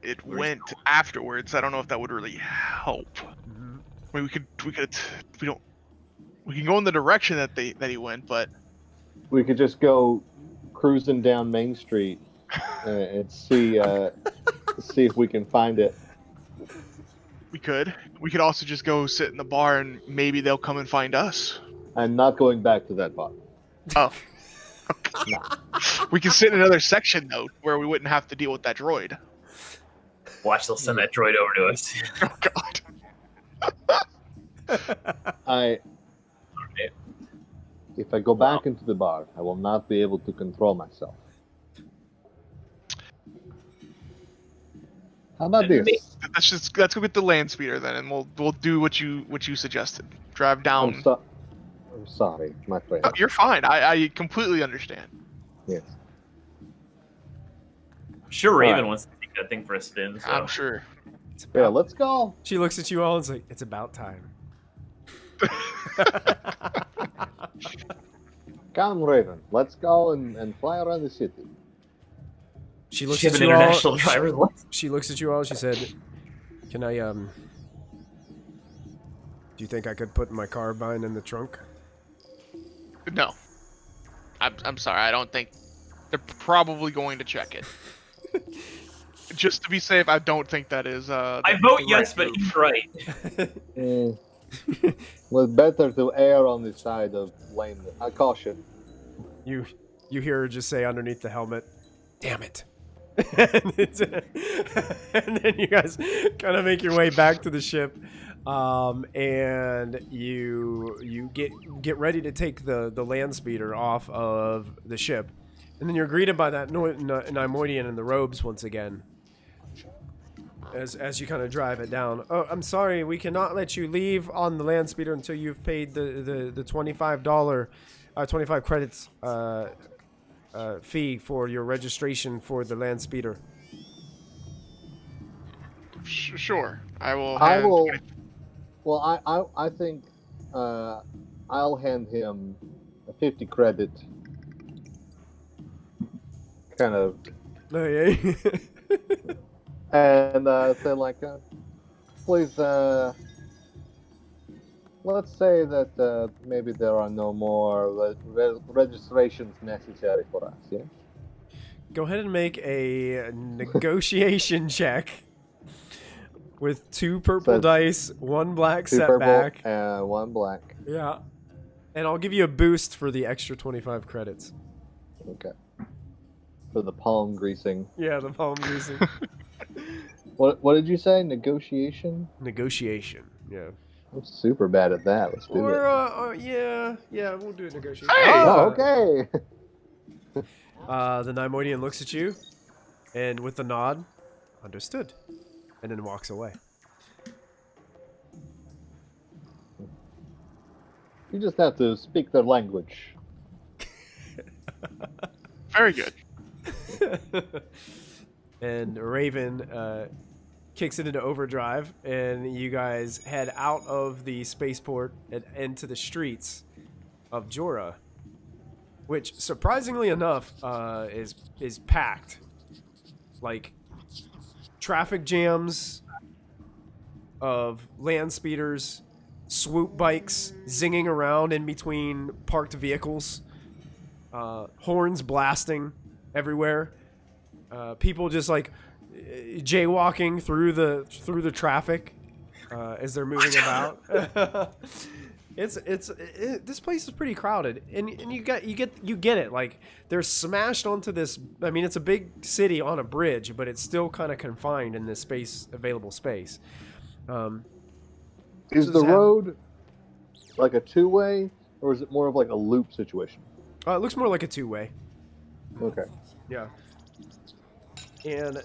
it went afterwards. I don't know if that would really help. Mm-hmm. I mean, we can go in the direction that he went, but We could just go cruising down Main Street and see if we can find it. we could. We could also just go sit in the bar and maybe they'll come and find us. I'm not going back to that bar. Oh. We can sit in another section though, where we wouldn't have to deal with that droid. Watch, they'll send that droid over to us. Oh God. If I go back into the bar, I will not be able to control myself. How about this? Let's go get the land speeder then, and we'll do what you suggested. Drive down. I'm sorry, my friend. Oh, you're fine. I completely understand. Yes. I'm sure Raven Alright. wants to take that thing for a spin. So. I'm sure. Yeah, let's go. She looks at you all and is like, it's about time. Come, Raven. Let's go and fly around the city. She looks She has at an you all. international driver's license. She looks at you all. She said, "Can I do you think I could put my carbine in the trunk?" No. I'm sorry. I don't think they're probably going to check it. Just to be safe, I don't think that is. I vote yes, but he's right. Was better to err on the side of lameness. I caution. You hear her just say underneath the helmet, "Damn it." and then you guys kind of make your way back to the ship, and you get ready to take the land speeder off of the ship, and then you're greeted by that Neimoidian in the robes once again. As you kind of drive it down. Oh, I'm sorry, we cannot let you leave on the land speeder until you've paid the $25, 25 credits fee for your registration for the land speeder. Sure. I will. I will. Well, I think I'll hand him a 50 credit. Kind of. Oh, yeah. And say like, please, let's say that maybe there are no more registrations necessary for us. Yeah. Go ahead and make a negotiation check with 2 purple Says dice, 1 black 2 setback. purple, 1 black. Yeah. And I'll give you a boost for the extra 25 credits. Okay. For the palm greasing. Yeah, the palm greasing. What did you say? Negotiation? Negotiation. Yeah. I'm super bad at that. Let's do it. Or, yeah, we'll do a negotiation. Hey! Oh, okay. The Neimoidian looks at you, and with a nod, understood, and then walks away. You just have to speak their language. Very good. And Raven kicks it into overdrive, and you guys head out of the spaceport and into the streets of Jorah, which, surprisingly enough, is packed. Like, traffic jams of land speeders, swoop bikes zinging around in between parked vehicles, horns blasting everywhere, people just like jaywalking through the traffic as they're moving about. This place is pretty crowded, and you get it. Like, they're smashed onto this. I mean, it's a big city on a bridge, but it's still kind of confined in this available space. Is Does the it have- road like a two-way, or is it more of like a loop situation? It looks more like a two-way. Okay. Yeah. And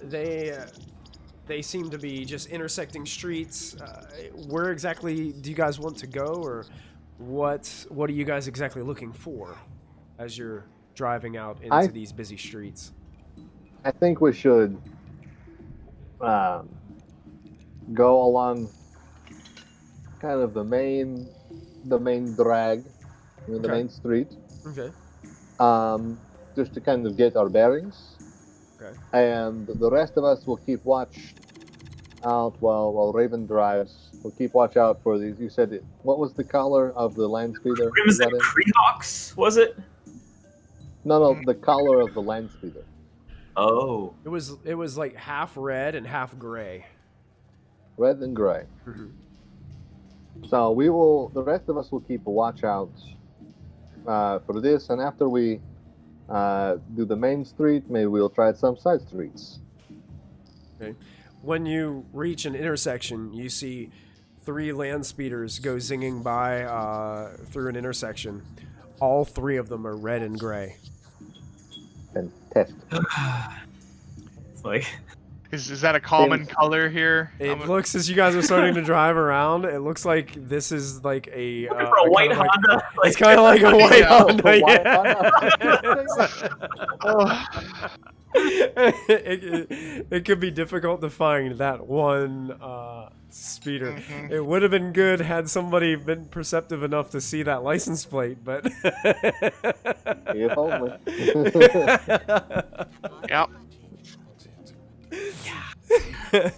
they seem to be just intersecting streets. Where exactly do you guys want to go, or what are you guys exactly looking for as you're driving out into these busy streets? I think we should go along kind of the main drag, the Okay. main street, Okay. just to kind of get our bearings. Okay. And the rest of us will keep watch out while Raven drives. We'll keep watch out for these. You said it. What was the color of the land speeder? Crimson Treehawks, was it? No, the color of the land speeder. Oh. It was like half red and half gray. Red and gray. Mm-hmm. So the rest of us will keep a watch out for this, and after we do the main street, maybe we'll try some side streets. Okay. When you reach an intersection, you see 3 land speeders go zinging by through an intersection. All 3 of them are red and gray. Fantastic. It's like Is that a common color here? It looks, as you guys are starting to drive around, it looks like this is like a looking for a white kind of like- Honda. it's kind of like a white Yeah, Honda. a white Yeah. it could be difficult to find that one speeder. Mhm. It would have been good had somebody been perceptive enough to see that license plate, but If only. Yep. I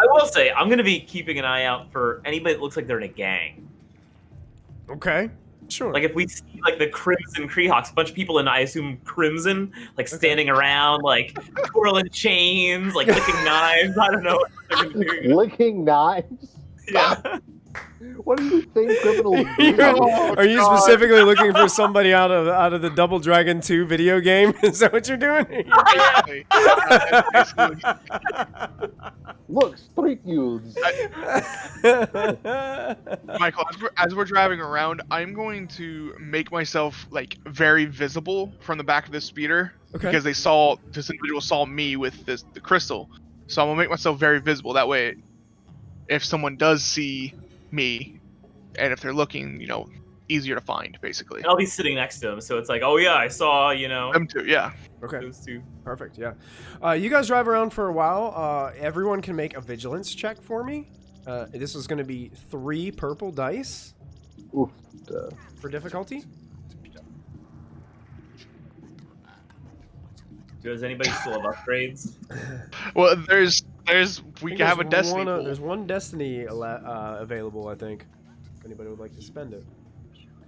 will say, I'm gonna be keeping an eye out for anybody that looks like they're in a gang. Okay, sure. Like if we see like the Crimson Treehawks, a bunch of people in, I assume, crimson, like standing around, like twirling chains, like licking knives. I don't know what they're gonna do. Licking knives? Yeah. What do you think criminals do? Are you specifically looking for somebody out of the Double Dragon 2 video game? Is that what you're doing? Basically. Basically. Look, street youths. Michael, as we're driving around, I'm going to make myself like very visible from the back of this speeder Okay. because this individual saw me with the crystal. So I'm gonna make myself very visible. That way, if someone does see me, and if they're looking, easier to find, basically. And I'll be sitting next to him, so it's like, oh yeah, I saw, Them too, yeah. Okay. those two. Perfect, yeah. You guys drive around for a while. Everyone can make a vigilance check for me. This is going to be 3 purple dice Oof. for difficulty. Does anybody still have upgrades? Well, we I think can have a there's destiny one, pool. there's one destiny available, I think. If anybody would like to spend it.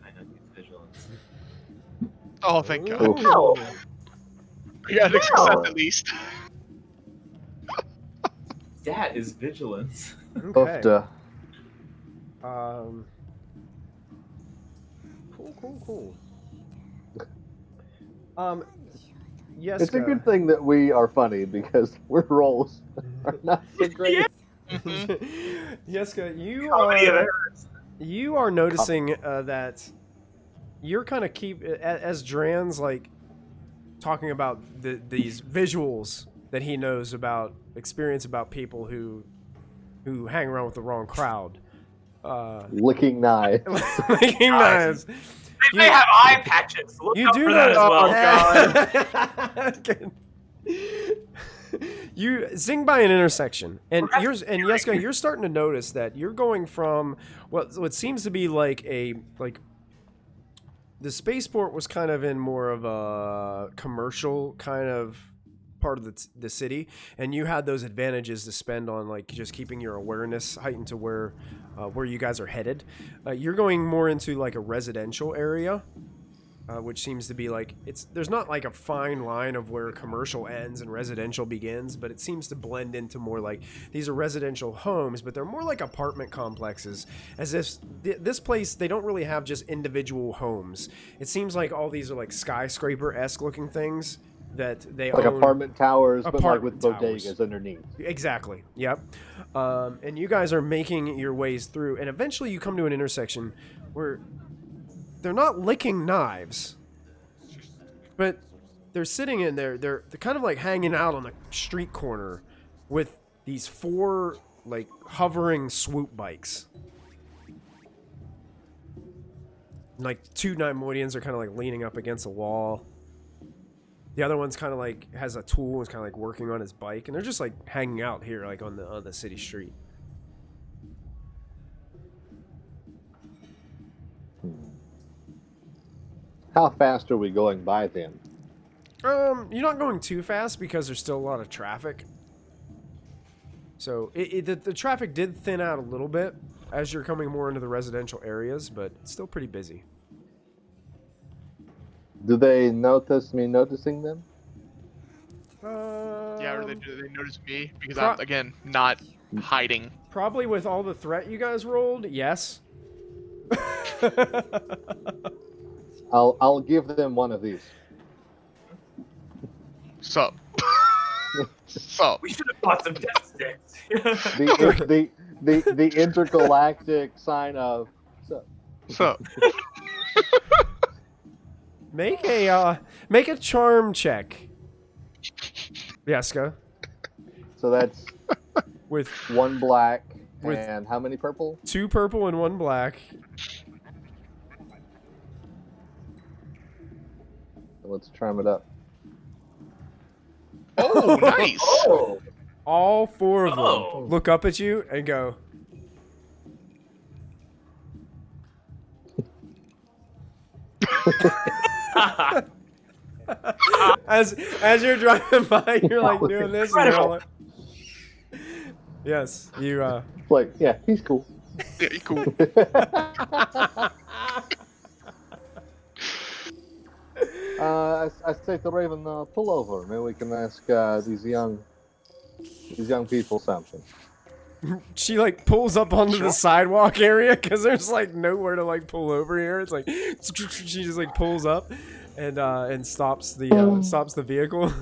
I don't need vigilance. Oh, thank God. Ooh. Yeah, I think success at least. That is vigilance. Okay. Cool. Cool. Yes. It's a good thing that we are funny because we're rolls are not so great. Yeah. Yeska, Comedy of errors. you are noticing that you're kind of as Dran's like talking about these visuals that he knows about, experience about people who hang around with the wrong crowd. Licking knives. Making knives. They may have eye patches. Look You out do for know. that as well. God. You zing by an intersection, and Yeska, you're starting to notice that you're going from what seems to be like the spaceport was kind of in more of a commercial kind of part of the city, and you had those advantages to spend on like just keeping your awareness heightened to where you guys are headed. You're going more into like a residential area, which seems to be like there's not like a fine line of where commercial ends and residential begins, but it seems to blend into more like these are residential homes, but they're more like apartment complexes, as if this place, they don't really have just individual homes. It seems like all these are like skyscraper-esque looking things that they Like own. apartment towers, but like with Apartment towers. bodegas underneath. Exactly. Yep. And you guys are making your ways through, and eventually you come to an intersection where they're not licking knives, but they're sitting in there. They're kind of like hanging out on a street corner with these 4 like hovering swoop bikes. And, like 2 Neimoidians are kind of like leaning up against a wall. The other one's kind of like has a tool, is kind of like working on his bike, and they're just like hanging out here, like on the city street. How fast are we going by them? You're not going too fast because there's still a lot of traffic. So the traffic did thin out a little bit as you're coming more into the residential areas, but it's still pretty busy. Do they notice me noticing them? Yeah, or they notice me because Pro- I'm again not hiding. Probably with all the threat you guys rolled, yes. I'll give them one of these. Sup? Sup? We should have bought some death sticks. The intergalactic sign of. Sup? Make a charm check, Yeska, So that's with 1 black With- and how many purple? 2 purple and 1 black. Let's trim it up. Oh, nice. Oh. All 4 of them Oh. look up at you and go. As you're driving by, you're like doing this. And you're all like, yes, you. Like, yeah, he's cool. Yeah, you cool. I say to Raven, pull over. Maybe we can ask these young people something. She like pulls up onto the sidewalk area because there's like nowhere to like pull over here. It's like she just like pulls up and stops the vehicle.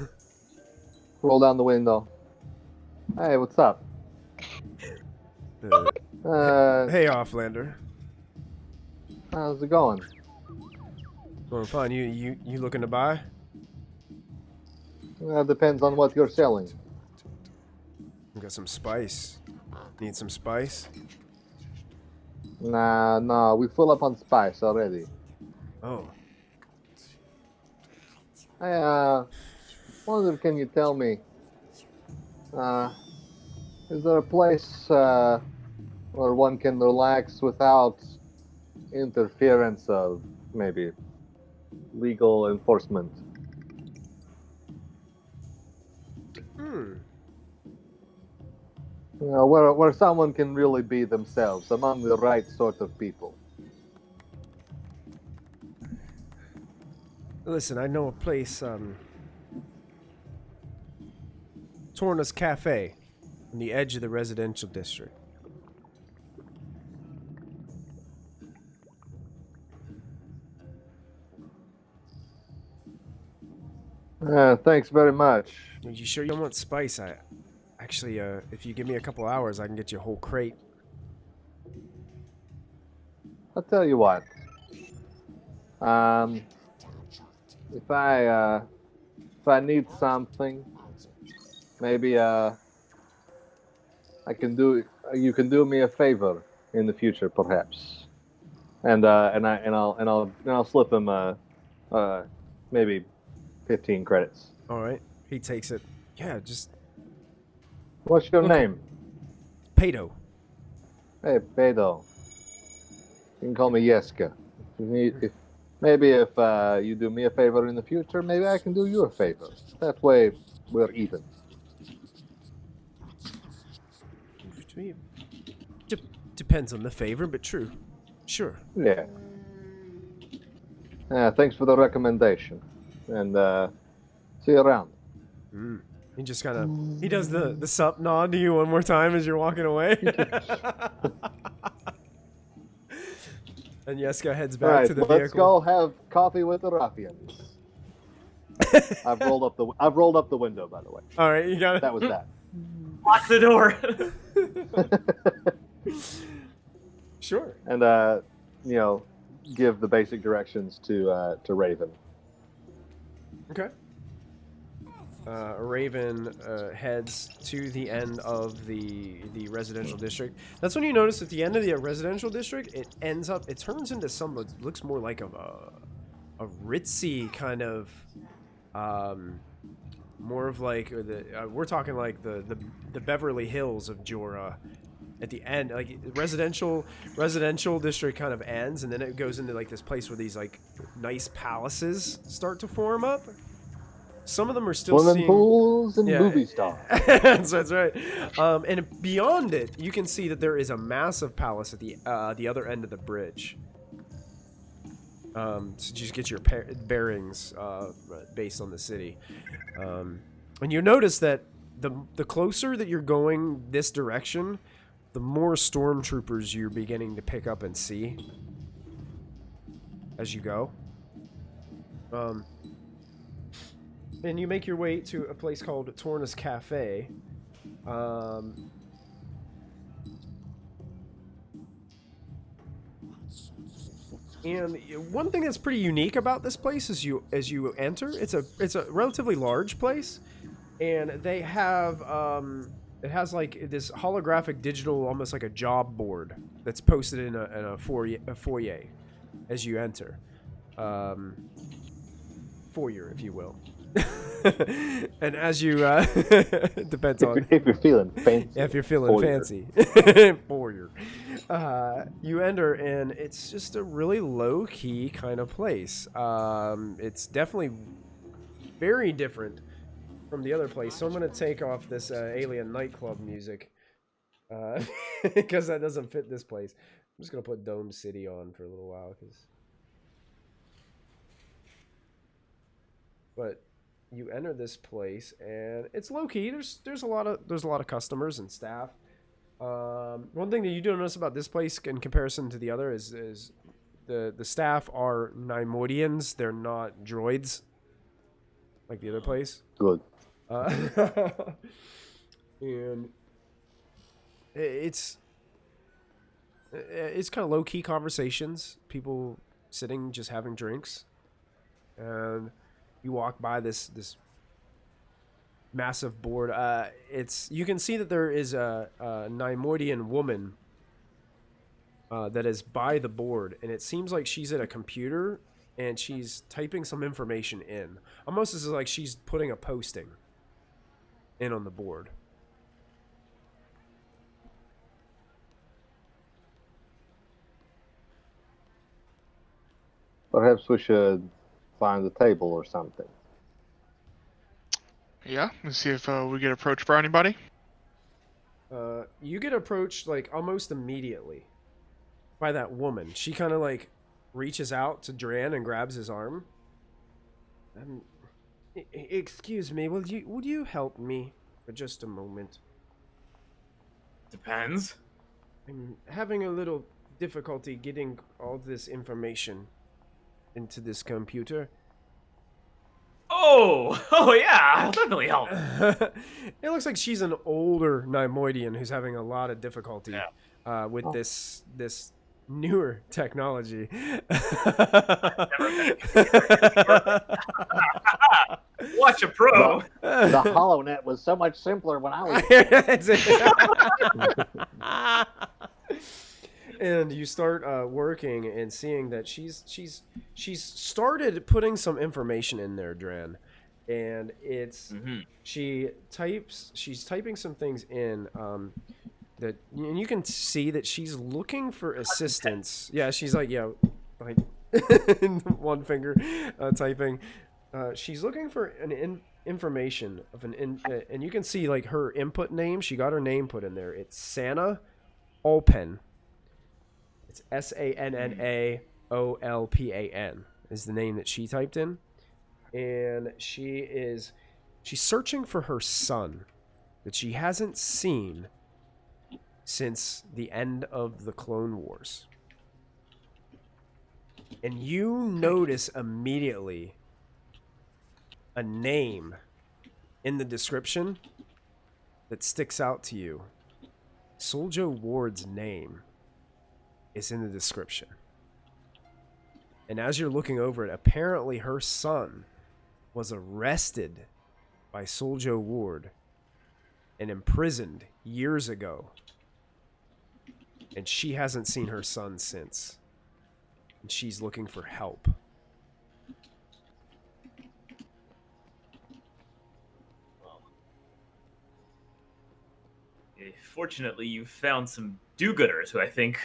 Roll down the window. Hey, what's up? Hey, Offlander. How's it going? Going fine. You looking to buy? Depends on what you're selling. We got some spice. Need some spice? Nah, we fill up on spice already. Oh. I wonder, can you tell me, is there a place where one can relax without interference of maybe legal enforcement? You know, where someone can really be themselves among the right sort of people. Listen, I know a place, Torna's Cafe, on the edge of the residential district. Thanks very much. Are you sure you don't want spice? Actually, if you give me a couple hours, I can get you a whole crate. I'll tell you what. If I need something, maybe I can do. You can do me a favor in the future, perhaps. And I'll slip him maybe 15 credits. All right. He takes it. Yeah, just What's your Okay. name? Pato. Hey, Pedro. You can call me Yeska. If you do me a favor in the future, maybe I can do you a favor. That way, we're even. Depends on the favor, but true. Sure. Yeah. Thanks for the recommendation, and see you around. He just kind of he does the sup nod to you one more time as you're walking away. And Yeska heads back All right, to the let's vehicle. go have coffee with the ruffians. I've rolled up the window, by the way. All right, you got it. That was that. Lock the door. Sure. And give the basic directions to Raven. Okay. Raven heads to the end of the residential district. That's when you notice at the end of the residential district, it turns into some, it looks more like a ritzy kind of, more of like we're talking like the Beverly Hills of Jorah. At the end, like residential district kind of ends, and then it goes into like this place where these like nice palaces start to form up. Some of them are still swimming pools and movie stars. That's right. And beyond it, you can see that there is a massive palace at the other end of the bridge. So just get your bearings based on the city. And you notice that the closer that you're going this direction, the more stormtroopers you're beginning to pick up and see as you go. And you make your way to a place called Torna's Cafe. And one thing that's pretty unique about this place is as you enter, it's a relatively large place, and they have it has like this holographic digital, almost like a job board that's posted in a foyer as you enter. Foyer, if you will. And as you depends on if you're feeling fancy. If you're feeling Foyer. fancy. Foyer. You enter, and it's just a really low-key kind of place. It's definitely very different from the other place. So I'm going to take off this alien nightclub music because that doesn't fit this place. I'm just going to put Dome City on for a little while. But you enter this place, and it's low-key. There's a lot of customers and staff. One thing that you do notice about this place in comparison to the other is the staff are Neimoidians. They're not droids like the other place. Good. And it's kind of low-key conversations. People sitting just having drinks, and you walk by this massive board. You can see that there is a Neimoidian woman that is by the board, and it seems like she's at a computer and she's typing some information in. Almost as like she's putting a posting in on the board. Perhaps we should find a table or something. Yeah, let's see if we get approached by anybody. You get approached like almost immediately by that woman. She kind of like reaches out to Dran and grabs his arm. Excuse me, would you help me for just a moment? Depends. I'm having a little difficulty getting all this information into this computer. Oh yeah, I'll definitely help. It looks like she's an older Neimoidian who's having a lot of difficulty with this newer technology. Watch a pro. The HoloNet was so much simpler when I was. And you start working and seeing that she's started putting some information in there, Dran, and it's she's typing some things in that, and you can see that she's looking for assistance. Yeah, she's like like one finger typing. She's looking for information of and you can see like her input name. She got her name put in there. It's Sanna Olpan. It's SANNAOLPAN is the name that she typed in, and she's searching for her son that she hasn't seen since the end of the Clone Wars. And you notice immediately a name in the description that sticks out to you. Suljo Warde's name is in the description. And as you're looking over it, apparently her son was arrested by Suljo Warde and imprisoned years ago. And she hasn't seen her son since. And she's looking for help. Fortunately, you found some do-gooders who I think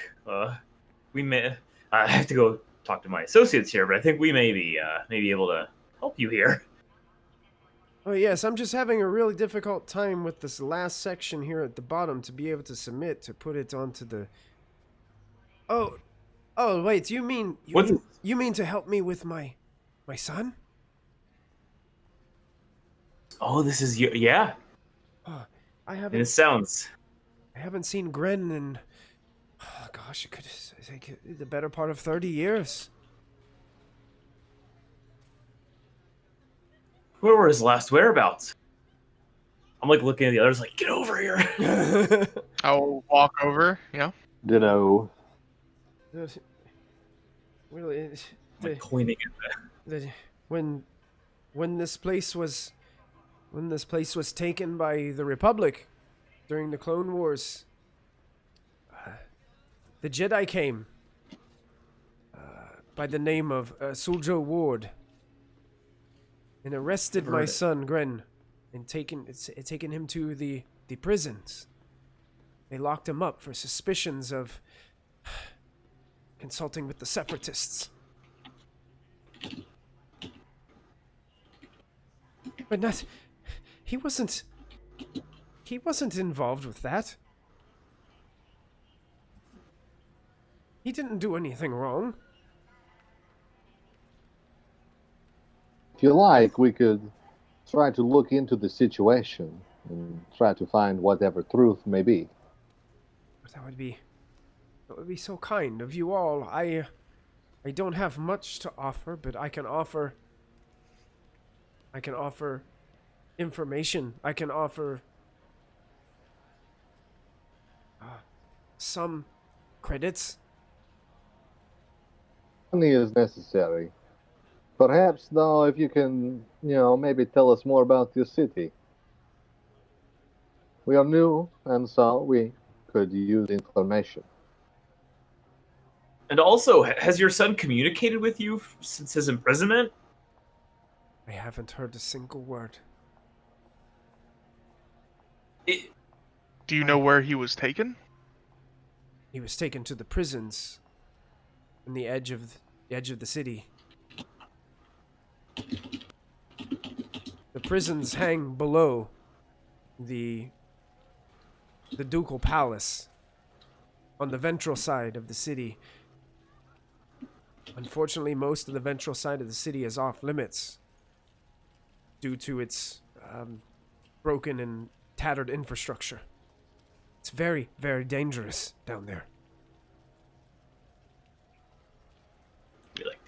we may. I have to go talk to my associates here, but I think we may be able to help you here. Oh yes, I'm just having a really difficult time with this last section here at the bottom to be able to submit, to put it onto the... Oh wait, you mean to help me with my son? Oh, this is you. Yeah. Oh, I And it sounds... haven't seen Gren in, oh gosh, it could take the better part of 30 years. Where were his last whereabouts? I'm like looking at the others like, get over here. I'll walk over. Yeah. Ditto. Really, I'm like pointing at when this place was taken by the Republic during the Clone Wars, the Jedi came by the name of Suljo Warde and arrested my son Gren and taken him to the prisons. They locked him up for suspicions of consulting with the Separatists. But he wasn't involved with that. He didn't do anything wrong. If you like, we could try to look into the situation and try to find whatever truth may be. That would be so kind of you all. I don't have much to offer, but I can offer information. I can offer some credits. Money is necessary. Perhaps, though, if you can, maybe tell us more about your city. We are new, and so we could use information. And also, has your son communicated with you since his imprisonment? I haven't heard a single word. Do you know where he was taken? He was taken to the prisons on the edge of the city. The prisons hang below the ducal palace on the ventral side of the city. Unfortunately, most of the ventral side of the city is off limits due to its broken and tattered infrastructure. It's very, very dangerous down there. Be like,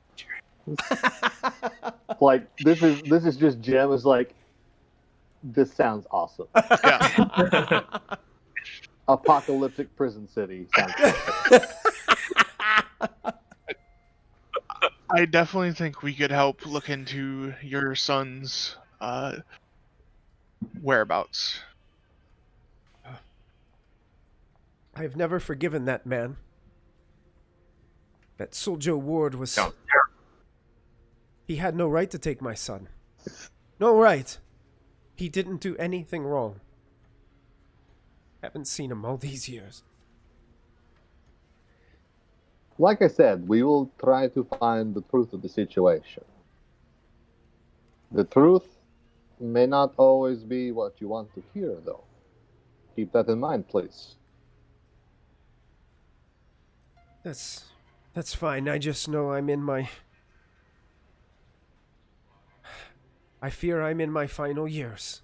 Like, this is just Jem is like, this sounds awesome. Yeah. Apocalyptic prison city sounds I definitely think we could help look into your son's whereabouts. I've never forgiven that man. That Suljo Warde was... sounds terrible. He had no right to take my son. No right. He didn't do anything wrong. Haven't seen him all these years. Like I said, we will try to find the truth of the situation. The truth may not always be what you want to hear, though. Keep that in mind, please. That's fine. I just know I'm in my... I fear I'm in my final years.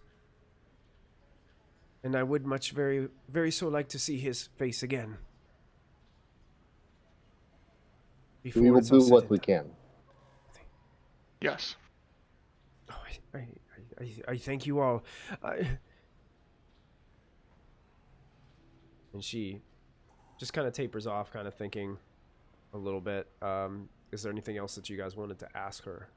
And I would much very, very so like to see his face again. We will do what we can. Yes. Oh, I thank you all. And she just kind of tapers off, kind of thinking a little bit. Is there anything else that you guys wanted to ask her?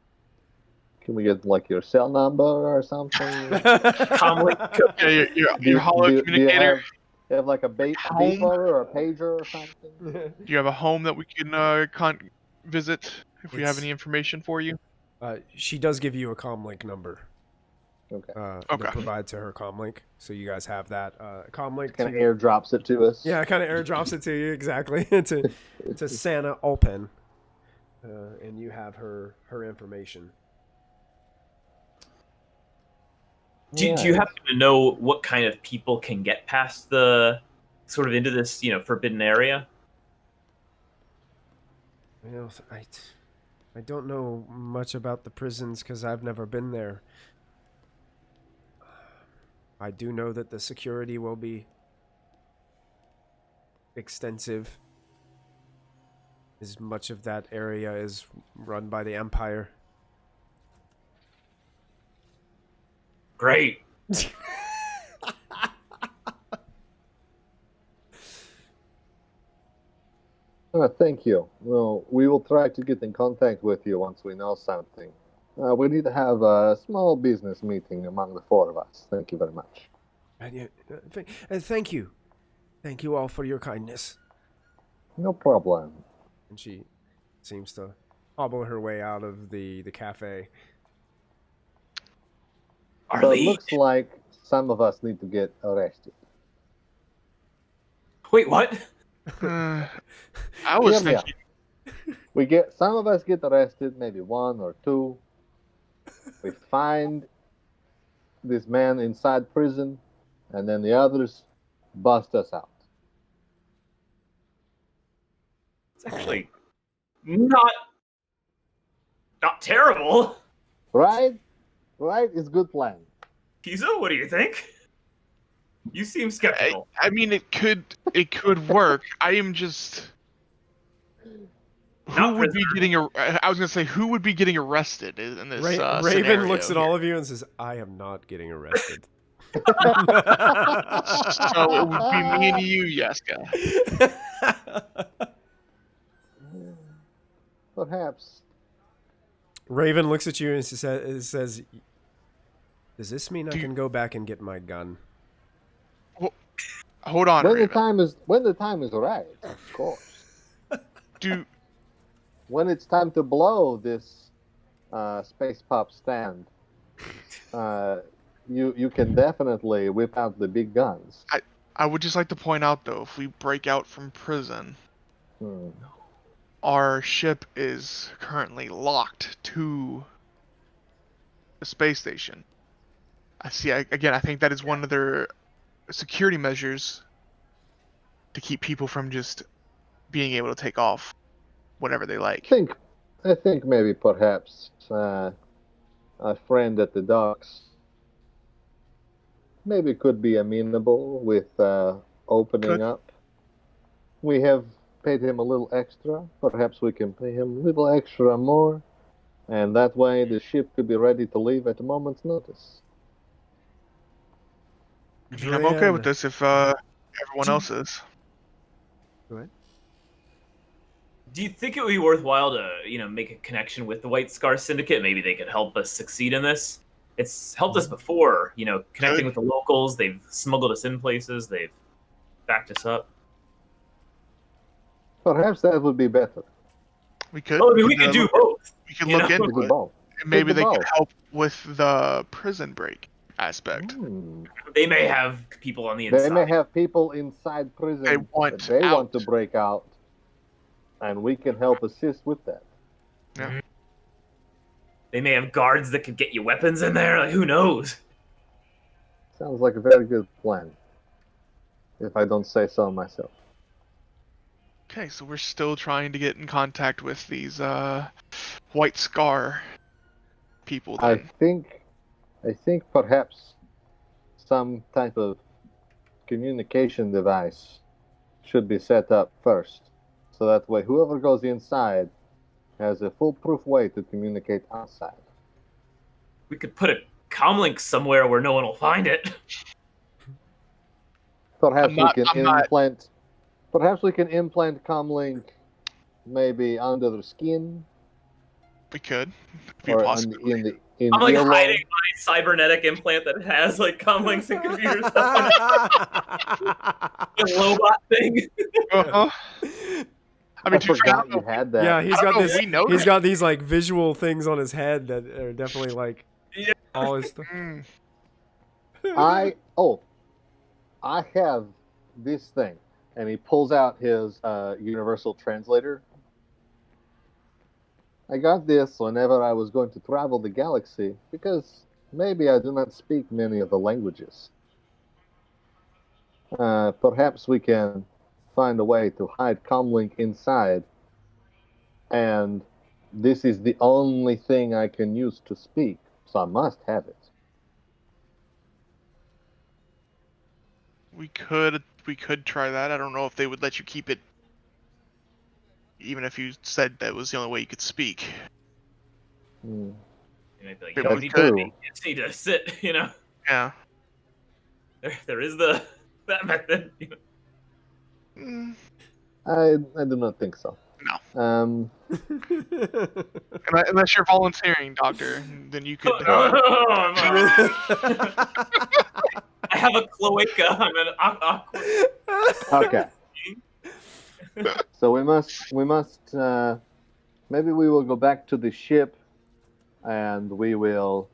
Can we get like your cell number or something? Yeah, your hollow communicator. Do you have like a beeper or a pager or something? Do you have a home that we can visit if we have any information for you? She does give you a comlink number. Okay. To provide to her comlink, so you guys have that comlink. Kind of airdrops it to us. Yeah, kind of airdrops it to you exactly to Santa Alpen, and you have her information. Do you happen to know what kind of people can get past the sort of into this, forbidden area? Well, I don't know much about the prisons because I've never been there. I do know that the security will be extensive, as much of that area is run by the Empire. Great. Thank you. Well, we will try to get in contact with you once we know something. We need to have a small business meeting among the four of us. Thank you very much. Thank you. Thank you all for your kindness. No problem. And she seems to hobble her way out of the cafe. So it looks like some of us need to get arrested. Wait, what? I was thinking. Some of us get arrested, maybe one or two. We find this man inside prison, and then the others bust us out. It's actually not terrible. Right? Right? It's good plan. Kizo, what do you think? You seem skeptical. I mean, it could work. I am just. Who would be getting? I was gonna say, who would be getting arrested in this? Raven looks at all of you and says, "I am not getting arrested." So it would be me and you, Yaska. Perhaps. Raven looks at you and says, "Does this mean I can go back and get my gun?" Well, hold on, when Raven. the time is right, of course. When it's time to blow this space pop stand, you can definitely whip out the big guns. I would just like to point out, though, if we break out from prison, our ship is currently locked to the space station. I think that is one of their security measures to keep people from just being able to take off whenever they like. I think maybe perhaps a friend at the docks maybe could be amenable with opening up. We have paid him a little extra. Perhaps we can pay him a little extra more, and that way the ship could be ready to leave at a moment's notice. I mean, I'm okay with this if everyone else is. Go ahead. Do you think it would be worthwhile to, make a connection with the White Scar Syndicate? Maybe they could help us succeed in this. It's helped us before, connecting with the locals. They've smuggled us in places. They've backed us up. Perhaps that would be better. We could. Well, I mean, we could do both. We could look into it. Both. Maybe they could help with the prison break aspect. They may have people on the inside. They may have people inside prison they want to break out, and we can help assist with that. Yeah. They may have guards that could get you weapons in there. Like, who knows? Sounds like a very good plan, if I don't say so myself. Okay, so we're still trying to get in contact with these White Scar people. Then. I think perhaps some type of communication device should be set up first, so that way whoever goes inside has a foolproof way to communicate outside. we could put a comlink somewhere where no one will find it. Perhaps we can I'm not- implant. Perhaps we can implant comlink, maybe under the skin We could. Be or possibly. in I'm like earlobe. hiding my cybernetic implant that has like comlinks and computer stuff on it. The robot thing. Uh-huh. I mean, I to be fair, forgot you had that. Yeah, he's I don't got know if this. we know He's that. got these like visual things on his head that are definitely like Yeah. all his stuff. Mm. I have this thing, and he pulls out his universal translator. I got this whenever I was going to travel the galaxy because maybe I do not speak many of the languages. Perhaps we can find a way to hide comlink inside, and this is the only thing I can use to speak, so I must have it. We could try that. I don't know if they would let you keep it, even if you said that was the only way you could speak. Hmm. You might be like, It you don't was need true. to, you just need to sit, you know. Yeah. There is that method. You know? Mm, I do not think so. No. Unless you're volunteering, Doctor, then you could. I have a cloaca. I'm an awkward. Okay. So we must maybe we will go back to the ship and we will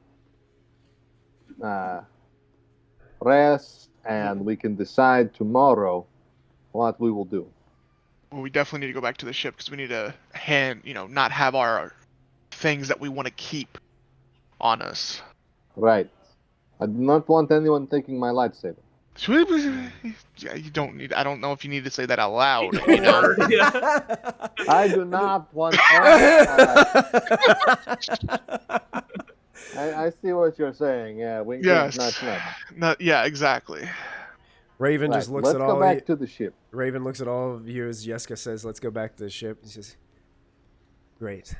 rest and we can decide tomorrow what we will do. Well, we definitely need to go back to the ship because we need to not have our things that we want to keep on us. Right. I do not want anyone taking my lightsaber. Yeah, you don't need. I don't know if you need to say that out loud. You know? Or, yeah. I do not want I see what you're saying. Yeah, wink, Yes. wink, nudge, No, yeah, exactly. Raven nudge. just Right, looks let's at go all. back to the ship. Raven looks at all of you as Yeska says, "Let's go back to the ship." He says, "Great.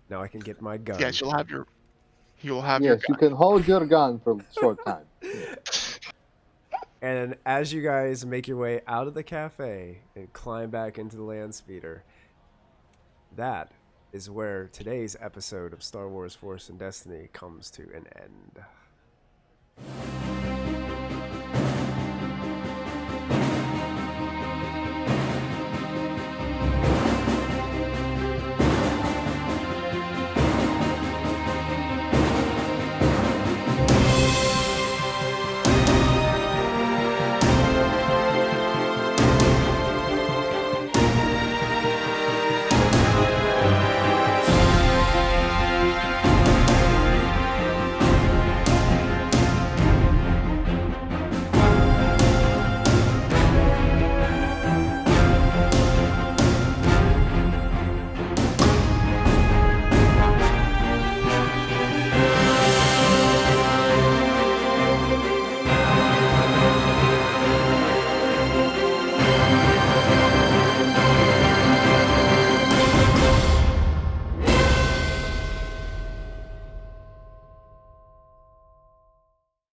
Now I can get my gun." Yes, you'll have your your Yes, you gun. can hold your gun for a short time. And as you guys make your way out of the cafe and climb back into the land speeder, that is where today's episode of Star Wars Force and Destiny comes to an end.